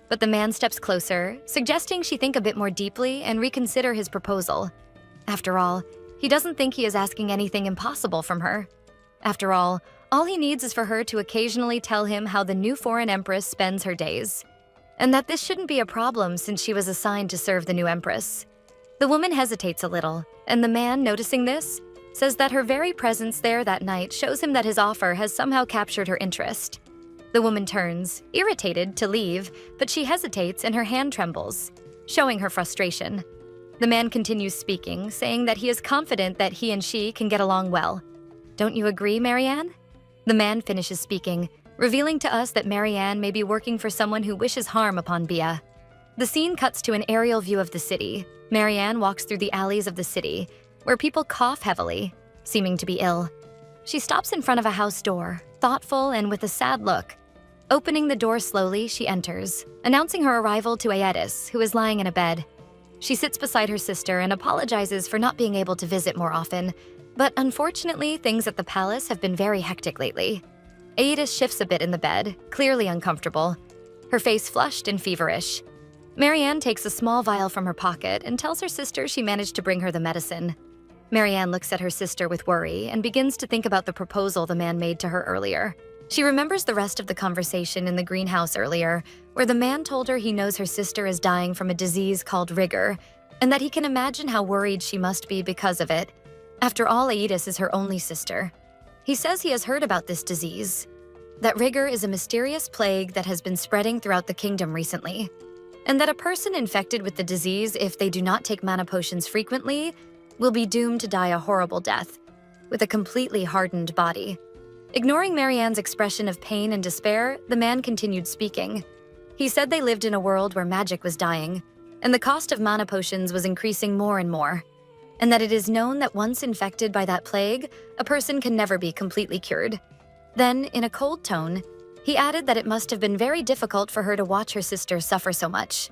But the man steps closer, suggesting she think a bit more deeply and reconsider his proposal. After all, he doesn't think he is asking anything impossible from her. After all he needs is for her to occasionally tell him how the new foreign empress spends her days, and that this shouldn't be a problem since she was assigned to serve the new empress. The woman hesitates a little, and the man, noticing this, says that her very presence there that night shows him that his offer has somehow captured her interest. The woman turns, irritated, to leave, but she hesitates and her hand trembles, showing her frustration. The man continues speaking, saying that he is confident that he and she can get along well. Don't you agree, Marianne? The man finishes speaking, revealing to us that Marianne may be working for someone who wishes harm upon Bia. The scene cuts to an aerial view of the city. Marianne walks through the alleys of the city, where people cough heavily, seeming to be ill. She stops in front of a house door, thoughtful and with a sad look. Opening the door slowly, she enters, announcing her arrival to Aedes, who is lying in a bed. She sits beside her sister and apologizes for not being able to visit more often, but unfortunately, things at the palace have been very hectic lately. Aedes shifts a bit in the bed, clearly uncomfortable, her face flushed and feverish. Marianne takes a small vial from her pocket and tells her sister she managed to bring her the medicine. Marianne looks at her sister with worry and begins to think about the proposal the man made to her earlier. She remembers the rest of the conversation in the greenhouse earlier, where the man told her he knows her sister is dying from a disease called rigor, and that he can imagine how worried she must be because of it. After all, Aedes is her only sister. He says he has heard about this disease, that rigor is a mysterious plague that has been spreading throughout the kingdom recently, and that a person infected with the disease, if they do not take mana potions frequently, will be doomed to die a horrible death, with a completely hardened body. Ignoring Marianne's expression of pain and despair, the man continued speaking. He said they lived in a world where magic was dying, and the cost of mana potions was increasing more and more, and that it is known that once infected by that plague, a person can never be completely cured. Then, in a cold tone, he added that it must have been very difficult for her to watch her sister suffer so much.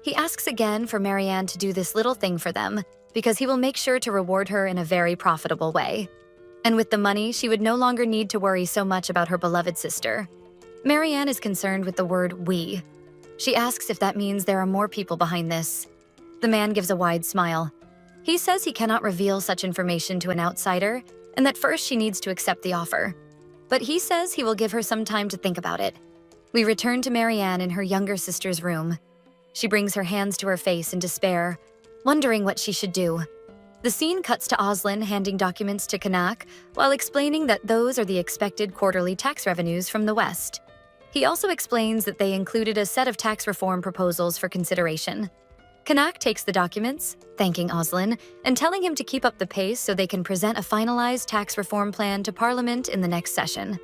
He asks again for Marianne to do this little thing for them, because he will make sure to reward her in a very profitable way. And with the money, she would no longer need to worry so much about her beloved sister. Marianne is concerned with the word "we." She asks if that means there are more people behind this. The man gives a wide smile. He says he cannot reveal such information to an outsider, and that first she needs to accept the offer. But he says he will give her some time to think about it. We return to Marianne in her younger sister's room. She brings her hands to her face in despair, wondering what she should do. The scene cuts to Oslin handing documents to Kanak while explaining that those are the expected quarterly tax revenues from the West. He also explains that they included a set of tax reform proposals for consideration. Kanak takes the documents, thanking Oslin, and telling him to keep up the pace so they can present a finalized tax reform plan to Parliament in the next session.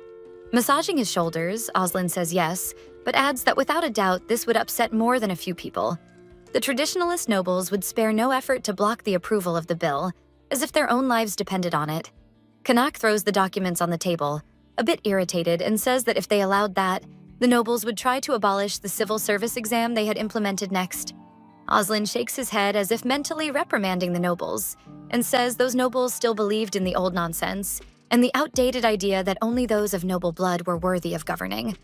Massaging his shoulders, Oslin says yes, but adds that without a doubt this would upset more than a few people. The traditionalist nobles would spare no effort to block the approval of the bill, as if their own lives depended on it. Kanak throws the documents on the table, a bit irritated, and says that if they allowed that, the nobles would try to abolish the civil service exam they had implemented next. Oslin shakes his head as if mentally reprimanding the nobles, and says those nobles still believed in the old nonsense and the outdated idea that only those of noble blood were worthy of governing.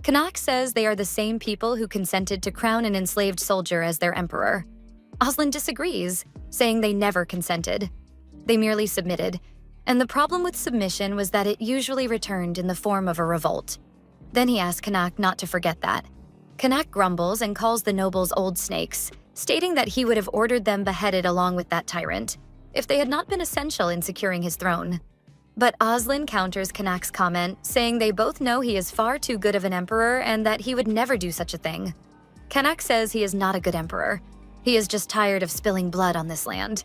Kanak says they are the same people who consented to crown an enslaved soldier as their emperor. Oslin disagrees, saying they never consented. They merely submitted, and the problem with submission was that it usually returned in the form of a revolt. Then he asks Kanak not to forget that. Kanak grumbles and calls the nobles old snakes, stating that he would have ordered them beheaded along with that tyrant, if they had not been essential in securing his throne. But Oslin counters Kanak's comment, saying they both know he is far too good of an emperor and that he would never do such a thing. Kanak says he is not a good emperor. He is just tired of spilling blood on this land.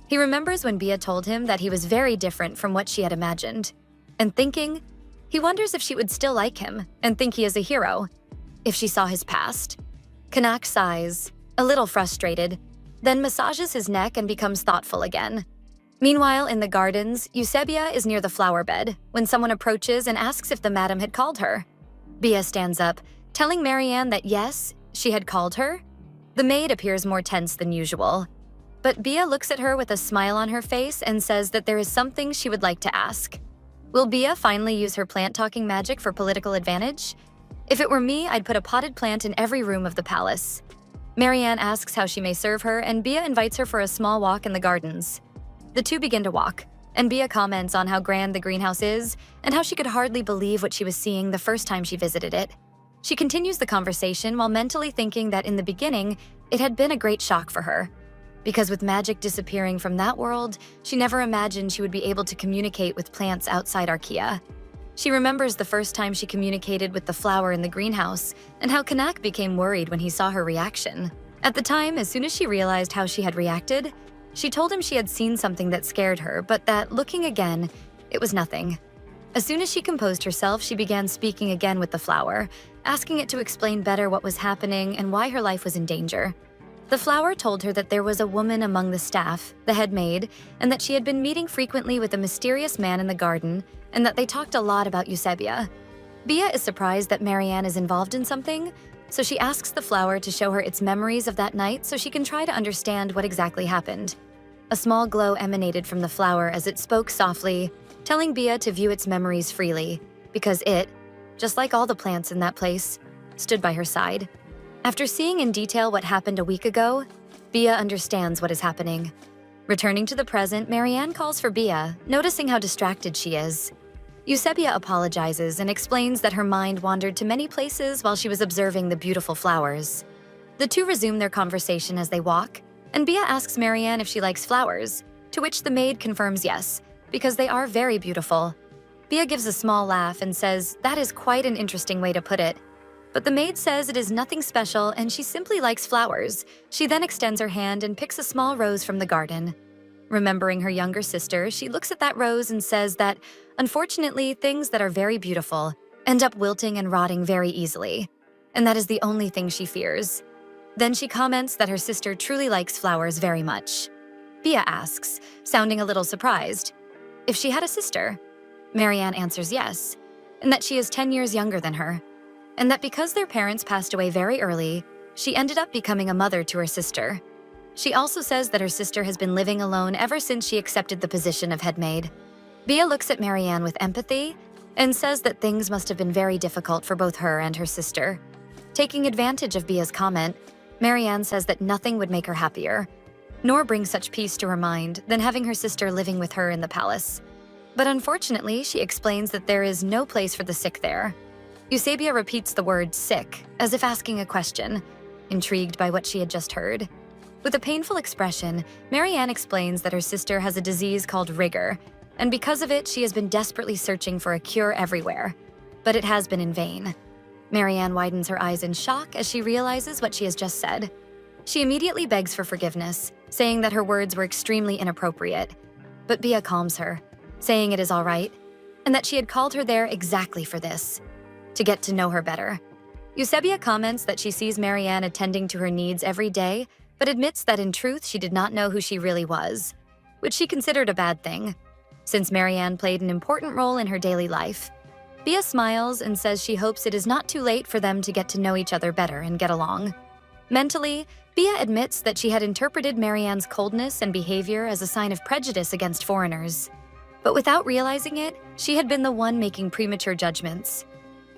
He remembers when Bia told him that he was very different from what she had imagined. And thinking, he wonders if she would still like him and think he is a hero, if she saw his past. Kanak sighs, a little frustrated, then massages his neck and becomes thoughtful again. Meanwhile, in the gardens, Eusebia is near the flower bed when someone approaches and asks if the madam had called her. Bia stands up, telling Marianne that yes, she had called her. The maid appears more tense than usual, but Bia looks at her with a smile on her face and says that there is something she would like to ask. Will Bia finally use her plant-talking magic for political advantage? If it were me, I'd put a potted plant in every room of the palace. Marianne asks how she may serve her, and Bia invites her for a small walk in the gardens. The two begin to walk, and Bia comments on how grand the greenhouse is and how she could hardly believe what she was seeing the first time she visited it. She continues the conversation while mentally thinking that in the beginning, it had been a great shock for her. Because with magic disappearing from that world, she never imagined she would be able to communicate with plants outside Archaea. She remembers the first time she communicated with the flower in the greenhouse and how Kanak became worried when he saw her reaction. At the time, as soon as she realized how she had reacted, she told him she had seen something that scared her, but that, looking again, it was nothing. As soon as she composed herself, she began speaking again with the flower, asking it to explain better what was happening and why her life was in danger. The flower told her that there was a woman among the staff, the head maid, and that she had been meeting frequently with a mysterious man in the garden, and that they talked a lot about Eusebia. Bia is surprised that Marianne is involved in something, so she asks the flower to show her its memories of that night so she can try to understand what exactly happened. A small glow emanated from the flower as it spoke softly, telling Bia to view its memories freely, because it, just like all the plants in that place, stood by her side. After seeing in detail what happened a week ago, Bia understands what is happening. Returning to the present, Marianne calls for Bia, noticing how distracted she is. Eusebia apologizes and explains that her mind wandered to many places while she was observing the beautiful flowers. The two resume their conversation as they walk, and Bia asks Marianne if she likes flowers, to which the maid confirms yes, because they are very beautiful. Bia gives a small laugh and says that is quite an interesting way to put it. But the maid says it is nothing special and she simply likes flowers. She then extends her hand and picks a small rose from the garden. Remembering her younger sister, she looks at that rose and says that, unfortunately, things that are very beautiful end up wilting and rotting very easily, and that is the only thing she fears. Then she comments that her sister truly likes flowers very much. Bia asks, sounding a little surprised, if she had a sister. Marianne answers yes, and that she is 10 years younger than her, and that because their parents passed away very early, she ended up becoming a mother to her sister. She also says that her sister has been living alone ever since she accepted the position of head maid. Bia looks at Marianne with empathy and says that things must have been very difficult for both her and her sister. Taking advantage of Bia's comment, Marianne says that nothing would make her happier, nor bring such peace to her mind than having her sister living with her in the palace. But unfortunately, she explains that there is no place for the sick there. Eusebia repeats the word sick, as if asking a question, intrigued by what she had just heard. With a painful expression, Marianne explains that her sister has a disease called rigor, and because of it, she has been desperately searching for a cure everywhere. But it has been in vain. Marianne widens her eyes in shock as she realizes what she has just said. She immediately begs for forgiveness, saying that her words were extremely inappropriate. But Bia calms her, saying it is all right, and that she had called her there exactly for this, to get to know her better. Eusebia comments that she sees Marianne attending to her needs every day, but admits that in truth she did not know who she really was, which she considered a bad thing, since Marianne played an important role in her daily life. Bia smiles and says she hopes it is not too late for them to get to know each other better and get along. Mentally, Bia admits that she had interpreted Marianne's coldness and behavior as a sign of prejudice against foreigners. But without realizing it, she had been the one making premature judgments.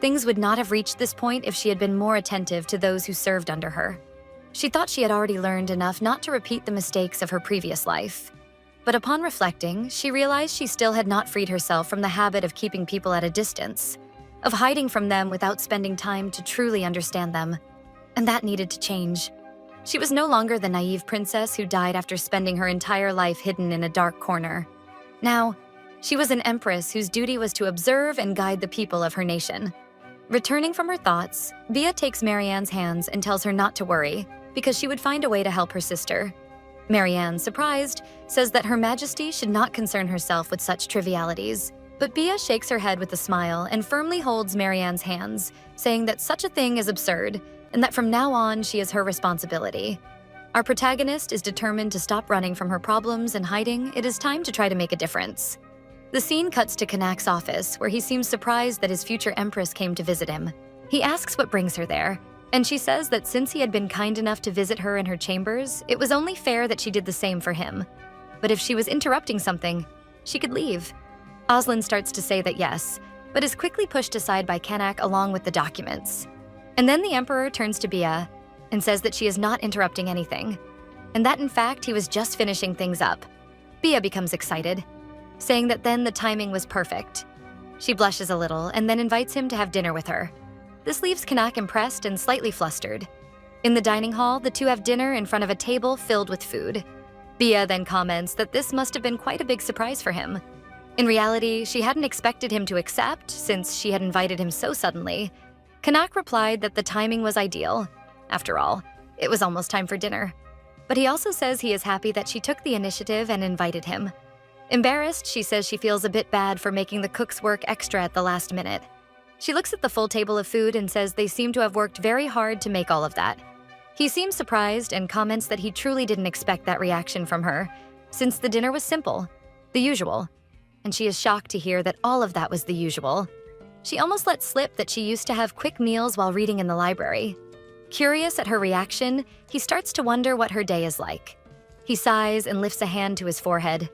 Things would not have reached this point if she had been more attentive to those who served under her. She thought she had already learned enough not to repeat the mistakes of her previous life. But upon reflecting, she realized she still had not freed herself from the habit of keeping people at a distance, of hiding from them without spending time to truly understand them. And that needed to change. She was no longer the naive princess who died after spending her entire life hidden in a dark corner. Now, she was an empress whose duty was to observe and guide the people of her nation. Returning from her thoughts, Bia takes Marianne's hands and tells her not to worry, because she would find a way to help her sister. Marianne, surprised, says that Her Majesty should not concern herself with such trivialities. But Bia shakes her head with a smile and firmly holds Marianne's hands, saying that such a thing is absurd, and that from now on she is her responsibility. Our protagonist is determined to stop running from her problems and hiding. It is time to try to make a difference. The scene cuts to Kanak's office, where he seems surprised that his future empress came to visit him. He asks what brings her there, and she says that since he had been kind enough to visit her in her chambers, it was only fair that she did the same for him. But if she was interrupting something, she could leave. Aslan starts to say that yes, but is quickly pushed aside by Kanak along with the documents. And then the emperor turns to Bia and says that she is not interrupting anything, and that in fact he was just finishing things up. Bia becomes excited, saying that then the timing was perfect. She blushes a little and then invites him to have dinner with her. This leaves Kanak impressed and slightly flustered. In the dining hall, the two have dinner in front of a table filled with food. Bia then comments that this must have been quite a big surprise for him. In reality, she hadn't expected him to accept, since she had invited him so suddenly. Kanak replied that the timing was ideal. After all, it was almost time for dinner. But he also says he is happy that she took the initiative and invited him. Embarrassed, she says she feels a bit bad for making the cooks work extra at the last minute. She looks at the full table of food and says they seem to have worked very hard to make all of that. He seems surprised and comments that he truly didn't expect that reaction from her, since the dinner was simple, the usual. And she is shocked to hear that all of that was the usual. She almost let slip that she used to have quick meals while reading in the library. Curious at her reaction, he starts to wonder what her day is like. He sighs and lifts a hand to his forehead.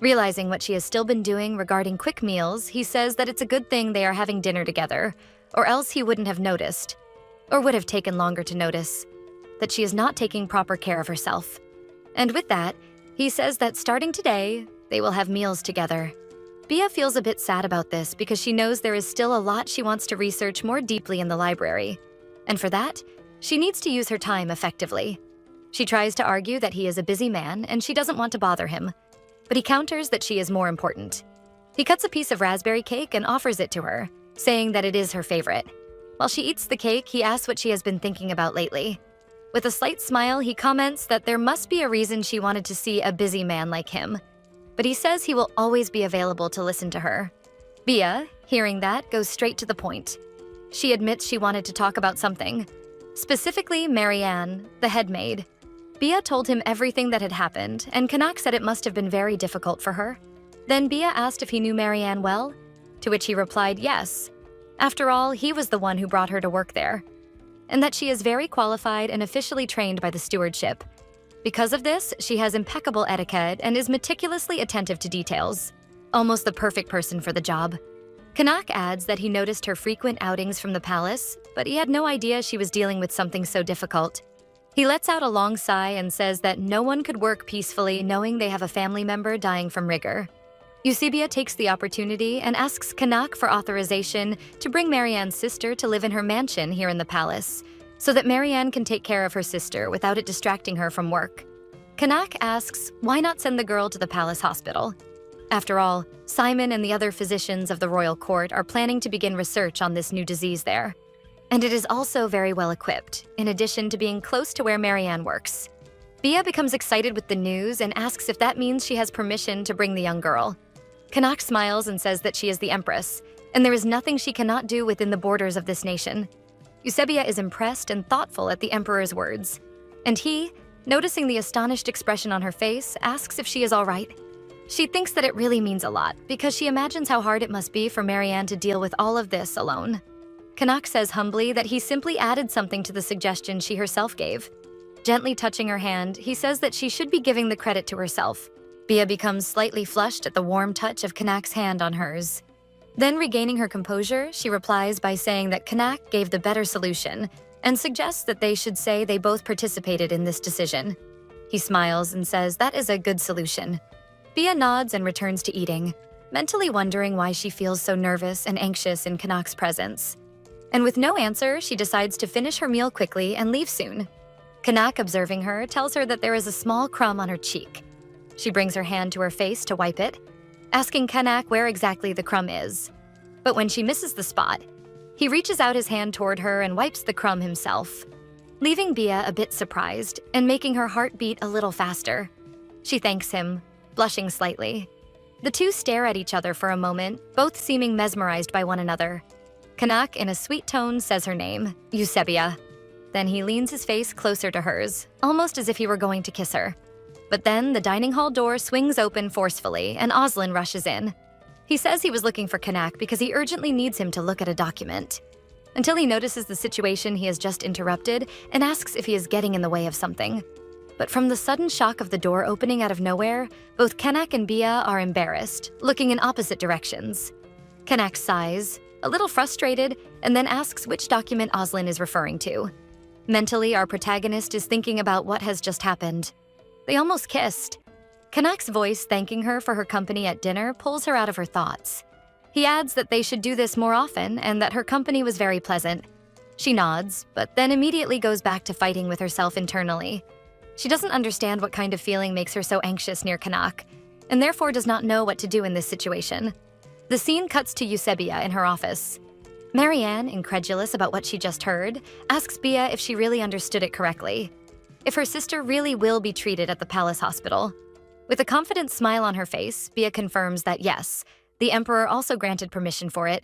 Realizing what she has still been doing regarding quick meals, he says that it's a good thing they are having dinner together, or else he wouldn't have noticed. or would have taken longer to notice, that she is not taking proper care of herself. And with that, he says that starting today, they will have meals together. Bia feels a bit sad about this because she knows there is still a lot she wants to research more deeply in the library. And for that, she needs to use her time effectively. She tries to argue that he is a busy man and she doesn't want to bother him, but he counters that she is more important. He cuts a piece of raspberry cake and offers it to her, saying that it is her favorite. While she eats the cake, he asks what she has been thinking about lately. With a slight smile, he comments that there must be a reason she wanted to see a busy man like him, but he says he will always be available to listen to her. Bia, hearing that, goes straight to the point. She admits she wanted to talk about something, specifically Marianne, the head maid. Bia told him everything that had happened, and Kanak said it must have been very difficult for her. Then Bia asked if he knew Marianne well, to which he replied yes. After all, he was the one who brought her to work there, and that she is very qualified and officially trained by the stewardship. Because of this, she has impeccable etiquette and is meticulously attentive to details. Almost the perfect person for the job. Kanak adds that he noticed her frequent outings from the palace, but he had no idea she was dealing with something so difficult. He lets out a long sigh and says that no one could work peacefully knowing they have a family member dying from rigor. Eusebia takes the opportunity and asks Kanak for authorization to bring Marianne's sister to live in her mansion here in the palace, so that Marianne can take care of her sister without it distracting her from work. Kanak asks why not send the girl to the palace hospital. After all, Simon and the other physicians of the royal court are planning to begin research on this new disease there. And it is also very well equipped, in addition to being close to where Marianne works. Bia becomes excited with the news and asks if that means she has permission to bring the young girl. Kanak smiles and says that she is the empress, and there is nothing she cannot do within the borders of this nation. Eusebia is impressed and thoughtful at the emperor's words, and he, noticing the astonished expression on her face, asks if she is all right. She thinks that it really means a lot because she imagines how hard it must be for Marianne to deal with all of this alone. Kanak says humbly that he simply added something to the suggestion she herself gave. Gently touching her hand, he says that she should be giving the credit to herself. Bia becomes slightly flushed at the warm touch of Kanak's hand on hers. Then, regaining her composure, she replies by saying that Kanak gave the better solution and suggests that they should say they both participated in this decision. He smiles and says that is a good solution. Bia nods and returns to eating, mentally wondering why she feels so nervous and anxious in Kanak's presence. And with no answer, she decides to finish her meal quickly and leave soon. Kanak, observing her, tells her that there is a small crumb on her cheek. She brings her hand to her face to wipe it, asking Kanak where exactly the crumb is. But when she misses the spot, he reaches out his hand toward her and wipes the crumb himself, leaving Bia a bit surprised and making her heart beat a little faster. She thanks him, blushing slightly. The two stare at each other for a moment, both seeming mesmerized by one another. Kanak, in a sweet tone, says her name, Eusebia. Then he leans his face closer to hers, almost as if he were going to kiss her. But then the dining hall door swings open forcefully and Oslin rushes in. He says he was looking for Kanak because he urgently needs him to look at a document. Until he notices the situation he has just interrupted and asks if he is getting in the way of something. But from the sudden shock of the door opening out of nowhere, both Kanak and Bia are embarrassed, looking in opposite directions. Kanak sighs, a little frustrated, and then asks which document Oslin is referring to. Mentally, our protagonist is thinking about what has just happened. They almost kissed. Kanak's voice thanking her for her company at dinner pulls her out of her thoughts. He adds that they should do this more often and that her company was very pleasant. She nods, but then immediately goes back to fighting with herself internally. She doesn't understand what kind of feeling makes her so anxious near Kanak, and therefore does not know what to do in this situation. The scene cuts to Eusebia in her office. Marianne, incredulous about what she just heard, asks Bia if she really understood it correctly. If her sister really will be treated at the palace hospital. With a confident smile on her face, Bia confirms that yes, the emperor also granted permission for it.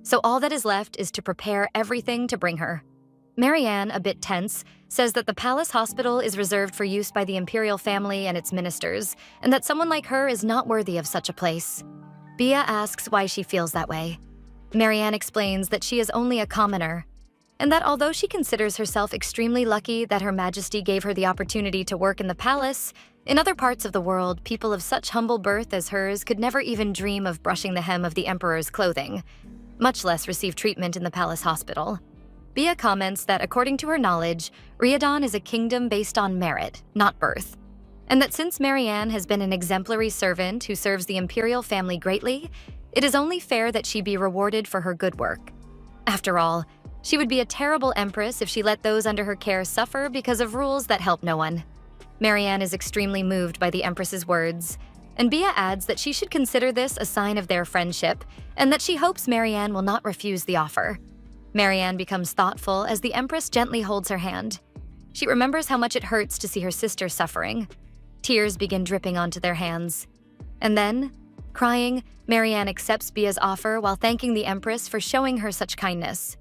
So all that is left is to prepare everything to bring her. Marianne, a bit tense, says that the palace hospital is reserved for use by the imperial family and its ministers, and that someone like her is not worthy of such a place. Bia asks why she feels that way. Marianne explains that she is only a commoner, and that although she considers herself extremely lucky that Her Majesty gave her the opportunity to work in the palace, in other parts of the world, people of such humble birth as hers could never even dream of brushing the hem of the emperor's clothing, much less receive treatment in the palace hospital. Bia comments that according to her knowledge, Riadon is a kingdom based on merit, not birth, and that since Marianne has been an exemplary servant who serves the imperial family greatly, it is only fair that she be rewarded for her good work. After all, she would be a terrible empress if she let those under her care suffer because of rules that help no one. Marianne is extremely moved by the empress's words, and Bia adds that she should consider this a sign of their friendship and that she hopes Marianne will not refuse the offer. Marianne becomes thoughtful as the empress gently holds her hand. She remembers how much it hurts to see her sister suffering. Tears begin dripping onto their hands. And then, crying, Marianne accepts Bia's offer while thanking the empress for showing her such kindness.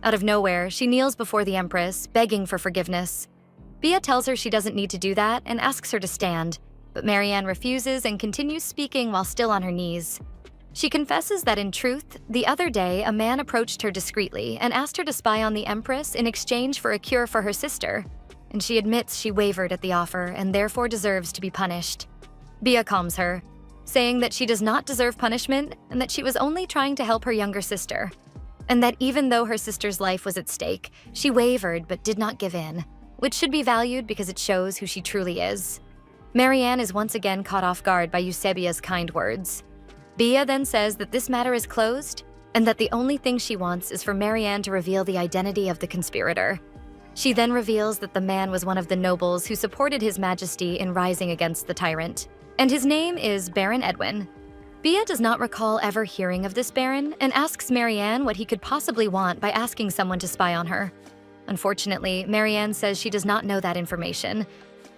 Out of nowhere, she kneels before the empress, begging for forgiveness. Bia tells her she doesn't need to do that and asks her to stand, but Marianne refuses and continues speaking while still on her knees. She confesses that in truth, the other day a man approached her discreetly and asked her to spy on the empress in exchange for a cure for her sister, and she admits she wavered at the offer and therefore deserves to be punished. Bia calms her, saying that she does not deserve punishment and that she was only trying to help her younger sister, and that even though her sister's life was at stake, she wavered but did not give in, which should be valued because it shows who she truly is. Marianne is once again caught off guard by Eusebia's kind words. Bia then says that this matter is closed and that the only thing she wants is for Marianne to reveal the identity of the conspirator. She then reveals that the man was one of the nobles who supported His Majesty in rising against the Tyrant, and his name is Baron Edwin. Bia does not recall ever hearing of this baron and asks Marianne what he could possibly want by asking someone to spy on her. Unfortunately, Marianne says she does not know that information,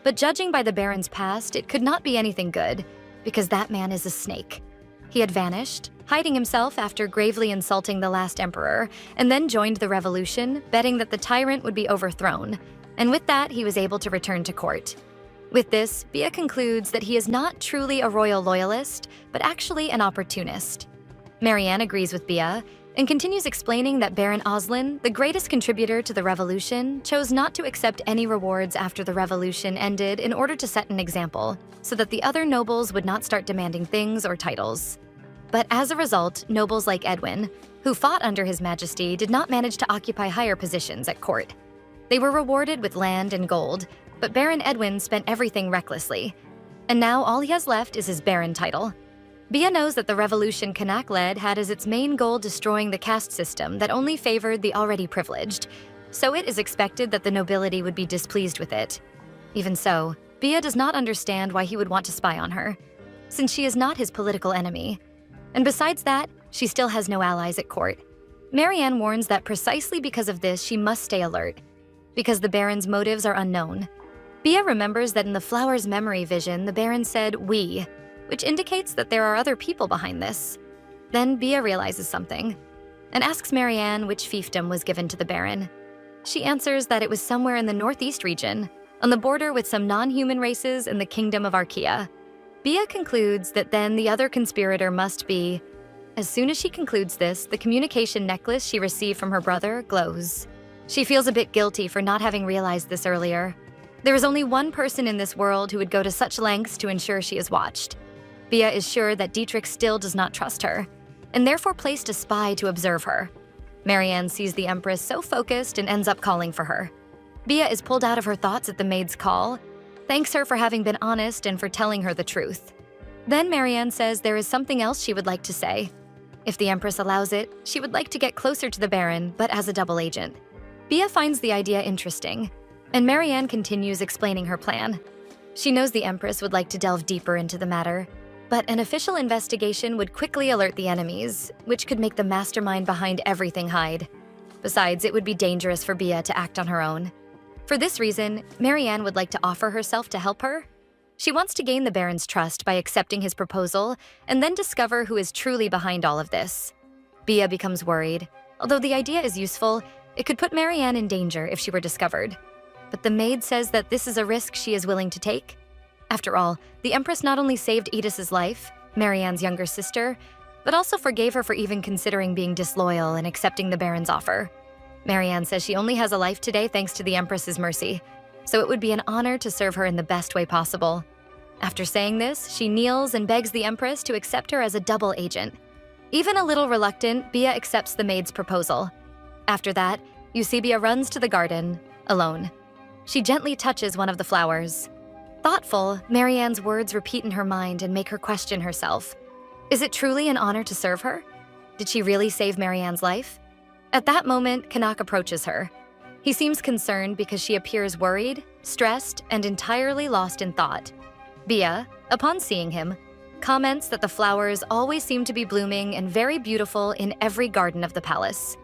but judging by the baron's past, it could not be anything good, because that man is a snake. He had vanished, hiding himself after gravely insulting the last emperor, and then joined the revolution, betting that the tyrant would be overthrown, and with that he was able to return to court. With this, Bia concludes that he is not truly a royal loyalist, but actually an opportunist. Marianne agrees with Bia, and continues explaining that Baron Oslin, the greatest contributor to the revolution, chose not to accept any rewards after the revolution ended in order to set an example, so that the other nobles would not start demanding things or titles. But as a result, nobles like Edwin, who fought under His Majesty, did not manage to occupy higher positions at court. They were rewarded with land and gold, but Baron Edwin spent everything recklessly, and now all he has left is his baron title. Bia knows that the revolution Kanak led had as its main goal destroying the caste system that only favored the already privileged, so it is expected that the nobility would be displeased with it. Even so, Bia does not understand why he would want to spy on her, since she is not his political enemy. And besides that, she still has no allies at court. Marianne warns that precisely because of this, she must stay alert, because the Baron's motives are unknown. Bia remembers that in the flower's memory vision, the Baron said, "we," which indicates that there are other people behind this. Then Bia realizes something, and asks Marianne which fiefdom was given to the Baron. She answers that it was somewhere in the northeast region, on the border with some non-human races in the kingdom of Archaea. Bia concludes that then the other conspirator must be. As soon as she concludes this, the communication necklace she received from her brother glows. She feels a bit guilty for not having realized this earlier. There is only one person in this world who would go to such lengths to ensure she is watched. Bia is sure that Dietrich still does not trust her, and therefore placed a spy to observe her. Marianne sees the Empress so focused and ends up calling for her. Bia is pulled out of her thoughts at the maid's call, thanks her for having been honest and for telling her the truth. Then Marianne says there is something else she would like to say. If the Empress allows it, she would like to get closer to the Baron, but as a double agent. Bia finds the idea interesting, and Marianne continues explaining her plan. She knows the Empress would like to delve deeper into the matter, but an official investigation would quickly alert the enemies, which could make the mastermind behind everything hide. Besides, it would be dangerous for Bia to act on her own. For this reason, Marianne would like to offer herself to help her. She wants to gain the Baron's trust by accepting his proposal and then discover who is truly behind all of this. Bia becomes worried. Although the idea is useful, it could put Marianne in danger if she were discovered. But the maid says that this is a risk she is willing to take. After all, the Empress not only saved Edith's life, Marianne's younger sister, but also forgave her for even considering being disloyal and accepting the Baron's offer. Marianne says she only has a life today thanks to the Empress's mercy, so it would be an honor to serve her in the best way possible. After saying this, she kneels and begs the Empress to accept her as a double agent. Even a little reluctant, Bia accepts the maid's proposal. After that, Eusebia runs to the garden, alone. She gently touches one of the flowers. Thoughtful, Marianne's words repeat in her mind and make her question herself. Is it truly an honor to serve her? Did she really save Marianne's life? At that moment, Kanak approaches her. He seems concerned because she appears worried, stressed, and entirely lost in thought. Bia, upon seeing him, comments that the flowers always seem to be blooming and very beautiful in every garden of the palace,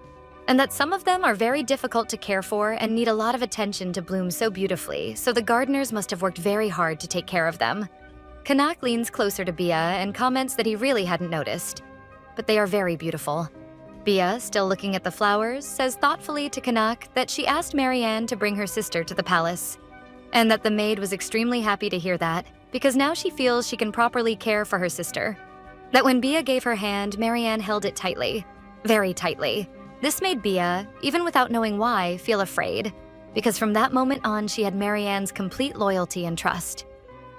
and that some of them are very difficult to care for and need a lot of attention to bloom so beautifully, so the gardeners must have worked very hard to take care of them. Kanak leans closer to Bia and comments that he really hadn't noticed, but they are very beautiful. Bia, still looking at the flowers, says thoughtfully to Kanak that she asked Marianne to bring her sister to the palace, and that the maid was extremely happy to hear that, because now she feels she can properly care for her sister. That when Bia gave her hand, Marianne held it tightly, very tightly. This made Bia, even without knowing why, feel afraid, because from that moment on she had Marianne's complete loyalty and trust.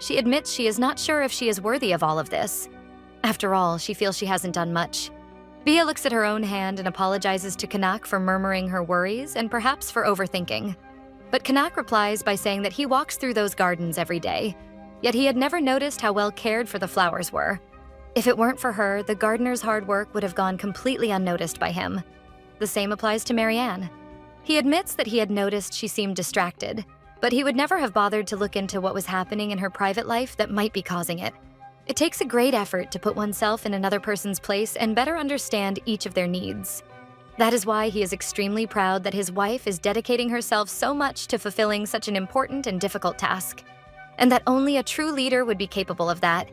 She admits she is not sure if she is worthy of all of this. After all, she feels she hasn't done much. Bia looks at her own hand and apologizes to Kanak for murmuring her worries and perhaps for overthinking. But Kanak replies by saying that he walks through those gardens every day, yet he had never noticed how well cared for the flowers were. If it weren't for her, the gardener's hard work would have gone completely unnoticed by him. The same applies to Marianne. He admits that he had noticed she seemed distracted, but he would never have bothered to look into what was happening in her private life that might be causing it. It takes a great effort to put oneself in another person's place and better understand each of their needs. That is why he is extremely proud that his wife is dedicating herself so much to fulfilling such an important and difficult task, and that only a true leader would be capable of that.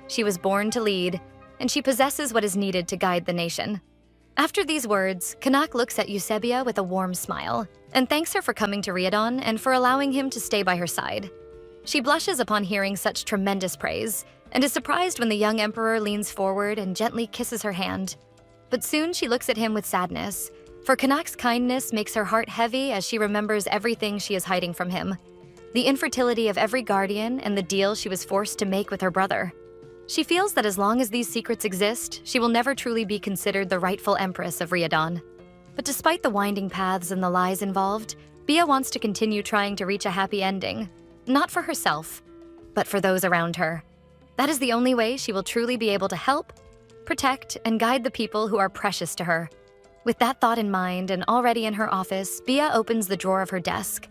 She was born to lead, and she possesses what is needed to guide the nation. After these words, Kanak looks at Eusebia with a warm smile and thanks her for coming to Riadon and for allowing him to stay by her side. She blushes upon hearing such tremendous praise and is surprised when the young emperor leans forward and gently kisses her hand. But soon she looks at him with sadness, for Kanak's kindness makes her heart heavy as she remembers everything she is hiding from him. The infertility of every guardian and the deal she was forced to make with her brother. She feels that as long as these secrets exist, she will never truly be considered the rightful empress of Riadon. But despite the winding paths and the lies involved, Bia wants to continue trying to reach a happy ending, not for herself, but for those around her. That is the only way she will truly be able to help, protect, and guide the people who are precious to her. With that thought in mind and already in her office, Bia opens the drawer of her desk.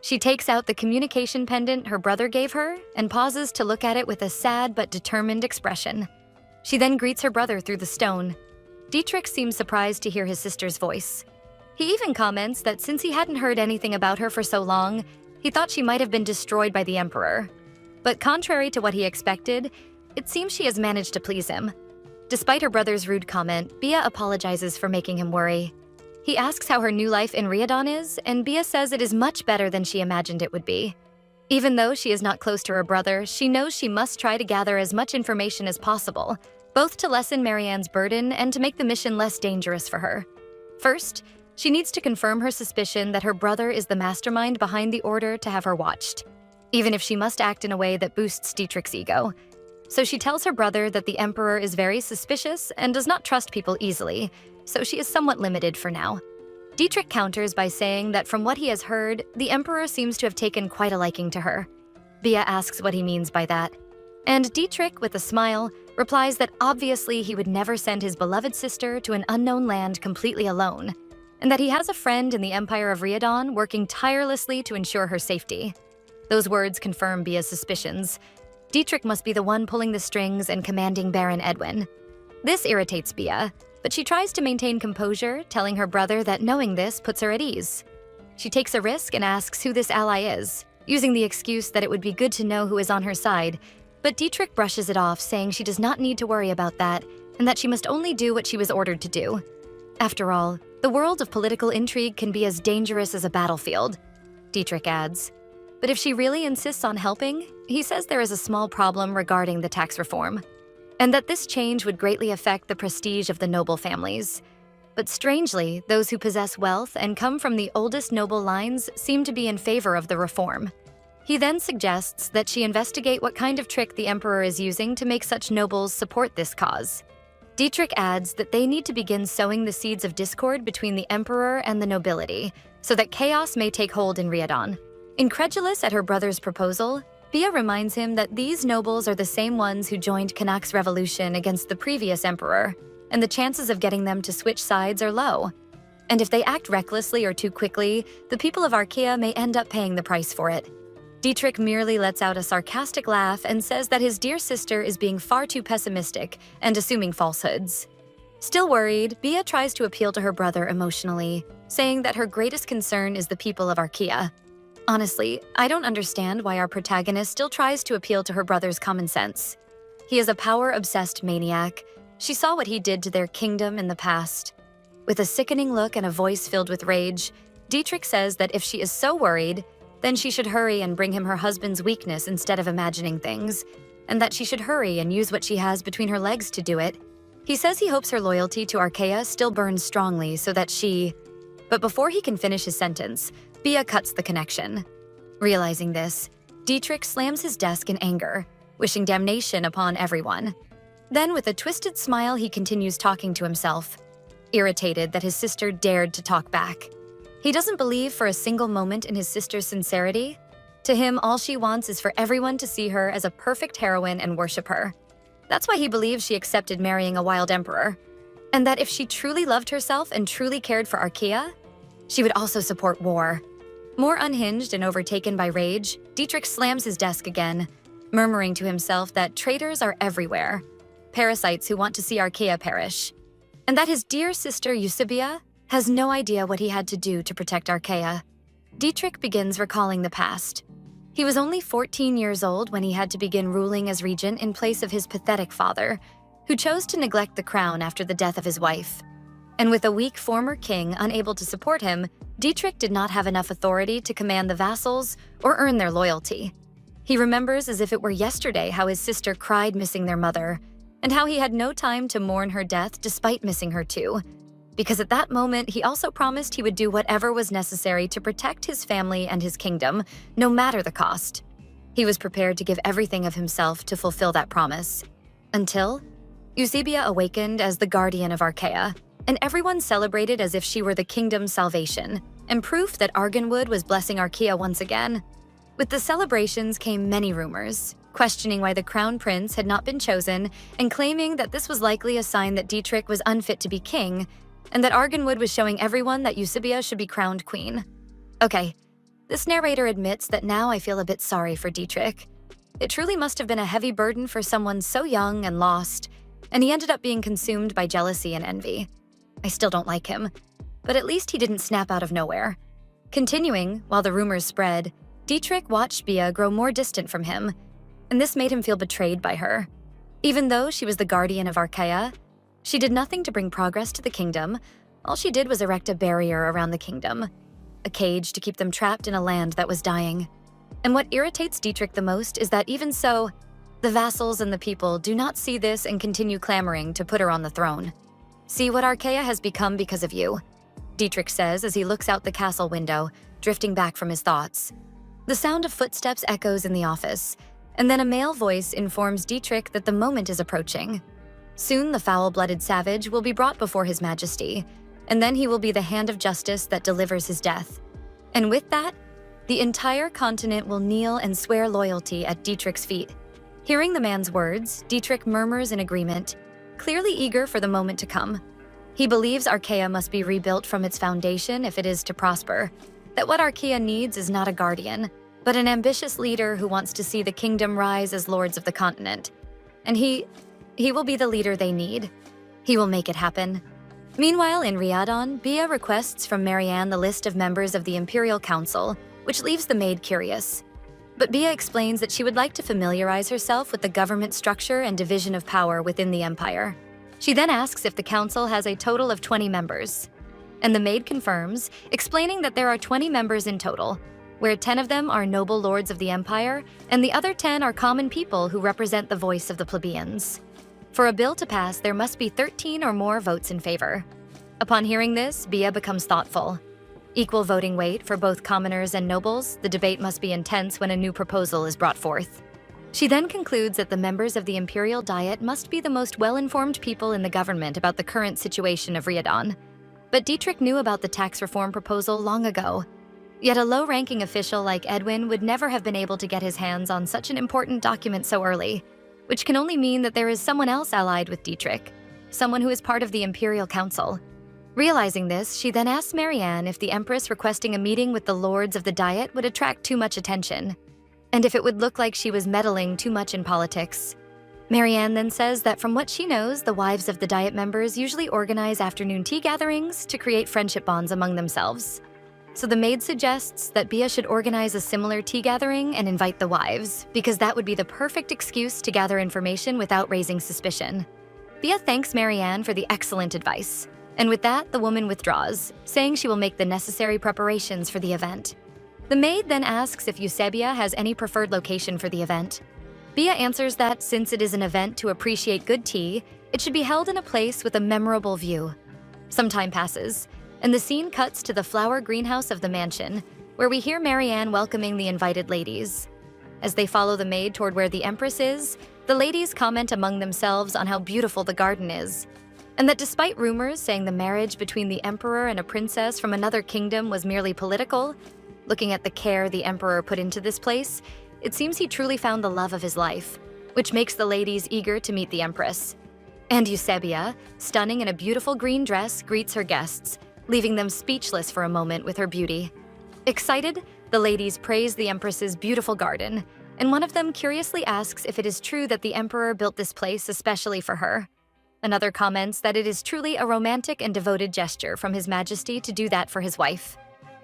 She takes out the communication pendant her brother gave her and pauses to look at it with a sad but determined expression. She then greets her brother through the stone. Dietrich seems surprised to hear his sister's voice. He even comments that since he hadn't heard anything about her for so long, he thought she might have been destroyed by the emperor. But contrary to what he expected, it seems she has managed to please him. Despite her brother's rude comment, Bia apologizes for making him worry. He asks how her new life in Riadon is, and Bia says it is much better than she imagined it would be. Even though she is not close to her brother, she knows she must try to gather as much information as possible, both to lessen Marianne's burden and to make the mission less dangerous for her. First, she needs to confirm her suspicion that her brother is the mastermind behind the order to have her watched, even if she must act in a way that boosts Dietrich's ego. So she tells her brother that the emperor is very suspicious and does not trust people easily, so she is somewhat limited for now. Dietrich counters by saying that from what he has heard, the emperor seems to have taken quite a liking to her. Bia asks what he means by that, and Dietrich, with a smile, replies that obviously he would never send his beloved sister to an unknown land completely alone, and that he has a friend in the Empire of Riadon working tirelessly to ensure her safety. Those words confirm Bia's suspicions. Dietrich must be the one pulling the strings and commanding Baron Edwin. This irritates Bia, but she tries to maintain composure, telling her brother that knowing this puts her at ease. She takes a risk and asks who this ally is, using the excuse that it would be good to know who is on her side, but Dietrich brushes it off, saying she does not need to worry about that and that she must only do what she was ordered to do. After all, the world of political intrigue can be as dangerous as a battlefield, Dietrich adds. But if she really insists on helping, he says there is a small problem regarding the tax reform, and that this change would greatly affect the prestige of the noble families. But strangely, those who possess wealth and come from the oldest noble lines seem to be in favor of the reform. He then suggests that she investigate what kind of trick the emperor is using to make such nobles support this cause. Dietrich adds that they need to begin sowing the seeds of discord between the emperor and the nobility, so that chaos may take hold in Riadon. Incredulous at her brother's proposal, Bia reminds him that these nobles are the same ones who joined Kanak's revolution against the previous emperor, and the chances of getting them to switch sides are low. And if they act recklessly or too quickly, the people of Archaea may end up paying the price for it. Dietrich merely lets out a sarcastic laugh and says that his dear sister is being far too pessimistic and assuming falsehoods. Still worried, Bia tries to appeal to her brother emotionally, saying that her greatest concern is the people of Archaea. Honestly, I don't understand why our protagonist still tries to appeal to her brother's common sense. He is a power-obsessed maniac. She saw what he did to their kingdom in the past. With a sickening look and a voice filled with rage, Dietrich says that if she is so worried, then she should hurry and bring him her husband's weakness instead of imagining things, and that she should hurry and use what she has between her legs to do it. He says he hopes her loyalty to Archaea still burns strongly so that she... But before he can finish his sentence, Bia cuts the connection. Realizing this, Dietrich slams his desk in anger, wishing damnation upon everyone. Then, with a twisted smile, he continues talking to himself, irritated that his sister dared to talk back. He doesn't believe for a single moment in his sister's sincerity. To him, all she wants is for everyone to see her as a perfect heroine and worship her. That's why he believes she accepted marrying a wild emperor. And that if she truly loved herself and truly cared for Archaea, she would also support war. More unhinged and overtaken by rage, Dietrich slams his desk again, murmuring to himself that traitors are everywhere, parasites who want to see Archaea perish, and that his dear sister Eusebia has no idea what he had to do to protect Archaea. Dietrich begins recalling the past. He was only 14 years old when he had to begin ruling as regent in place of his pathetic father, who chose to neglect the crown after the death of his wife. And with a weak former king unable to support him, Dietrich did not have enough authority to command the vassals or earn their loyalty. He remembers as if it were yesterday how his sister cried missing their mother, and how he had no time to mourn her death despite missing her too. Because at that moment, he also promised he would do whatever was necessary to protect his family and his kingdom, no matter the cost. He was prepared to give everything of himself to fulfill that promise. Until Eusebia awakened as the guardian of Archaea, and everyone celebrated as if she were the kingdom's salvation, and proof that Arganwood was blessing Archaea once again. With the celebrations came many rumors, questioning why the crown prince had not been chosen, and claiming that this was likely a sign that Dietrich was unfit to be king, and that Arganwood was showing everyone that Eusebia should be crowned queen. Okay, this narrator admits that now I feel a bit sorry for Dietrich. It truly must have been a heavy burden for someone so young and lost, and he ended up being consumed by jealousy and envy. I still don't like him, but at least he didn't snap out of nowhere. Continuing, while the rumors spread, Dietrich watched Bia grow more distant from him, and this made him feel betrayed by her. Even though she was the guardian of Archaea, she did nothing to bring progress to the kingdom. All she did was erect a barrier around the kingdom, a cage to keep them trapped in a land that was dying. And what irritates Dietrich the most is that even so, the vassals and the people do not see this and continue clamoring to put her on the throne. See what Archaea has become because of you, Dietrich says as he looks out the castle window, drifting back from his thoughts. The sound of footsteps echoes in the office, and then a male voice informs Dietrich that the moment is approaching. Soon the foul-blooded savage will be brought before His Majesty, and then he will be the hand of justice that delivers his death. And with that, the entire continent will kneel and swear loyalty at Dietrich's feet. Hearing the man's words, Dietrich murmurs in agreement, clearly eager for the moment to come. He believes Archaea must be rebuilt from its foundation if it is to prosper, that what Archaea needs is not a guardian, but an ambitious leader who wants to see the kingdom rise as lords of the continent. And he will be the leader they need. He will make it happen. Meanwhile, in Riadon, Bia requests from Marianne the list of members of the Imperial Council, which leaves the maid curious. But Bia explains that she would like to familiarize herself with the government structure and division of power within the Empire. She then asks if the council has a total of 20 members. And the maid confirms, explaining that there are 20 members in total, where 10 of them are noble lords of the Empire, and the other 10 are common people who represent the voice of the plebeians. For a bill to pass, there must be 13 or more votes in favor. Upon hearing this, Bia becomes thoughtful. Equal voting weight for both commoners and nobles, the debate must be intense when a new proposal is brought forth. She then concludes that the members of the Imperial Diet must be the most well-informed people in the government about the current situation of Riadon. But Dietrich knew about the tax reform proposal long ago. Yet a low-ranking official like Edwin would never have been able to get his hands on such an important document so early, which can only mean that there is someone else allied with Dietrich, someone who is part of the Imperial Council. Realizing this, she then asks Marianne if the Empress requesting a meeting with the Lords of the Diet would attract too much attention, and if it would look like she was meddling too much in politics. Marianne then says that from what she knows, the wives of the Diet members usually organize afternoon tea gatherings to create friendship bonds among themselves. So the maid suggests that Bia should organize a similar tea gathering and invite the wives, because that would be the perfect excuse to gather information without raising suspicion. Bia thanks Marianne for the excellent advice, and with that, the woman withdraws, saying she will make the necessary preparations for the event. The maid then asks if Eusebia has any preferred location for the event. Bia answers that since it is an event to appreciate good tea, it should be held in a place with a memorable view. Some time passes, and the scene cuts to the flower greenhouse of the mansion, where we hear Marianne welcoming the invited ladies. As they follow the maid toward where the Empress is, the ladies comment among themselves on how beautiful the garden is, and that despite rumors saying the marriage between the Emperor and a princess from another kingdom was merely political, looking at the care the Emperor put into this place, it seems he truly found the love of his life, which makes the ladies eager to meet the Empress. And Eusebia, stunning in a beautiful green dress, greets her guests, leaving them speechless for a moment with her beauty. Excited, the ladies praise the Empress's beautiful garden, and one of them curiously asks if it is true that the Emperor built this place especially for her. Another comments that it is truly a romantic and devoted gesture from His Majesty to do that for his wife.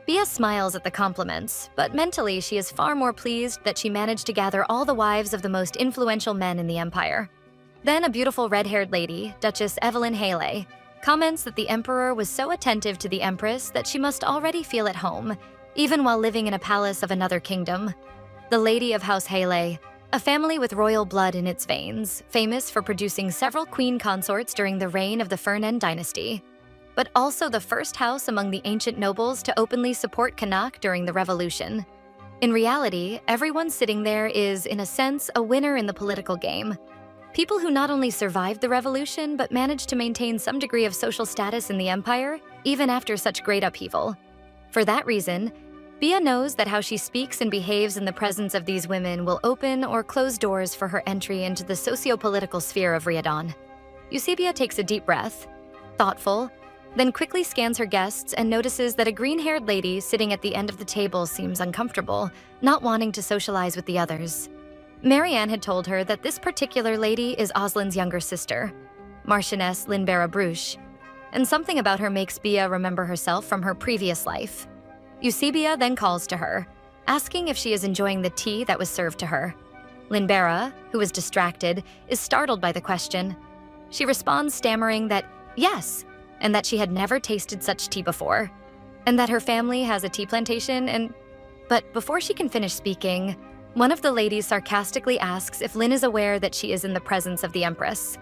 Bia smiles at the compliments, but mentally she is far more pleased that she managed to gather all the wives of the most influential men in the empire. Then a beautiful red-haired lady, Duchess Evelyn Haley, comments that the Emperor was so attentive to the Empress that she must already feel at home, even while living in a palace of another kingdom. The Lady of House Haley, a family with royal blood in its veins, famous for producing several queen consorts during the reign of the Fernan dynasty, but also the first house among the ancient nobles to openly support Kanak during the revolution. In reality, everyone sitting there is, in a sense, a winner in the political game. People who not only survived the revolution, but managed to maintain some degree of social status in the empire, even after such great upheaval. For that reason, Bia knows that how she speaks and behaves in the presence of these women will open or close doors for her entry into the socio-political sphere of Riadon. Eusebia takes a deep breath, thoughtful, then quickly scans her guests and notices that a green-haired lady sitting at the end of the table seems uncomfortable, not wanting to socialize with the others. Marianne had told her that this particular lady is Oslin's younger sister, Marchioness Linbera Bruche, and something about her makes Bia remember herself from her previous life. Eusebia then calls to her, asking if she is enjoying the tea that was served to her. Linbera, who is distracted, is startled by the question. She responds stammering that yes, and that she had never tasted such tea before, and that her family has a tea plantation But before she can finish speaking, one of the ladies sarcastically asks if Lynn is aware that she is in the presence of the Empress.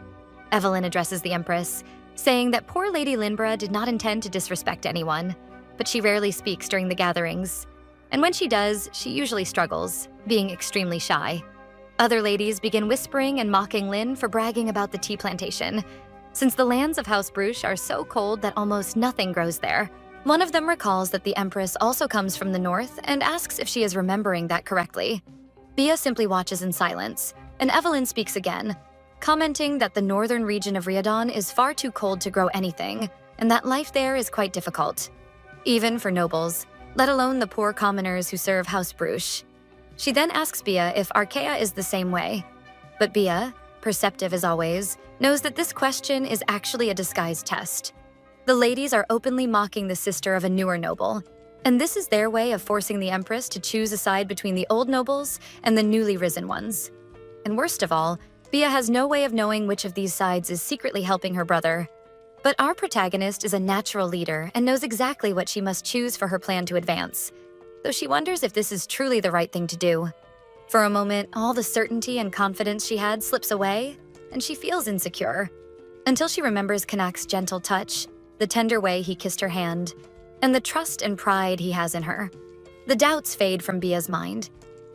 Evelyn addresses the Empress, saying that poor Lady Linbera did not intend to disrespect anyone, but she rarely speaks during the gatherings, and when she does, she usually struggles, being extremely shy. Other ladies begin whispering and mocking Lynn for bragging about the tea plantation, since the lands of House Bruche are so cold that almost nothing grows there. One of them recalls that the Empress also comes from the north and asks if she is remembering that correctly. Bia simply watches in silence, and Evelyn speaks again, commenting that the northern region of Riadon is far too cold to grow anything, and that life there is quite difficult, even for nobles, let alone the poor commoners who serve House Bruche. She then asks Bia if Arkea is the same way, but Bia, perceptive as always, knows that this question is actually a disguised test. The ladies are openly mocking the sister of a newer noble, and this is their way of forcing the Empress to choose a side between the old nobles and the newly risen ones. And worst of all, Bia has no way of knowing which of these sides is secretly helping her brother. But our protagonist is a natural leader and knows exactly what she must choose for her plan to advance, though she wonders if this is truly the right thing to do. For a moment, all the certainty and confidence she had slips away, and she feels insecure, until she remembers Kanak's gentle touch, the tender way he kissed her hand, and the trust and pride he has in her. The doubts fade from Bia's mind.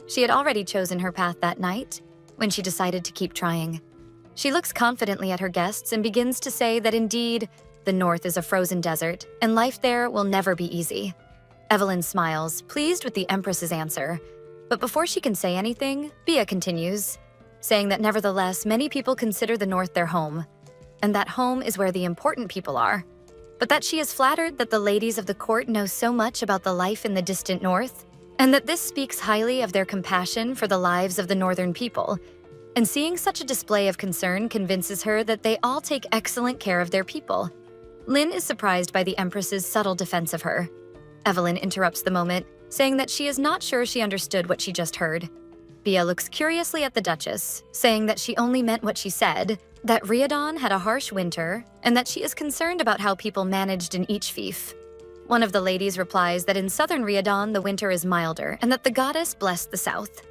She had already chosen her path that night, when she decided to keep trying. She looks confidently at her guests and begins to say that indeed, the north is a frozen desert, and life there will never be easy. Evelyn smiles, pleased with the Empress's answer. But before she can say anything, Bia continues, saying that nevertheless, many people consider the north their home, and that home is where the important people are. But that she is flattered that the ladies of the court know so much about the life in the distant north, and that this speaks highly of their compassion for the lives of the northern people. And seeing such a display of concern convinces her that they all take excellent care of their people. Lin is surprised by the Empress's subtle defense of her. Evelyn interrupts the moment, saying that she is not sure she understood what she just heard. Bia looks curiously at the Duchess, saying that she only meant what she said, that Riadon had a harsh winter, and that she is concerned about how people managed in each fief. One of the ladies replies that in southern Riadon the winter is milder, and that the goddess blessed the south.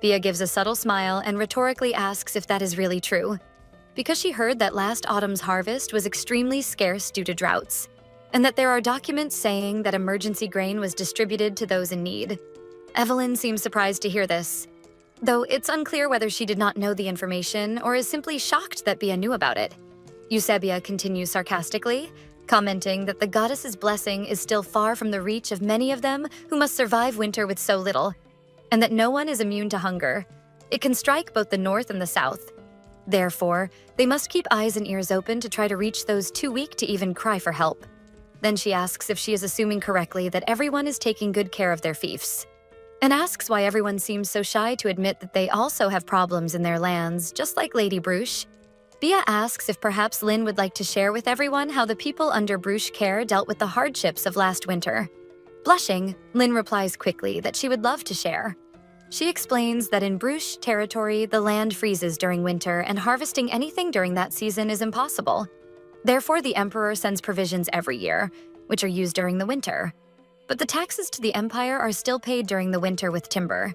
Bia gives a subtle smile and rhetorically asks if that is really true, because she heard that last autumn's harvest was extremely scarce due to droughts, and that there are documents saying that emergency grain was distributed to those in need. Evelyn seems surprised to hear this, though it's unclear whether she did not know the information or is simply shocked that Bia knew about it. Eusebia continues sarcastically, commenting that the goddess's blessing is still far from the reach of many of them who must survive winter with so little, and that no one is immune to hunger. It can strike both the north and the south. Therefore, they must keep eyes and ears open to try to reach those too weak to even cry for help. Then she asks if she is assuming correctly that everyone is taking good care of their fiefs, and asks why everyone seems so shy to admit that they also have problems in their lands, just like Lady Bruche. Bia asks if perhaps Lin would like to share with everyone how the people under Bruche care dealt with the hardships of last winter. Blushing, Lin replies quickly that she would love to share. She explains that in Bruche territory, the land freezes during winter and harvesting anything during that season is impossible. Therefore, the emperor sends provisions every year, which are used during the winter. But the taxes to the empire are still paid during the winter with timber.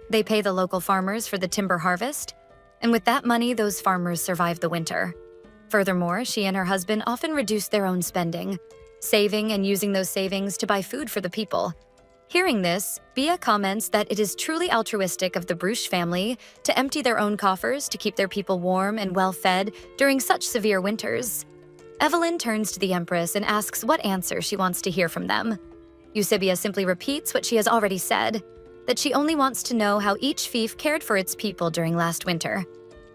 They pay the local farmers for the timber harvest, and with that money, those farmers survive the winter. Furthermore, she and her husband often reduce their own spending, saving and using those savings to buy food for the people. Hearing this, Bia comments that it is truly altruistic of the Bruche family to empty their own coffers to keep their people warm and well-fed during such severe winters. Evelyn turns to the Empress and asks what answer she wants to hear from them. Eusebia simply repeats what she has already said, that she only wants to know how each fief cared for its people during last winter.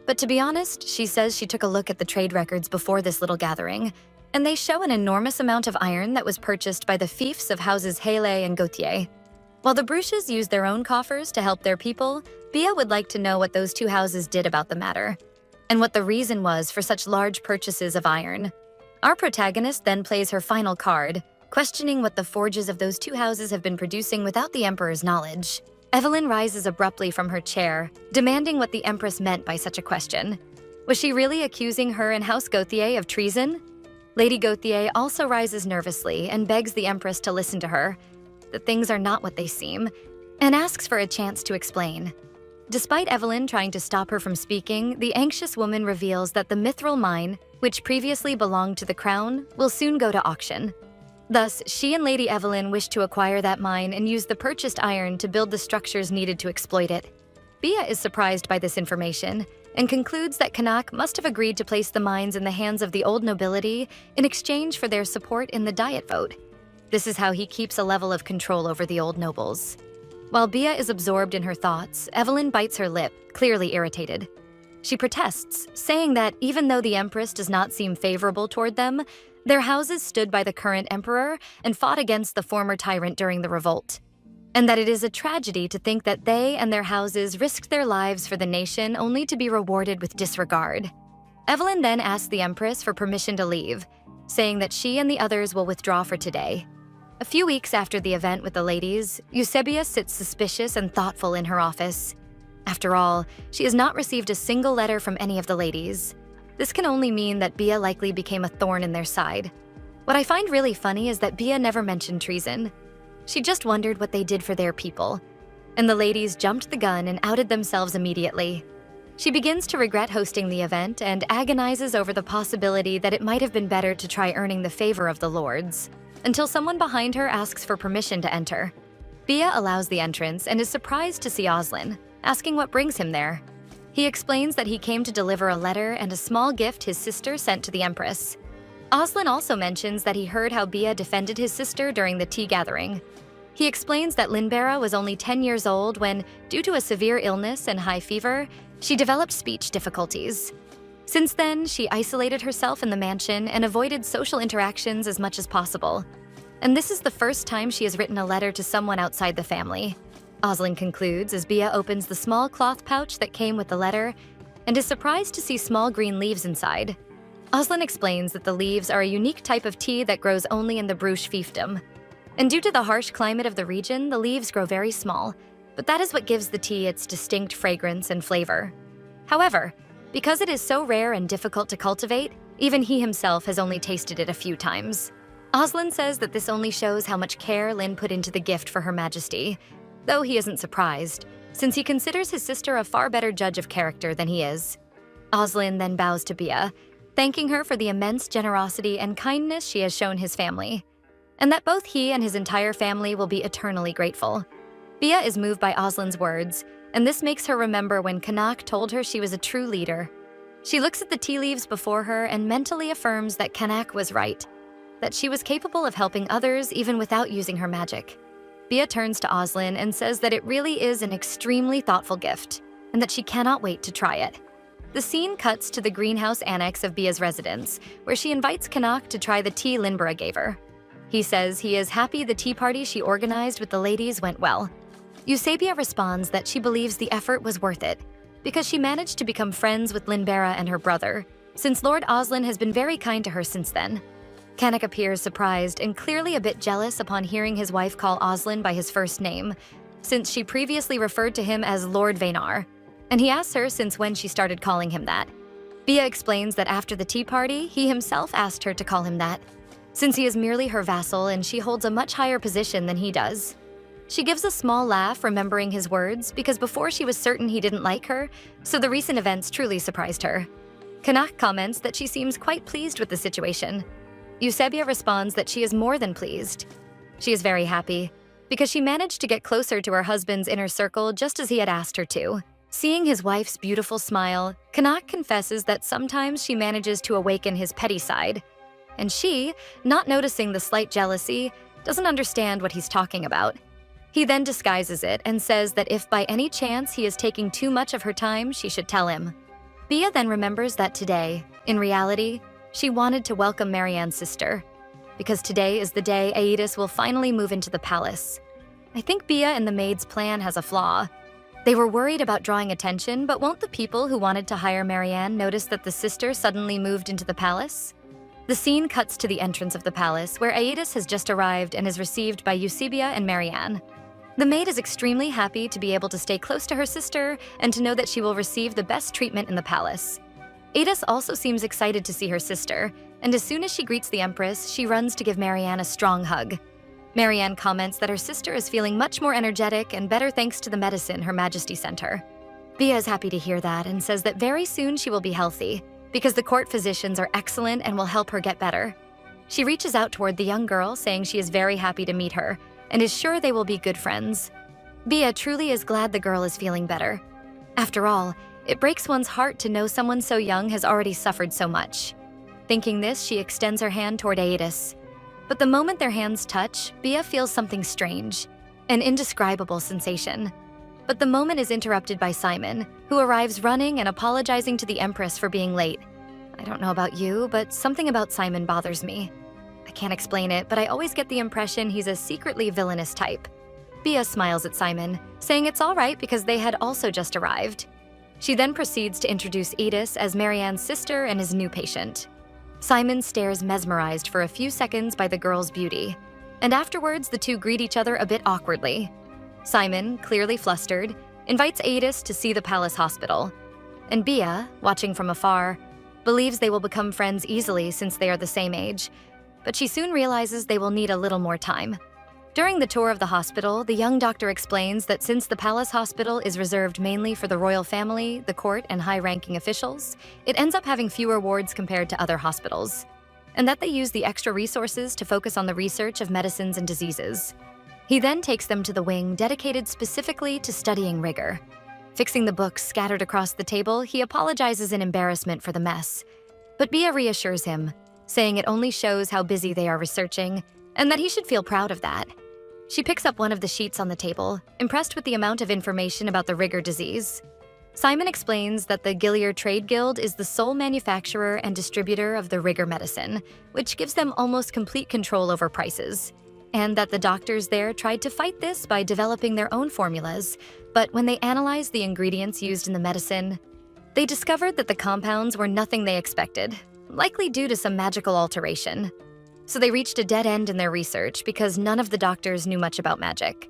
But to be honest, she says she took a look at the trade records before this little gathering, and they show an enormous amount of iron that was purchased by the fiefs of houses Hele and Gautier. While the Bruches used their own coffers to help their people, Bia would like to know what those two houses did about the matter, and what the reason was for such large purchases of iron. Our protagonist then plays her final card, questioning what the forges of those two houses have been producing without the Emperor's knowledge. Evelyn rises abruptly from her chair, demanding what the Empress meant by such a question. Was she really accusing her and House Gautier of treason? Lady Gautier also rises nervously and begs the Empress to listen to her, that things are not what they seem, and asks for a chance to explain. Despite Evelyn trying to stop her from speaking, the anxious woman reveals that the mithril mine, which previously belonged to the crown, will soon go to auction. Thus, she and Lady Evelyn wish to acquire that mine and use the purchased iron to build the structures needed to exploit it. Bia is surprised by this information and concludes that Kanak must have agreed to place the mines in the hands of the old nobility in exchange for their support in the Diet vote. This is how he keeps a level of control over the old nobles. While Bia is absorbed in her thoughts, Evelyn bites her lip, clearly irritated. She protests, saying that even though the Empress does not seem favorable toward them, their houses stood by the current emperor and fought against the former tyrant during the revolt, and that it is a tragedy to think that they and their houses risked their lives for the nation only to be rewarded with disregard. Evelyn then asks the Empress for permission to leave, saying that she and the others will withdraw for today. A few weeks after the event with the ladies, Eusebia sits suspicious and thoughtful in her office. After all, she has not received a single letter from any of the ladies. This can only mean that Bia likely became a thorn in their side. What I find really funny is that Bia never mentioned treason. She just wondered what they did for their people. And the ladies jumped the gun and outed themselves immediately. She begins to regret hosting the event and agonizes over the possibility that it might have been better to try earning the favor of the lords, until someone behind her asks for permission to enter. Bia allows the entrance and is surprised to see Oslin, asking what brings him there. He explains that he came to deliver a letter and a small gift his sister sent to the Empress. Oslin also mentions that he heard how Bia defended his sister during the tea gathering. He explains that Linbera was only 10 years old when, due to a severe illness and high fever, she developed speech difficulties. Since then, she isolated herself in the mansion and avoided social interactions as much as possible. And this is the first time she has written a letter to someone outside the family. Oslin concludes as Bia opens the small cloth pouch that came with the letter and is surprised to see small green leaves inside. Oslin explains that the leaves are a unique type of tea that grows only in the Bruges fiefdom. And due to the harsh climate of the region, the leaves grow very small, but that is what gives the tea its distinct fragrance and flavor. However, because it is so rare and difficult to cultivate, even he himself has only tasted it a few times. Oslin says that this only shows how much care Lin put into the gift for Her Majesty, though he isn't surprised, since he considers his sister a far better judge of character than he is. Oslin then bows to Bia, thanking her for the immense generosity and kindness she has shown his family, and that both he and his entire family will be eternally grateful. Bia is moved by Oslin's words, and this makes her remember when Kanak told her she was a true leader. She looks at the tea leaves before her and mentally affirms that Kanak was right, that she was capable of helping others even without using her magic. Bia turns to Oslin and says that it really is an extremely thoughtful gift, and that she cannot wait to try it. The scene cuts to the greenhouse annex of Bia's residence, where she invites Kanak to try the tea Linbera gave her. He says he is happy the tea party she organized with the ladies went well. Eusebia responds that she believes the effort was worth it, because she managed to become friends with Linbera and her brother, since Lord Oslin has been very kind to her since then. Kanak appears surprised and clearly a bit jealous upon hearing his wife call Oslin by his first name, since she previously referred to him as Lord Vaynar, and he asks her since when she started calling him that. Bia explains that after the tea party, he himself asked her to call him that, since he is merely her vassal and she holds a much higher position than he does. She gives a small laugh, remembering his words, because before she was certain he didn't like her, so the recent events truly surprised her. Kanak comments that she seems quite pleased with the situation. Eusebia responds that she is more than pleased. She is very happy, because she managed to get closer to her husband's inner circle just as he had asked her to. Seeing his wife's beautiful smile, Kanak confesses that sometimes she manages to awaken his petty side, and she, not noticing the slight jealousy, doesn't understand what he's talking about. He then disguises it and says that if by any chance he is taking too much of her time, she should tell him. Bia then remembers that today, in reality, she wanted to welcome Marianne's sister, because today is the day Aedes will finally move into the palace. I think Bia and the maid's plan has a flaw. They were worried about drawing attention, but won't the people who wanted to hire Marianne notice that the sister suddenly moved into the palace? The scene cuts to the entrance of the palace, where Aedes has just arrived and is received by Eusebia and Marianne. The maid is extremely happy to be able to stay close to her sister and to know that she will receive the best treatment in the palace. Aedes also seems excited to see her sister, and as soon as she greets the Empress, she runs to give Marianne a strong hug. Marianne comments that her sister is feeling much more energetic and better thanks to the medicine Her Majesty sent her. Bia is happy to hear that and says that very soon she will be healthy, because the court physicians are excellent and will help her get better. She reaches out toward the young girl, saying she is very happy to meet her, and is sure they will be good friends. Bia truly is glad the girl is feeling better. After all, it breaks one's heart to know someone so young has already suffered so much. Thinking this, she extends her hand toward Aedes. But the moment their hands touch, Bia feels something strange, an indescribable sensation. But the moment is interrupted by Simon, who arrives running and apologizing to the Empress for being late. I don't know about you, but something about Simon bothers me. I can't explain it, but I always get the impression he's a secretly villainous type. Bia smiles at Simon, saying it's all right because they had also just arrived. She then proceeds to introduce Aedes as Marianne's sister and his new patient. Simon stares mesmerized for a few seconds by the girl's beauty, and afterwards the two greet each other a bit awkwardly. Simon, clearly flustered, invites Aedes to see the palace hospital, and Bia, watching from afar, believes they will become friends easily since they are the same age, but she soon realizes they will need a little more time. During the tour of the hospital, the young doctor explains that since the palace hospital is reserved mainly for the royal family, the court, and high-ranking officials, it ends up having fewer wards compared to other hospitals, and that they use the extra resources to focus on the research of medicines and diseases. He then takes them to the wing dedicated specifically to studying rigor. Fixing the books scattered across the table, he apologizes in embarrassment for the mess. But Bia reassures him, saying it only shows how busy they are researching, and that he should feel proud of that. She picks up one of the sheets on the table, impressed with the amount of information about the rigor disease. Simon explains that the Gilead Trade Guild is the sole manufacturer and distributor of the rigor medicine, which gives them almost complete control over prices, and that the doctors there tried to fight this by developing their own formulas, but when they analyzed the ingredients used in the medicine, they discovered that the compounds were nothing they expected, likely due to some magical alteration. So they reached a dead end in their research because none of the doctors knew much about magic.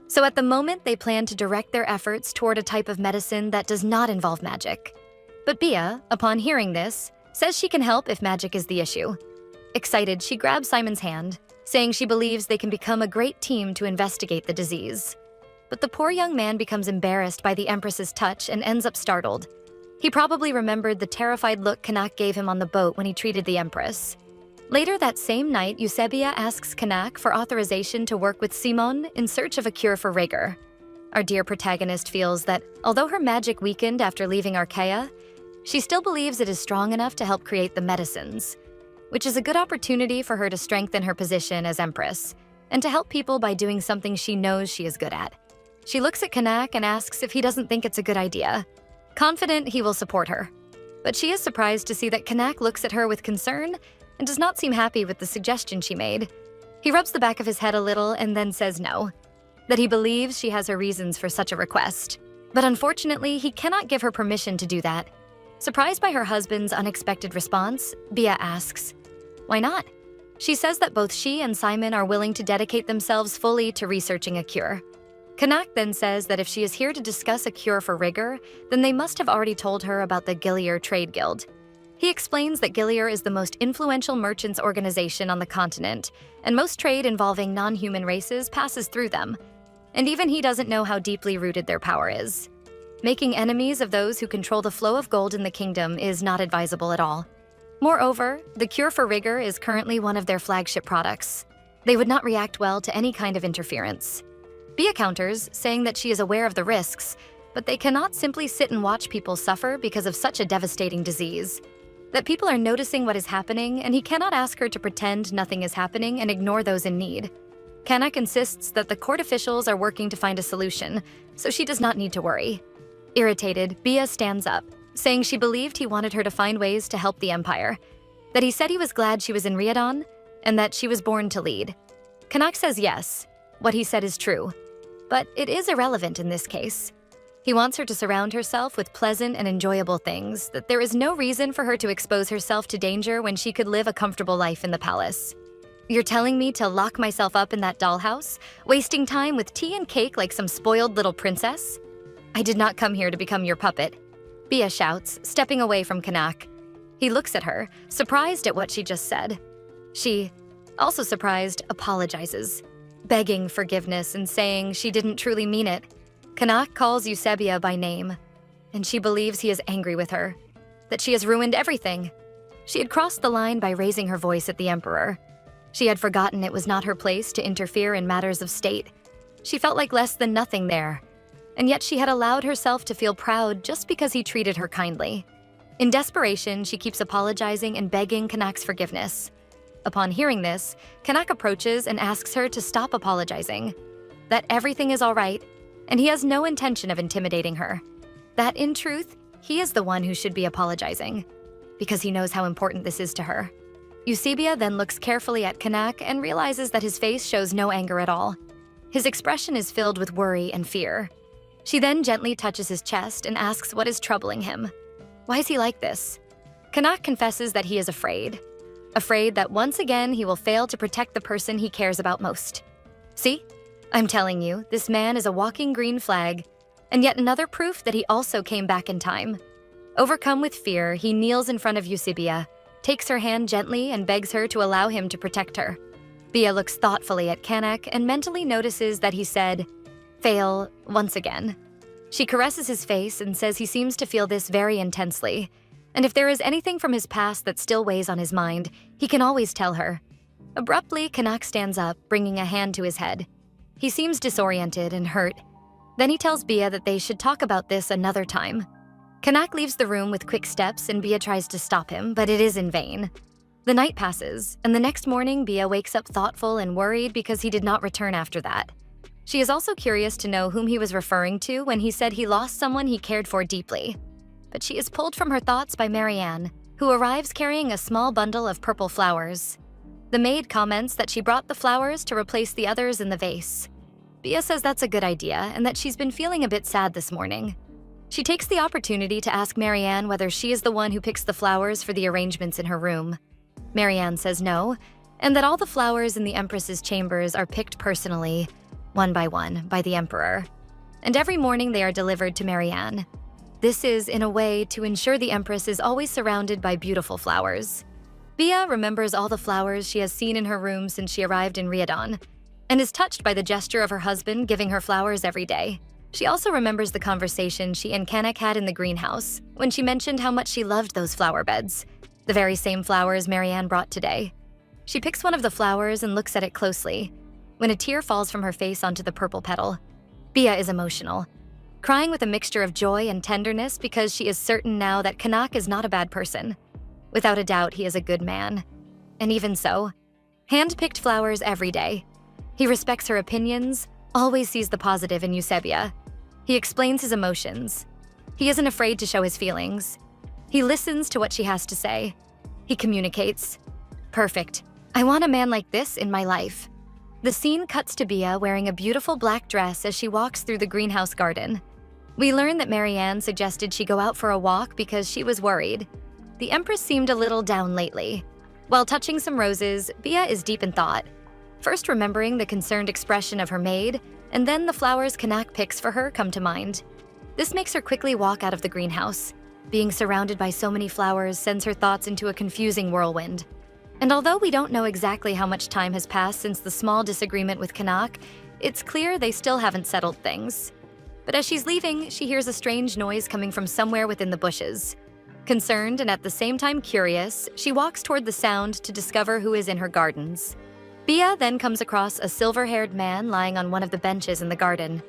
So at the moment, they plan to direct their efforts toward a type of medicine that does not involve magic. But Bia, upon hearing this, says she can help if magic is the issue. Excited, she grabs Simon's hand, saying she believes they can become a great team to investigate the disease. But the poor young man becomes embarrassed by the Empress's touch and ends up startled. He probably remembered the terrified look Kanak gave him on the boat when he treated the Empress. Later that same night, Eusebia asks Kanak for authorization to work with Simon in search of a cure for rigor. Our dear protagonist feels that, although her magic weakened after leaving Archaea, she still believes it is strong enough to help create the medicines, which is a good opportunity for her to strengthen her position as Empress, and to help people by doing something she knows she is good at. She looks at Kanak and asks if he doesn't think it's a good idea, confident he will support her. But she is surprised to see that Kanak looks at her with concern and does not seem happy with the suggestion she made. He rubs the back of his head a little and then says no, that he believes she has her reasons for such a request. But unfortunately, he cannot give her permission to do that. Surprised by her husband's unexpected response, Bia asks, "Why not?" She says that both she and Simon are willing to dedicate themselves fully to researching a cure. Kanak then says that if she is here to discuss a cure for rigor, then they must have already told her about the Gilead Trade Guild. He explains that Gilead is the most influential merchants organization on the continent, and most trade involving non-human races passes through them. And even he doesn't know how deeply rooted their power is. Making enemies of those who control the flow of gold in the kingdom is not advisable at all. Moreover, the cure for rigor is currently one of their flagship products. They would not react well to any kind of interference. Bia counters, saying that she is aware of the risks, but they cannot simply sit and watch people suffer because of such a devastating disease. That people are noticing what is happening, and he cannot ask her to pretend nothing is happening and ignore those in need. Kanak insists that the court officials are working to find a solution, so she does not need to worry. Irritated, Bia stands up, saying she believed he wanted her to find ways to help the Empire, that he said he was glad she was in Riadon, and that she was born to lead. Kanak says yes, what he said is true, but it is irrelevant in this case. He wants her to surround herself with pleasant and enjoyable things, that there is no reason for her to expose herself to danger when she could live a comfortable life in the palace. You're telling me to lock myself up in that dollhouse, wasting time with tea and cake like some spoiled little princess? I did not come here to become your puppet, Bia shouts, stepping away from Kanak. He looks at her, surprised at what she just said. She, also surprised, apologizes, begging forgiveness and saying she didn't truly mean it. Kanak calls Eusebia by name, and she believes he is angry with her, that she has ruined everything. She had crossed the line by raising her voice at the Emperor. She had forgotten it was not her place to interfere in matters of state. She felt like less than nothing there, and yet she had allowed herself to feel proud just because he treated her kindly. In desperation, she keeps apologizing and begging Kanak's forgiveness. Upon hearing this, Kanak approaches and asks her to stop apologizing, that everything is all right, and he has no intention of intimidating her. That, in truth, he is the one who should be apologizing, because he knows how important this is to her. Eusebia then looks carefully at Kanak and realizes that his face shows no anger at all. His expression is filled with worry and fear. She then gently touches his chest and asks what is troubling him. Why is he like this? Kanak confesses that he is afraid. Afraid that once again he will fail to protect the person he cares about most. See? I'm telling you, this man is a walking green flag, and yet another proof that he also came back in time. Overcome with fear, he kneels in front of Eusebia, takes her hand gently and begs her to allow him to protect her. Bia looks thoughtfully at Kanak and mentally notices that he said, "Fail once again." She caresses his face and says he seems to feel this very intensely, and if there is anything from his past that still weighs on his mind, he can always tell her. Abruptly, Kanak stands up, bringing a hand to his head. He seems disoriented and hurt. Then he tells Bia that they should talk about this another time. Kanak leaves the room with quick steps and Bia tries to stop him, but it is in vain. The night passes, and the next morning Bia wakes up thoughtful and worried because he did not return after that. She is also curious to know whom he was referring to when he said he lost someone he cared for deeply. But she is pulled from her thoughts by Marianne, who arrives carrying a small bundle of purple flowers. The maid comments that she brought the flowers to replace the others in the vase. Bia says that's a good idea and that she's been feeling a bit sad this morning. She takes the opportunity to ask Marianne whether she is the one who picks the flowers for the arrangements in her room. Marianne says no, and that all the flowers in the Empress's chambers are picked personally, one, by the Emperor. And every morning they are delivered to Marianne. This is, in a way, to ensure the Empress is always surrounded by beautiful flowers. Bia remembers all the flowers she has seen in her room since she arrived in Riyadh, and is touched by the gesture of her husband giving her flowers every day. She also remembers the conversation she and Kanak had in the greenhouse, when she mentioned how much she loved those flower beds, the very same flowers Marianne brought today. She picks one of the flowers and looks at it closely, when a tear falls from her face onto the purple petal. Bia is emotional, crying with a mixture of joy and tenderness because she is certain now that Kanak is not a bad person. Without a doubt, he is a good man. And even so, hand-picked flowers every day. He respects her opinions, always sees the positive in Eusebia. He explains his emotions. He isn't afraid to show his feelings. He listens to what she has to say. He communicates. Perfect. I want a man like this in my life. The scene cuts to Bia wearing a beautiful black dress as she walks through the greenhouse garden. We learn that Marianne suggested she go out for a walk because she was worried. The Empress seemed a little down lately. While touching some roses, Bia is deep in thought, first remembering the concerned expression of her maid, and then the flowers Kanak picks for her come to mind. This makes her quickly walk out of the greenhouse. Being surrounded by so many flowers sends her thoughts into a confusing whirlwind. And although we don't know exactly how much time has passed since the small disagreement with Kanak, it's clear they still haven't settled things. But as she's leaving, she hears a strange noise coming from somewhere within the bushes. Concerned and at the same time curious, she walks toward the sound to discover who is in her gardens. Bia then comes across a silver-haired man lying on one of the benches in the garden.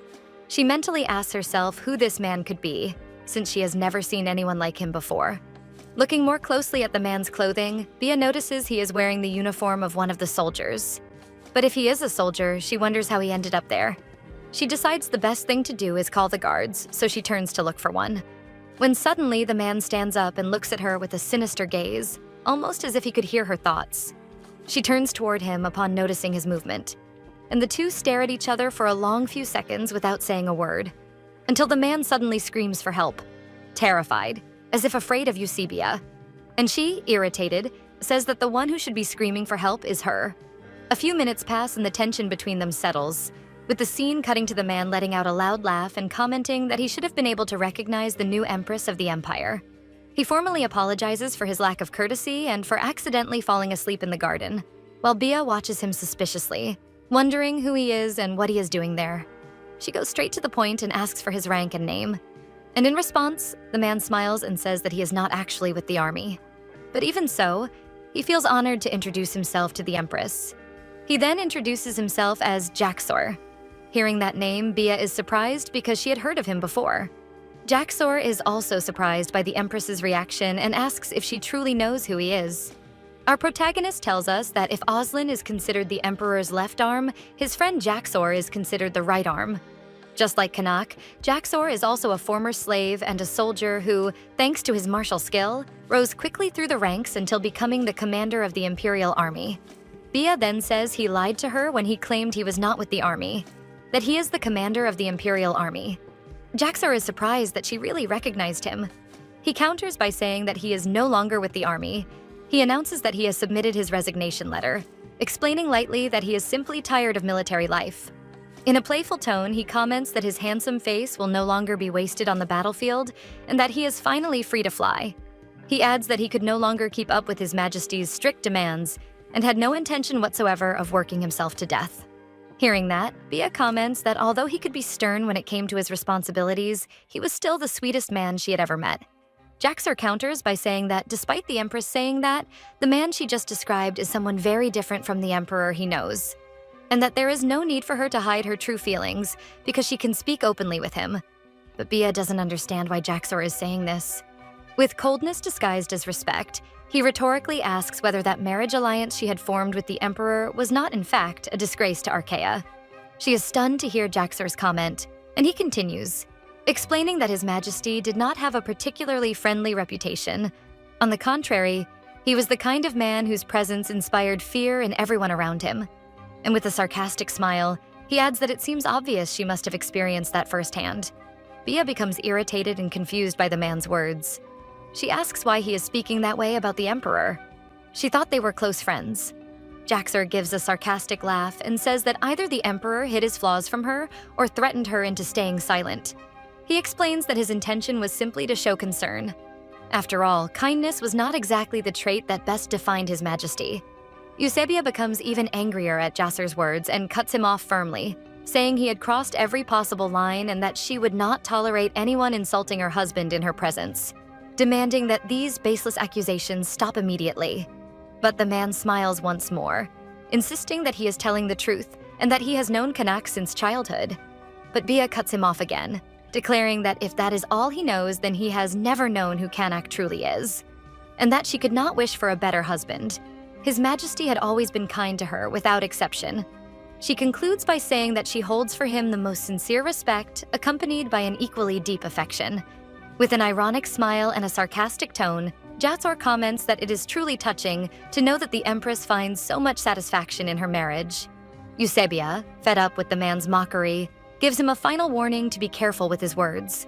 She mentally asks herself who this man could be, since she has never seen anyone like him before. Looking more closely at the man's clothing, Bia notices he is wearing the uniform of one of the soldiers. But if he is a soldier, she wonders how he ended up there. She decides the best thing to do is call the guards, so she turns to look for one. When suddenly the man stands up and looks at her with a sinister gaze, almost as if he could hear her thoughts. She turns toward him upon noticing his movement, and the two stare at each other for a long few seconds without saying a word, until the man suddenly screams for help, terrified, as if afraid of Eusebia. And she, irritated, says that the one who should be screaming for help is her. A few minutes pass and the tension between them settles, with the scene cutting to the man letting out a loud laugh and commenting that he should have been able to recognize the new empress of the empire. He formally apologizes for his lack of courtesy and for accidentally falling asleep in the garden, while Bia watches him suspiciously, wondering who he is and what he is doing there. She goes straight to the point and asks for his rank and name. And in response, the man smiles and says that he is not actually with the army. But even so, he feels honored to introduce himself to the Empress. He then introduces himself as Jaxor. Hearing that name, Bia is surprised because she had heard of him before. Jaxor is also surprised by the Empress's reaction and asks if she truly knows who he is. Our protagonist tells us that if Oslin is considered the Emperor's left arm, his friend Jaxor is considered the right arm. Just like Kanak, Jaxor is also a former slave and a soldier who, thanks to his martial skill, rose quickly through the ranks until becoming the commander of the Imperial Army. Bia then says he lied to her when he claimed he was not with the army, that he is the commander of the Imperial Army. Jaxor is surprised that she really recognized him. He counters by saying that he is no longer with the army. He announces that he has submitted his resignation letter, explaining lightly that he is simply tired of military life. In a playful tone, he comments that his handsome face will no longer be wasted on the battlefield and that he is finally free to fly. He adds that he could no longer keep up with His Majesty's strict demands and had no intention whatsoever of working himself to death. Hearing that, Bia comments that although he could be stern when it came to his responsibilities, he was still the sweetest man she had ever met. Jaxor counters by saying that despite the Empress saying that, the man she just described is someone very different from the Emperor he knows. and that there is no need for her to hide her true feelings because she can speak openly with him. But Bia doesn't understand why Jaxor is saying this. With coldness disguised as respect, he rhetorically asks whether that marriage alliance she had formed with the Emperor was not in fact a disgrace to Archaea. She is stunned to hear Jaxor's comment, and he continues, explaining that His Majesty did not have a particularly friendly reputation. On the contrary, he was the kind of man whose presence inspired fear in everyone around him. And with a sarcastic smile, he adds that it seems obvious she must have experienced that firsthand. Bia becomes irritated and confused by the man's words. She asks why he is speaking that way about the Emperor. She thought they were close friends. Jaxor gives a sarcastic laugh and says that either the Emperor hid his flaws from her or threatened her into staying silent. He explains that his intention was simply to show concern. After all, kindness was not exactly the trait that best defined His Majesty. Eusebia becomes even angrier at Jaxor's words and cuts him off firmly, saying he had crossed every possible line and that she would not tolerate anyone insulting her husband in her presence, demanding that these baseless accusations stop immediately. But the man smiles once more, insisting that he is telling the truth and that he has known Kanak since childhood. But Bia cuts him off again, declaring that if that is all he knows, then he has never known who Kanak truly is, and that she could not wish for a better husband. His Majesty had always been kind to her, without exception. She concludes by saying that she holds for him the most sincere respect, accompanied by an equally deep affection. With an ironic smile and a sarcastic tone, Jaxor comments that it is truly touching to know that the Empress finds so much satisfaction in her marriage. Eusebia, fed up with the man's mockery, gives him a final warning to be careful with his words.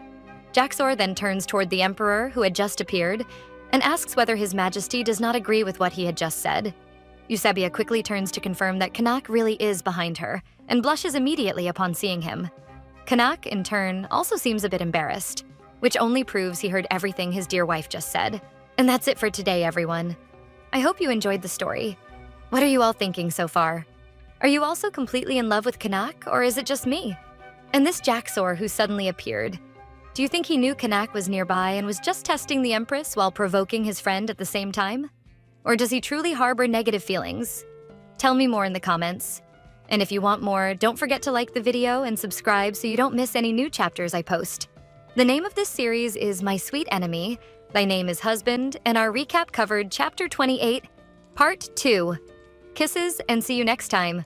Jaxor then turns toward the Emperor, who had just appeared, and asks whether His Majesty does not agree with what he had just said. Eusebia quickly turns to confirm that Kanak really is behind her, and blushes immediately upon seeing him. Kanak, in turn, also seems a bit embarrassed, which only proves he heard everything his dear wife just said. And that's it for today, everyone. I hope you enjoyed the story. What are you all thinking so far? Are you also completely in love with Kanak, or is it just me? And this Jaxor who suddenly appeared, do you think he knew Kanak was nearby and was just testing the Empress while provoking his friend at the same time? Or does he truly harbor negative feelings? Tell me more in the comments. And if you want more, don't forget to like the video and subscribe so you don't miss any new chapters I post. The name of this series is My Sweet Enemy, Thy Name is Husband, and our recap covered Chapter 28, Part 2. Kisses, and see you next time.